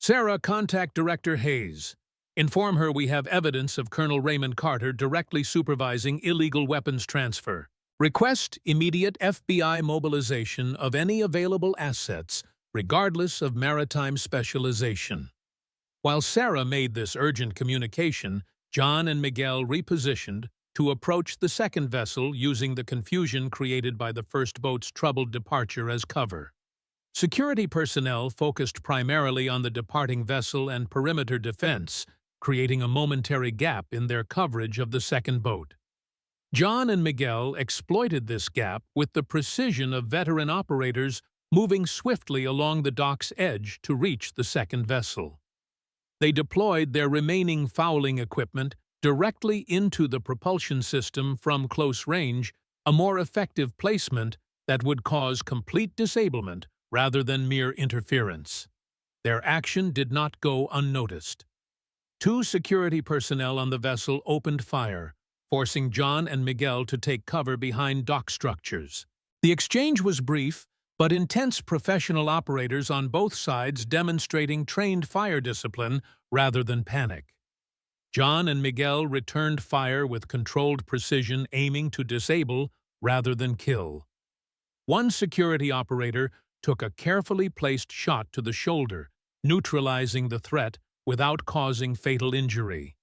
Sarah, contact Director Hayes. Inform her we have evidence of Colonel Raymond Carter directly supervising illegal weapons transfer. Request immediate FBI mobilization of any available assets, regardless of maritime specialization. While Sarah made this urgent communication, John and Miguel repositioned to approach the second vessel using the confusion created by the first boat's troubled departure as cover. Security personnel focused primarily on the departing vessel and perimeter defense, creating a momentary gap in their coverage of the second boat. John and Miguel exploited this gap with the precision of veteran operators moving swiftly along the dock's edge to reach the second vessel. They deployed their remaining fouling equipment directly into the propulsion system from close range, a more effective placement that would cause complete disablement rather than mere interference. Their action did not go unnoticed. 2 security personnel on the vessel opened fire, forcing John and Miguel to take cover behind dock structures. The exchange was brief, but intense, professional operators on both sides demonstrating trained fire discipline rather than panic. John and Miguel returned fire with controlled precision, aiming to disable rather than kill. One security operator took a carefully placed shot to the shoulder, neutralizing the threat without causing fatal injury.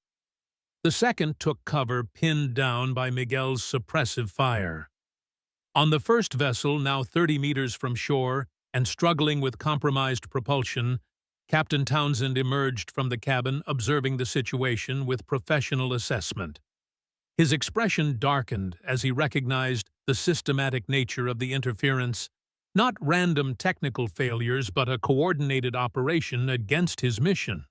The second took cover, pinned down by Miguel's suppressive fire. On the first vessel, now 30 meters from shore and struggling with compromised propulsion, Captain Townsend emerged from the cabin, observing the situation with professional assessment. His expression darkened as he recognized the systematic nature of the interference, not random technical failures, but a coordinated operation against his mission.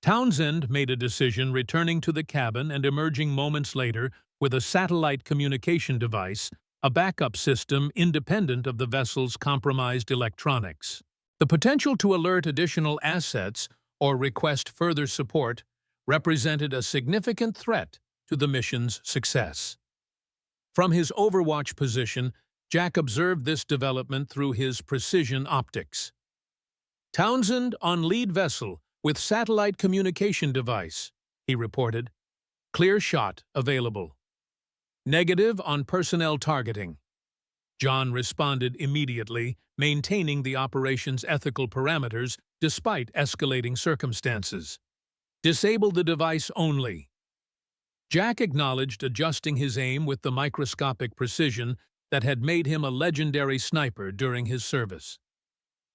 Townsend made a decision, returning to the cabin and emerging moments later with a satellite communication device, a backup system independent of the vessel's compromised electronics. The potential to alert additional assets or request further support represented a significant threat to the mission's success. From his overwatch position, Jack observed this development through his precision optics. Townsend on lead vessel with satellite communication device, he reported. Clear shot available. Negative on personnel targeting. John responded immediately, maintaining the operation's ethical parameters despite escalating circumstances. Disable the device only. Jack acknowledged, adjusting his aim with the microscopic precision that had made him a legendary sniper during his service.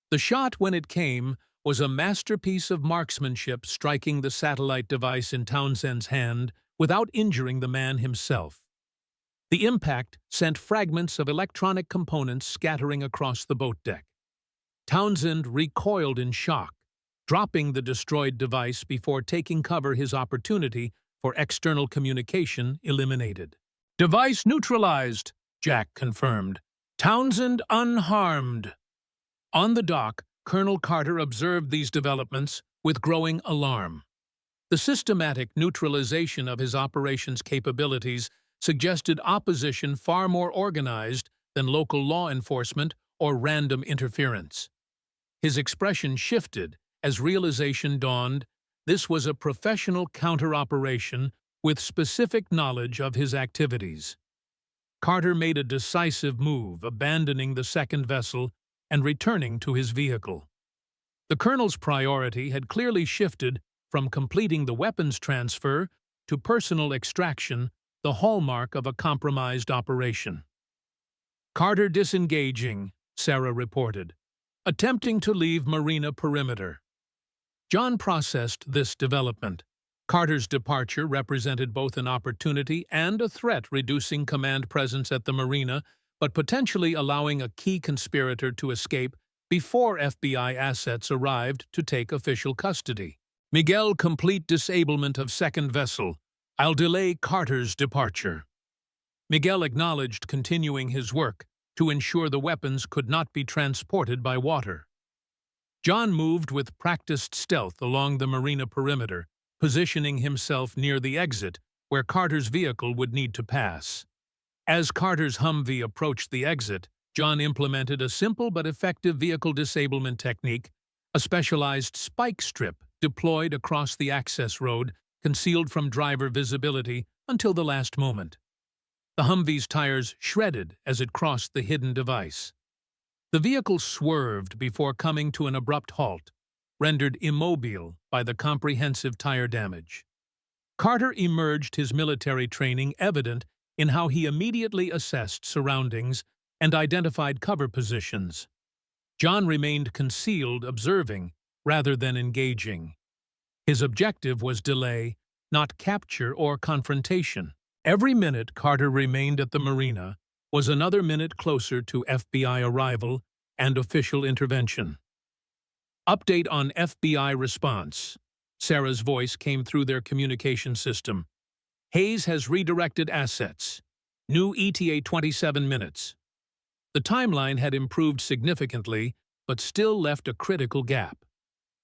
The shot, when it came, was a masterpiece of marksmanship, striking the satellite device in Townsend's hand without injuring the man himself. The impact sent fragments of electronic components scattering across the boat deck. Townsend recoiled in shock, dropping the destroyed device before taking cover, his opportunity for external communication eliminated. Device neutralized, Jack confirmed. Townsend unharmed. On the dock, Colonel Carter observed these developments with growing alarm. The systematic neutralization of his operations capabilities suggested opposition far more organized than local law enforcement or random interference. His expression shifted as realization dawned. This was a professional counter-operation with specific knowledge of his activities. Carter made a decisive move, abandoning the second vessel and returning to his vehicle. The colonel's priority had clearly shifted from completing the weapons transfer to personal extraction the hallmark of a compromised operation. Carter disengaging, Sarah reported, attempting to leave marina perimeter. John processed this development. Carter's departure represented both an opportunity and a threat, reducing command presence at the marina, but potentially allowing a key conspirator to escape before FBI assets arrived to take official custody. Miguel, complete disablement of second vessel. I'll delay Carter's departure. Miguel acknowledged continuing his work to ensure the weapons could not be transported by water. John moved with practiced stealth along the marina perimeter, positioning himself near the exit where Carter's vehicle would need to pass. As Carter's Humvee approached the exit, John implemented a simple but effective vehicle disablement technique, a specialized spike strip deployed across the access road, concealed from driver visibility until the last moment. The Humvee's tires shredded as it crossed the hidden device. The vehicle swerved before coming to an abrupt halt, rendered immobile by the comprehensive tire damage. Carter emerged, his military training evident in how he immediately assessed surroundings and identified cover positions. John remained concealed, observing rather than engaging. His objective was delay, not capture or confrontation. Every minute Carter remained at the marina was another minute closer to FBI arrival and official intervention. Update on FBI response. Sarah's voice came through their communication system. Hayes has redirected assets. New ETA 27 minutes. The timeline had improved significantly, but still left a critical gap.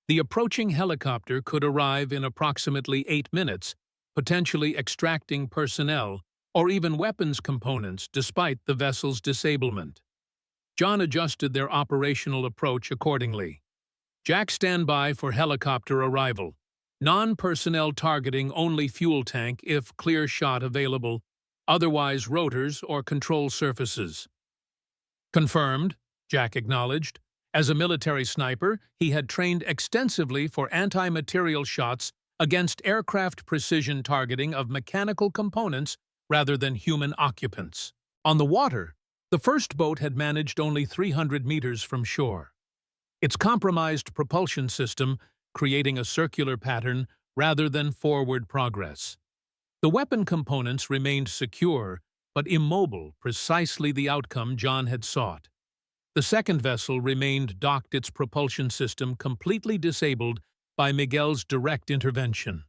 The approaching helicopter could arrive in approximately 8 minutes, potentially extracting personnel or even weapons components despite the vessel's disablement. John adjusted their operational approach accordingly. Jack, stand by for helicopter arrival. Non-personnel targeting, only fuel tank if clear shot available, otherwise rotors or control surfaces. Confirmed, Jack acknowledged. As a military sniper, he had trained extensively for anti-material shots against aircraft precision targeting of mechanical components rather than human occupants. On the water, the first boat had managed only 300 meters from shore. Its compromised propulsion system creating a circular pattern rather than forward progress. The weapon components remained secure but immobile, precisely the outcome John had sought. The second vessel remained docked, its propulsion system completely disabled by Miguel's direct intervention.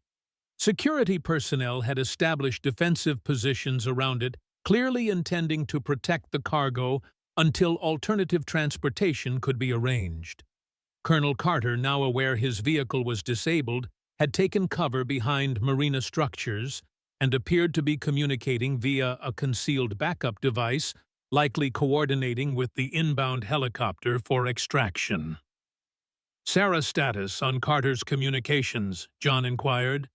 Security personnel had established defensive positions around it, clearly intending to protect the cargo until alternative transportation could be arranged. Colonel Carter, now aware his vehicle was disabled, had taken cover behind marina structures and appeared to be communicating via a concealed backup device, likely coordinating with the inbound helicopter for extraction. Sarah's status on Carter's communications, John inquired.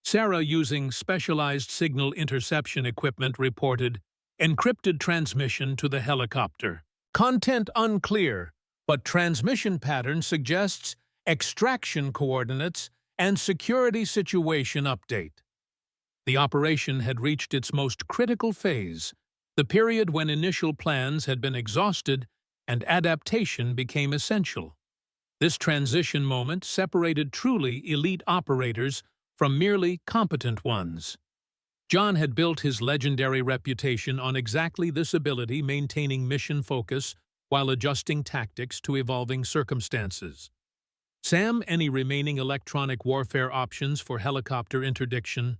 Sarah, using specialized signal interception equipment, reported encrypted transmission to the helicopter. Content unclear, but transmission pattern suggests extraction coordinates and security situation update. The operation had reached its most critical phase, the period when initial plans had been exhausted and adaptation became essential. This transition moment separated truly elite operators from merely competent ones. John had built his legendary reputation on exactly this ability, maintaining mission focus while adjusting tactics to evolving circumstances. Sam, any remaining electronic warfare options for helicopter interdiction?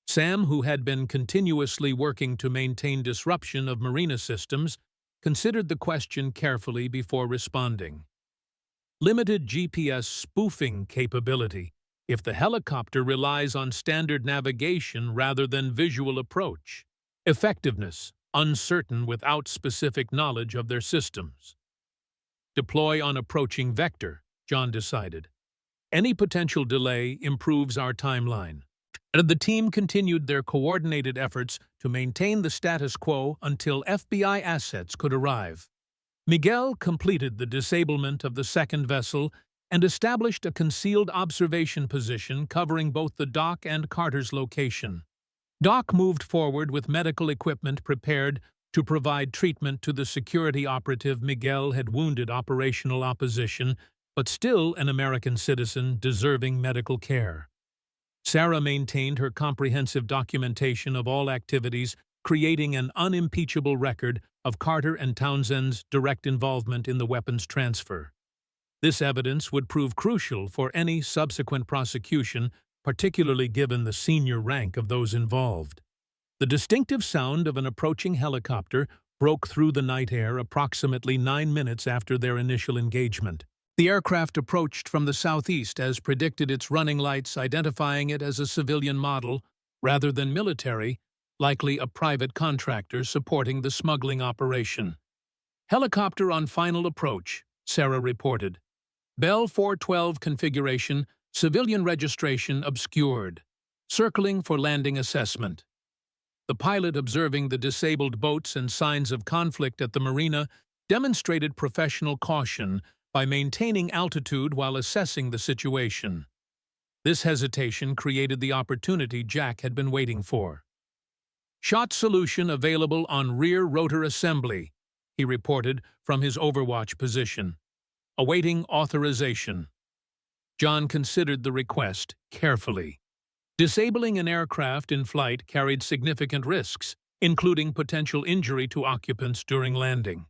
Sam, who had been continuously working to maintain disruption of marina systems, considered the question carefully before responding. Limited GPS spoofing capability if the helicopter relies on standard navigation rather than visual approach. Effectiveness uncertain without specific knowledge of their systems. Deploy on approaching vector, John decided. Any potential delay improves our timeline. And the team continued their coordinated efforts to maintain the status quo until FBI assets could arrive. Miguel completed the disablement of the second vessel and established a concealed observation position covering both the dock and Carter's location. Doc moved forward with medical equipment prepared to provide treatment to the security operative Miguel had wounded operational opposition, but still an American citizen deserving medical care. Sarah maintained her comprehensive documentation of all activities, creating an unimpeachable record of Carter and Townsend's direct involvement in the weapons transfer. This evidence would prove crucial for any subsequent prosecution, particularly given the senior rank of those involved. The distinctive sound of an approaching helicopter broke through the night air approximately 9 minutes after their initial engagement. The aircraft approached from the southeast as predicted, its running lights identifying it as a civilian model rather than military, likely a private contractor supporting the smuggling operation. Helicopter on final approach, Sarah reported. Bell 412 configuration, civilian registration obscured. Circling for landing assessment. The pilot, observing the disabled boats and signs of conflict at the marina, demonstrated professional caution by maintaining altitude while assessing the situation. This hesitation created the opportunity Jack had been waiting for. Shot solution available on rear rotor assembly, he reported from his overwatch position. Awaiting authorization. John considered the request carefully. Disabling an aircraft in flight carried significant risks, including potential injury to occupants during landing.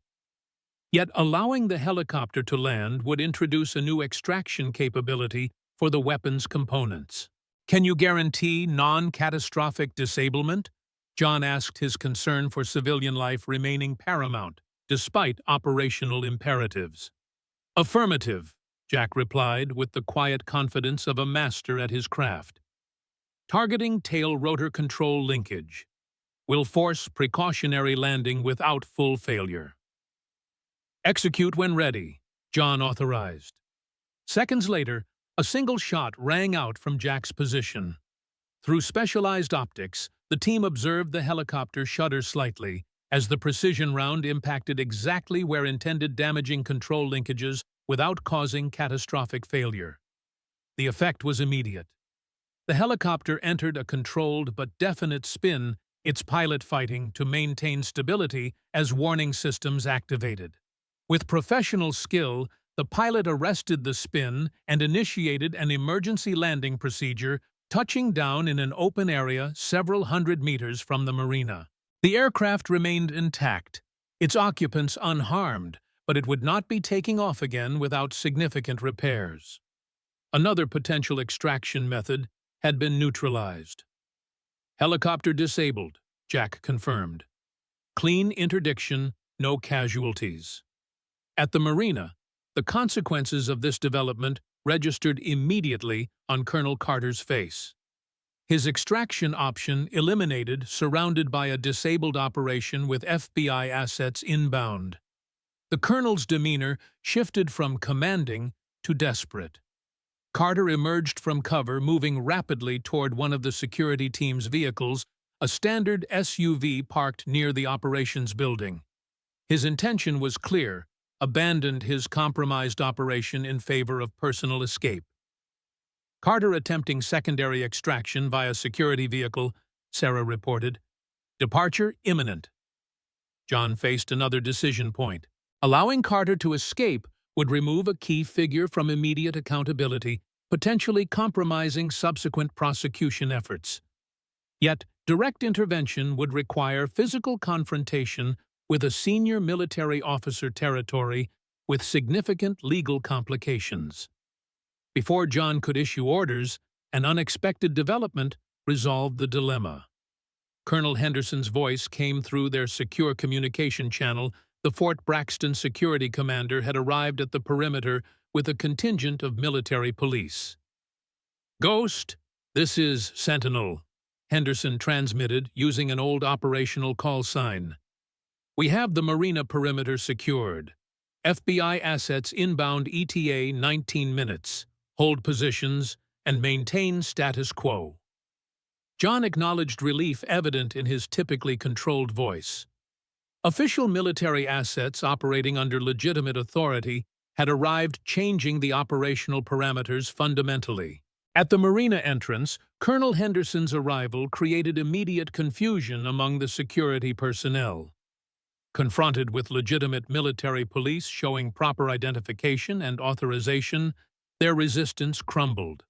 Yet allowing the helicopter to land would introduce a new extraction capability for the weapons components. "Can you guarantee non-catastrophic disablement?" John asked, his concern for civilian life remaining paramount, despite operational imperatives. "Affirmative," Jack replied with the quiet confidence of a master at his craft. "Targeting tail rotor control linkage. Will force precautionary landing without full failure." "Execute when ready," John authorized. Seconds later, a single shot rang out from Jack's position. Through specialized optics, the team observed the helicopter shudder slightly as the precision round impacted exactly where intended, damaging control linkages without causing catastrophic failure. The effect was immediate. The helicopter entered a controlled but definite spin, its pilot fighting to maintain stability as warning systems activated. With professional skill, the pilot arrested the spin and initiated an emergency landing procedure, touching down in an open area several hundred meters from the marina. The aircraft remained intact, its occupants unharmed, but it would not be taking off again without significant repairs. Another potential extraction method had been neutralized. "Helicopter disabled," Jack confirmed. "Clean interdiction, no casualties." At the marina, the consequences of this development registered immediately on Colonel Carter's face. His extraction option eliminated, surrounded by a disabled operation with FBI assets inbound. The colonel's demeanor shifted from commanding to desperate. Carter emerged from cover, moving rapidly toward one of the security team's vehicles, a standard SUV parked near the operations building. His intention was clear: abandoned his compromised operation in favor of personal escape. Carter attempting secondary extraction via security vehicle, Sarah reported. Departure imminent. John faced another decision point. Allowing Carter to escape would remove a key figure from immediate accountability, potentially compromising subsequent prosecution efforts. Yet, direct intervention would require physical confrontation with a senior military officer territory with significant legal complications. Before John could issue orders, an unexpected development resolved the dilemma. Colonel Henderson's voice came through their secure communication channel. The Fort Braxton security commander had arrived at the perimeter with a contingent of military police. "Ghost, this is Sentinel," Henderson transmitted using an old operational call sign. "We have the marina perimeter secured. FBI assets inbound ETA 19 minutes. Hold positions and maintain status quo." John acknowledged relief evident in his typically controlled voice. Official military assets operating under legitimate authority had arrived, changing the operational parameters fundamentally. At the marina entrance, Colonel Henderson's arrival created immediate confusion among the security personnel. Confronted with legitimate military police showing proper identification and authorization, their resistance crumbled.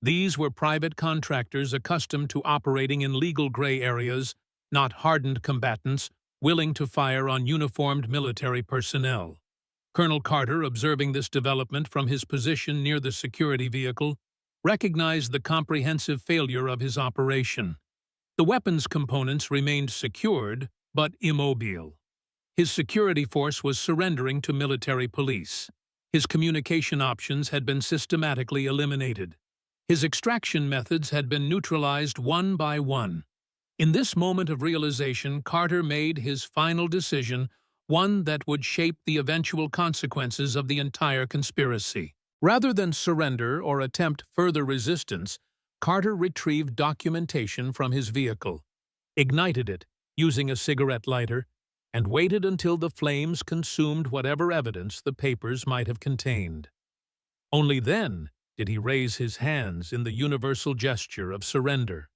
These were private contractors accustomed to operating in legal gray areas, not hardened combatants willing to fire on uniformed military personnel. Colonel Carter, observing this development from his position near the security vehicle, recognized the comprehensive failure of his operation. The weapons components remained secured, but immobile. His security force was surrendering to military police. His communication options had been systematically eliminated. His extraction methods had been neutralized one by one. In this moment of realization, Carter made his final decision, one that would shape the eventual consequences of the entire conspiracy. Rather than surrender or attempt further resistance, Carter retrieved documentation from his vehicle, ignited it using a cigarette lighter, and waited until the flames consumed whatever evidence the papers might have contained. Only then did he raise his hands in the universal gesture of surrender.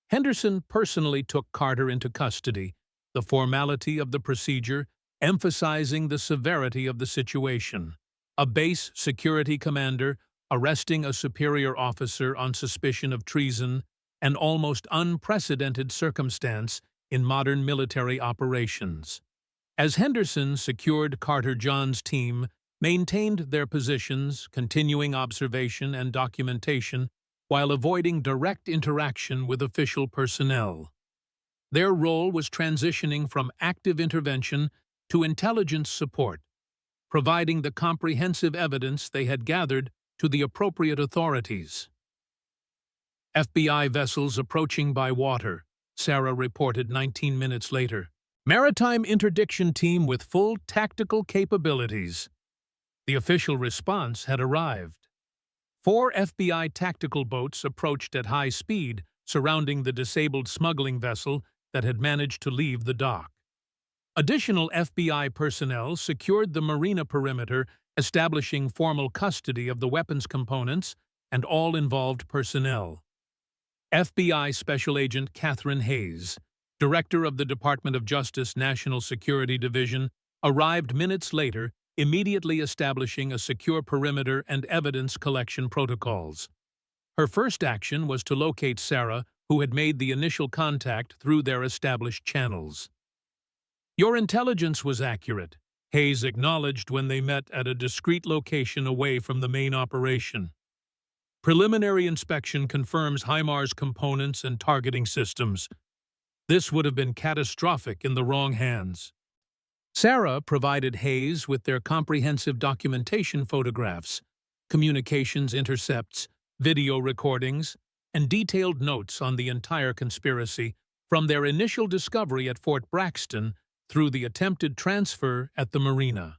Henderson personally took Carter into custody, the formality of the procedure emphasizing the severity of the situation. A base security commander arresting a superior officer on suspicion of treason, an almost unprecedented circumstance in modern military operations. As Henderson secured Carter, John's team maintained their positions, continuing observation and documentation while avoiding direct interaction with official personnel. Their role was transitioning from active intervention to intelligence support, providing the comprehensive evidence they had gathered to the appropriate authorities. FBI vessels approaching by water, Sarah reported 19 minutes later. Maritime interdiction team with full tactical capabilities. The official response had arrived. 4 FBI tactical boats approached at high speed, surrounding the disabled smuggling vessel that had managed to leave the dock. Additional FBI personnel secured the marina perimeter, establishing formal custody of the weapons components and all involved personnel. FBI Special Agent Catherine Hayes, Director of the Department of Justice National Security Division, arrived minutes later, immediately establishing a secure perimeter and evidence collection protocols. Her first action was to locate Sarah, who had made the initial contact through their established channels. "Your intelligence was accurate," Hayes acknowledged when they met at a discreet location away from the main operation. "Preliminary inspection confirms HIMARS components and targeting systems. This would have been catastrophic in the wrong hands." Sarah provided Hayes with their comprehensive documentation photographs, communications intercepts, video recordings, and detailed notes on the entire conspiracy from their initial discovery at Fort Braxton through the attempted transfer at the marina.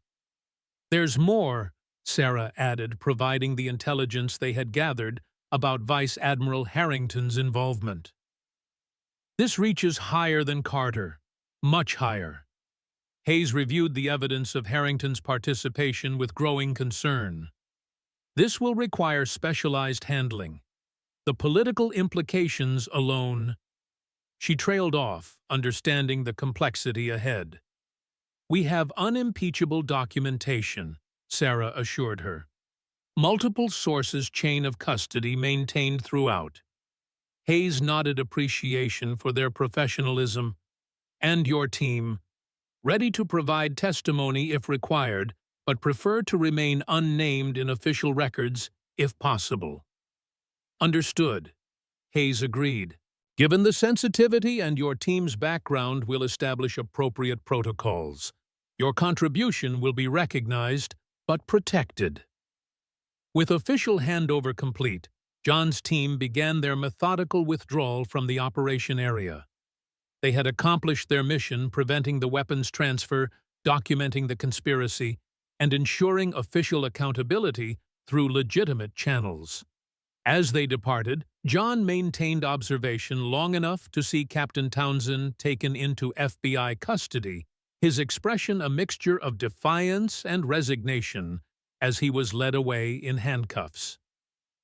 "There's more," Sarah added, providing the intelligence they had gathered about Vice Admiral Harrington's involvement. "This reaches higher than Carter, much higher." Hayes reviewed the evidence of Harrington's participation with growing concern. "This will require specialized handling. The political implications alone—" She trailed off, understanding the complexity ahead. "We have unimpeachable documentation," Sarah assured her. "Multiple sources chain of custody maintained throughout." Hayes nodded appreciation for their professionalism. "And your team, ready to provide testimony if required, but prefer to remain unnamed in official records if possible." "Understood," Hayes agreed. "Given the sensitivity and your team's background, we'll establish appropriate protocols. Your contribution will be recognized, but protected." With official handover complete, John's team began their methodical withdrawal from the operation area. They had accomplished their mission, preventing the weapons transfer, documenting the conspiracy, and ensuring official accountability through legitimate channels. As they departed, John maintained observation long enough to see Captain Townsend taken into FBI custody, his expression a mixture of defiance and resignation as he was led away in handcuffs.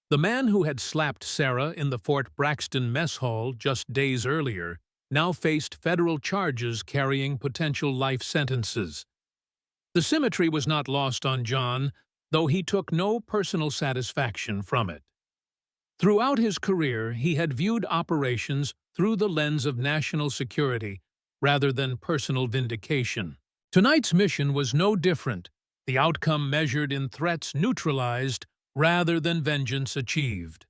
The man who had slapped Sarah in the Fort Braxton mess hall just days earlier now faced federal charges carrying potential life sentences. The symmetry was not lost on John, though he took no personal satisfaction from it. Throughout his career, he had viewed operations through the lens of national security rather than personal vindication. Tonight's mission was no different, the outcome measured in threats neutralized rather than vengeance achieved.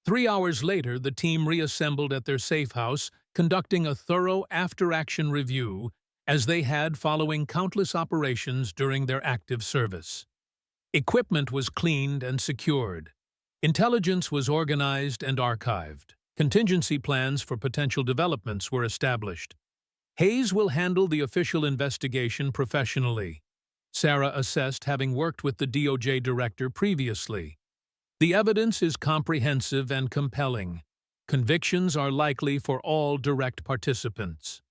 3 hours later, the team reassembled at their safe house, conducting a thorough after-action review, as they had following countless operations during their active service. Equipment was cleaned and secured. Intelligence was organized and archived. Contingency plans for potential developments were established. Hayes will handle the official investigation professionally, Sarah assessed, having worked with the DOJ director previously. The evidence is comprehensive and compelling. Convictions are likely for all direct participants.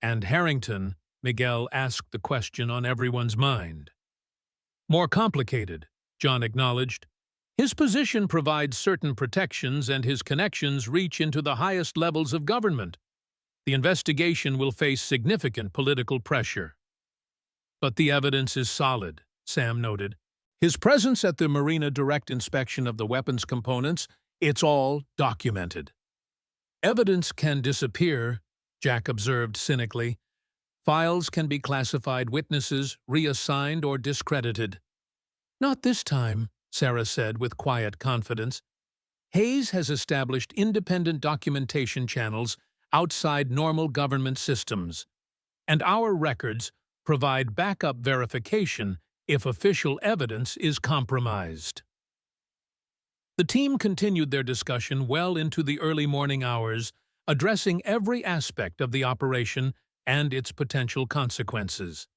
And Harrington, Miguel asked the question on everyone's mind. More complicated, John acknowledged. His position provides certain protections and his connections reach into the highest levels of government. The investigation will face significant political pressure. But the evidence is solid, Sam noted. His presence at the marina direct inspection of the weapons components, it's all documented. Evidence can disappear, Jack observed cynically. Files can be classified, witnesses reassigned or discredited. Not this time, Sarah said with quiet confidence. Hayes has established independent documentation channels outside normal government systems, and our records provide backup verification if official evidence is compromised. The team continued their discussion well into the early morning hours, addressing every aspect of the operation and its potential consequences.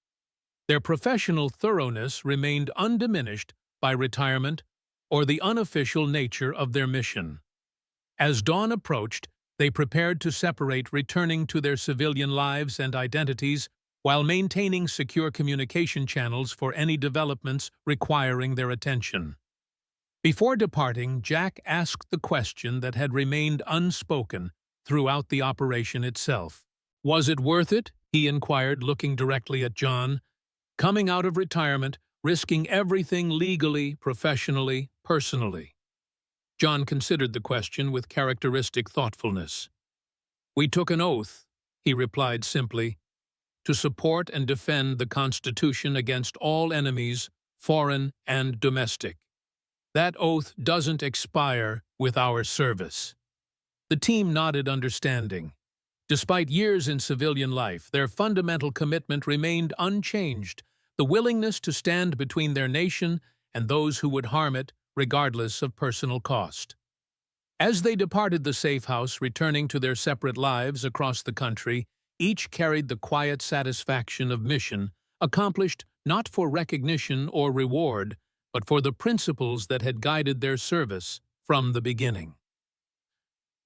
Their professional thoroughness remained undiminished by retirement or the unofficial nature of their mission. As dawn approached, they prepared to separate, returning to their civilian lives and identities while maintaining secure communication channels for any developments requiring their attention. Before departing, Jack asked the question that had remained unspoken throughout the operation itself. Was it worth it? He inquired, looking directly at John. Coming out of retirement, risking everything legally, professionally, personally. John considered the question with characteristic thoughtfulness. We took an oath, he replied simply, to support and defend the Constitution against all enemies, foreign and domestic. That oath doesn't expire with our service. The team nodded understanding. Despite years in civilian life, their fundamental commitment remained unchanged, the willingness to stand between their nation and those who would harm it, regardless of personal cost. As they departed the safe house, returning to their separate lives across the country, each carried the quiet satisfaction of mission, accomplished not for recognition or reward, but for the principles that had guided their service from the beginning.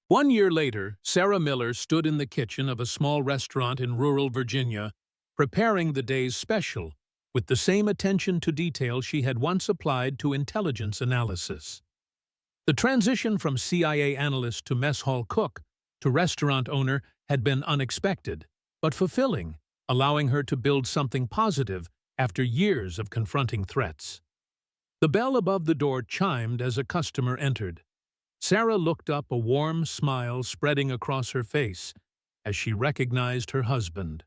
1 year later, Sarah Miller stood in the kitchen of a small restaurant in rural Virginia, preparing the day's special, with the same attention to detail she had once applied to intelligence analysis. The transition from CIA analyst to mess hall cook to restaurant owner had been unexpected, but fulfilling, allowing her to build something positive after years of confronting threats. The bell above the door chimed as a customer entered. Sarah looked up, a warm smile spreading across her face as she recognized her husband.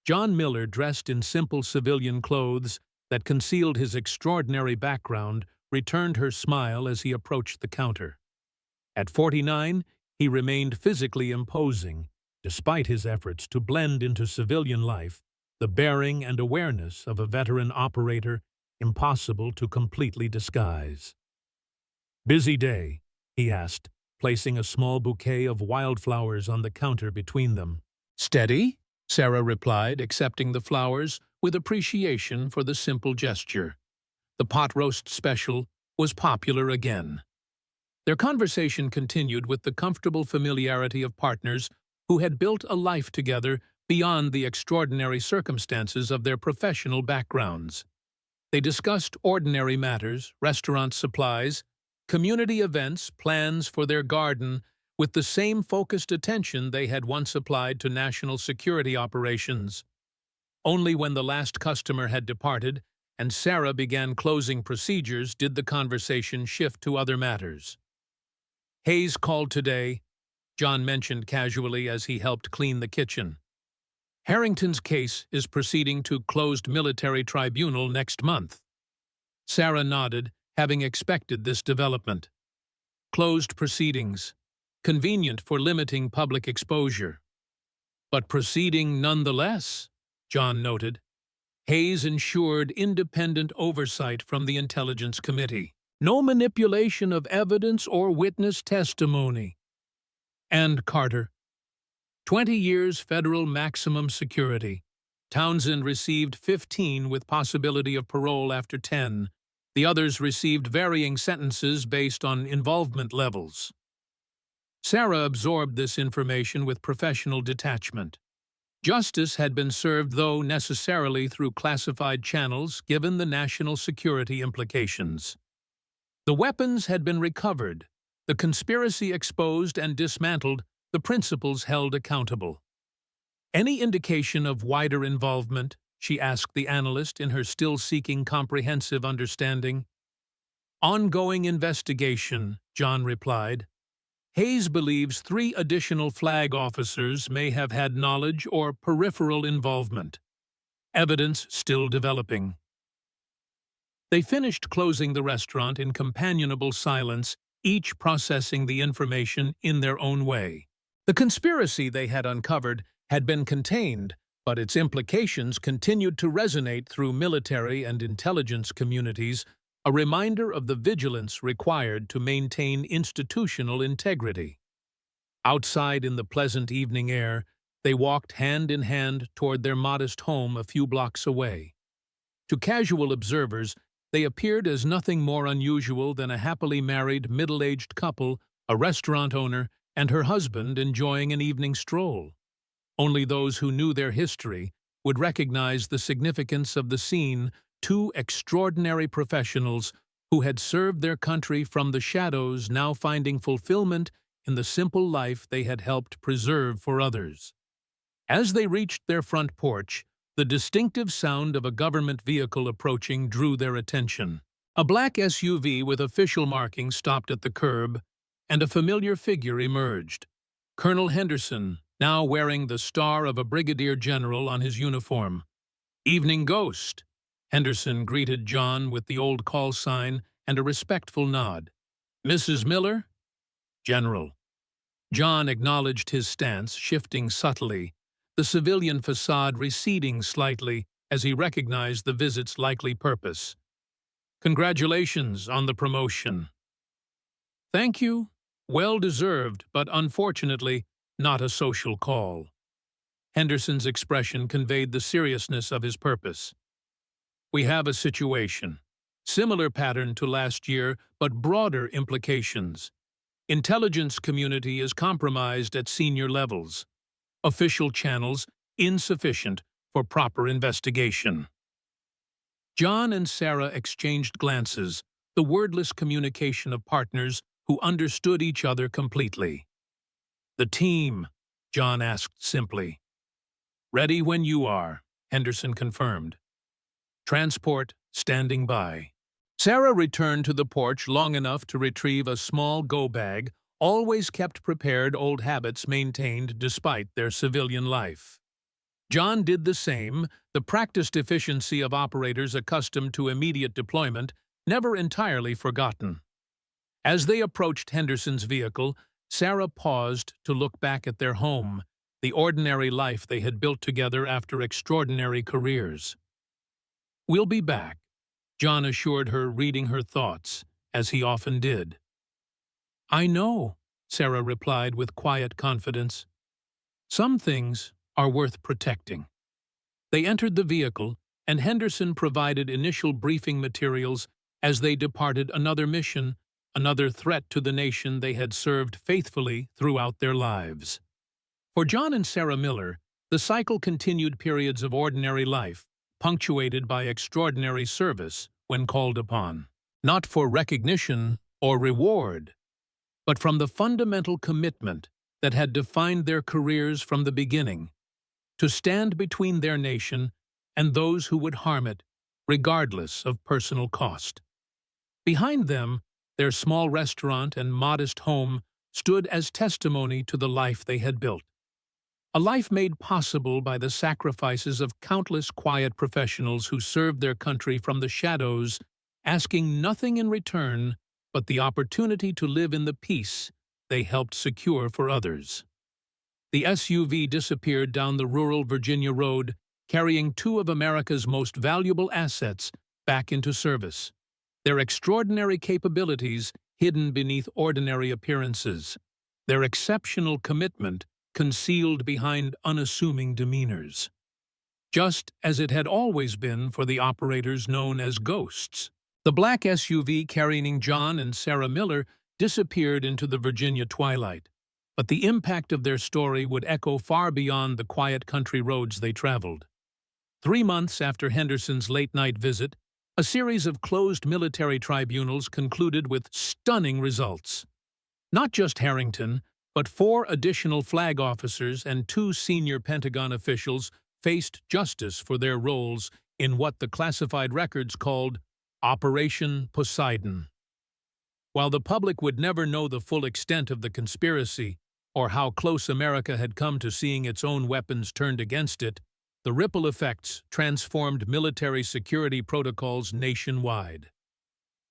John Miller, dressed in simple civilian clothes that concealed his extraordinary background, returned her smile as he approached the counter. At 49, he remained physically imposing, despite his efforts to blend into civilian life, the bearing and awareness of a veteran operator impossible to completely disguise. Busy day, he asked, placing a small bouquet of wildflowers on the counter between them. Steady, Sarah replied, accepting the flowers with appreciation for the simple gesture. The pot roast special was popular again. Their conversation continued with the comfortable familiarity of partners who had built a life together beyond the extraordinary circumstances of their professional backgrounds. They discussed ordinary matters, restaurant supplies, community events, plans for their garden, with the same focused attention they had once applied to national security operations. Only when the last customer had departed and Sarah began closing procedures did the conversation shift to other matters. "Hayes called today," John mentioned casually as he helped clean the kitchen. "Harrington's case is proceeding to closed military tribunal next month." Sarah nodded, having expected this development. Closed proceedings. Convenient for limiting public exposure. "But proceeding nonetheless," John noted. "Hayes ensured independent oversight from the Intelligence Committee. No manipulation of evidence or witness testimony." And Carter. 20 years federal maximum security. Townsend received 15 with possibility of parole after 10. The others received varying sentences based on involvement levels. Sarah absorbed this information with professional detachment. Justice had been served, though necessarily through classified channels, given the national security implications. The weapons had been recovered, the conspiracy exposed and dismantled, the principals held accountable. "Any indication of wider involvement?" she asked the analyst in her still-seeking comprehensive understanding. "Ongoing investigation," John replied. "Hayes believes 3 additional flag officers may have had knowledge or peripheral involvement. Evidence still developing." They finished closing the restaurant in companionable silence, each processing the information in their own way. The conspiracy they had uncovered had been contained, but its implications continued to resonate through military and intelligence communities, a reminder of the vigilance required to maintain institutional integrity. Outside in the pleasant evening air, they walked hand in hand toward their modest home a few blocks away. To casual observers, they appeared as nothing more unusual than a happily married, middle-aged couple, a restaurant owner, and her husband enjoying an evening stroll. Only those who knew their history would recognize the significance of the scene: 2 extraordinary professionals who had served their country from the shadows, now finding fulfillment in the simple life they had helped preserve for others. As they reached their front porch, the distinctive sound of a government vehicle approaching drew their attention. A black SUV with official markings stopped at the curb, and a familiar figure emerged. Colonel Henderson, now wearing the star of a brigadier general on his uniform. "Evening, Ghost." Henderson greeted John with the old call sign and a respectful nod. "Mrs. Miller?" "General." John acknowledged his stance, shifting subtly, the civilian facade receding slightly as he recognized the visit's likely purpose. "Congratulations on the promotion." "Thank you. Well deserved, but unfortunately, not a social call." Henderson's expression conveyed the seriousness of his purpose. "We have a situation. Similar pattern to last year, but broader implications. Intelligence community is compromised at senior levels. Official channels insufficient for proper investigation." John and Sarah exchanged glances, the wordless communication of partners who understood each other completely. "The team?" John asked simply. "Ready when you are," Henderson confirmed. "Transport standing by." Sarah returned to the porch long enough to retrieve a small go-bag, always kept prepared, old habits maintained despite their civilian life. John did the same, the practiced efficiency of operators accustomed to immediate deployment never entirely forgotten. As they approached Henderson's vehicle, Sarah paused to look back at their home, the ordinary life they had built together after extraordinary careers. "We'll be back," John assured her, reading her thoughts, as he often did. "I know," Sarah replied with quiet confidence. "Some things are worth protecting." They entered the vehicle, and Henderson provided initial briefing materials as they departed another mission, another threat to the nation they had served faithfully throughout their lives. For John and Sarah Miller, the cycle continued periods of ordinary life, punctuated by extraordinary service when called upon. Not for recognition or reward, but from the fundamental commitment that had defined their careers from the beginning, to stand between their nation and those who would harm it, regardless of personal cost. Behind them, their small restaurant and modest home stood as testimony to the life they had built. A life made possible by the sacrifices of countless quiet professionals who served their country from the shadows, asking nothing in return but the opportunity to live in the peace they helped secure for others. The SUV disappeared down the rural Virginia road, carrying two of America's most valuable assets back into service, their extraordinary capabilities hidden beneath ordinary appearances, their exceptional commitment concealed behind unassuming demeanors. Just as it had always been for the operators known as ghosts. The black SUV carrying John and Sarah Miller disappeared into the Virginia twilight, but the impact of their story would echo far beyond the quiet country roads they traveled. 3 months after Henderson's late-night visit, a series of closed military tribunals concluded with stunning results. Not just Harrington, but 4 additional flag officers and 2 senior Pentagon officials faced justice for their roles in what the classified records called Operation Poseidon. While the public would never know the full extent of the conspiracy or how close America had come to seeing its own weapons turned against it, the ripple effects transformed military security protocols nationwide.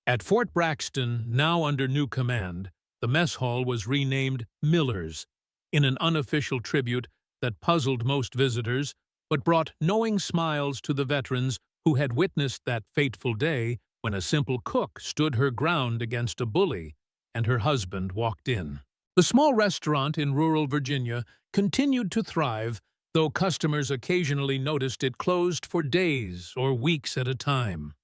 At Fort Braxton, now under new command, the mess hall was renamed Miller's, in an unofficial tribute that puzzled most visitors but brought knowing smiles to the veterans who had witnessed that fateful day when a simple cook stood her ground against a bully and her husband walked in. The small restaurant in rural Virginia continued to thrive, though customers occasionally noticed it closed for days or weeks at a time.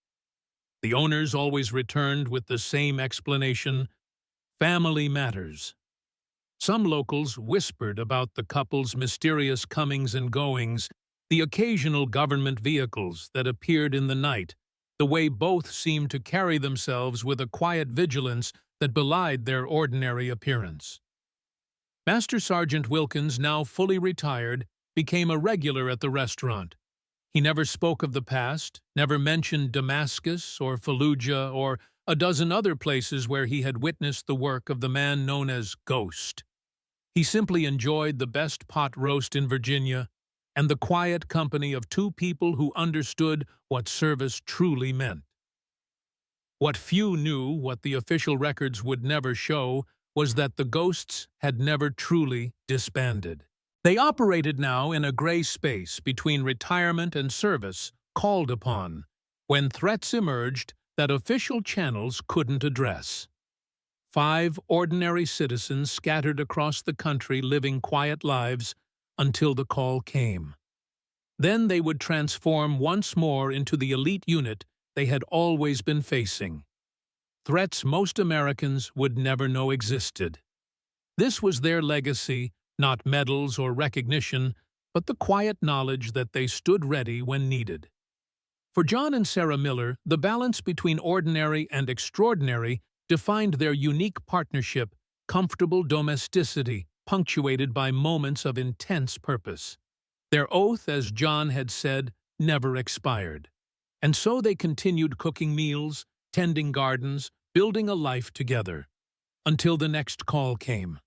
The owners always returned with the same explanation: family matters. Some locals whispered about the couple's mysterious comings and goings, the occasional government vehicles that appeared in the night, the way both seemed to carry themselves with a quiet vigilance that belied their ordinary appearance. Master Sergeant Wilkins, now fully retired, became a regular at the restaurant. He never spoke of the past, never mentioned Damascus or Fallujah or a dozen other places where he had witnessed the work of the man known as Ghost. He simply enjoyed the best pot roast in Virginia and the quiet company of 2 people who understood what service truly meant. What few knew, what the official records would never show, was that the Ghosts had never truly disbanded. They operated now in a gray space between retirement and service, called upon, when threats emerged that official channels couldn't address. 5 ordinary citizens scattered across the country living quiet lives until the call came. Then they would transform once more into the elite unit they had always been facing. Threats most Americans would never know existed. This was their legacy, not medals or recognition, but the quiet knowledge that they stood ready when needed. For John and Sarah Miller, the balance between ordinary and extraordinary defined their unique partnership, comfortable domesticity, punctuated by moments of intense purpose. Their oath, as John had said, never expired. And so they continued cooking meals, tending gardens, building a life together, until the next call came.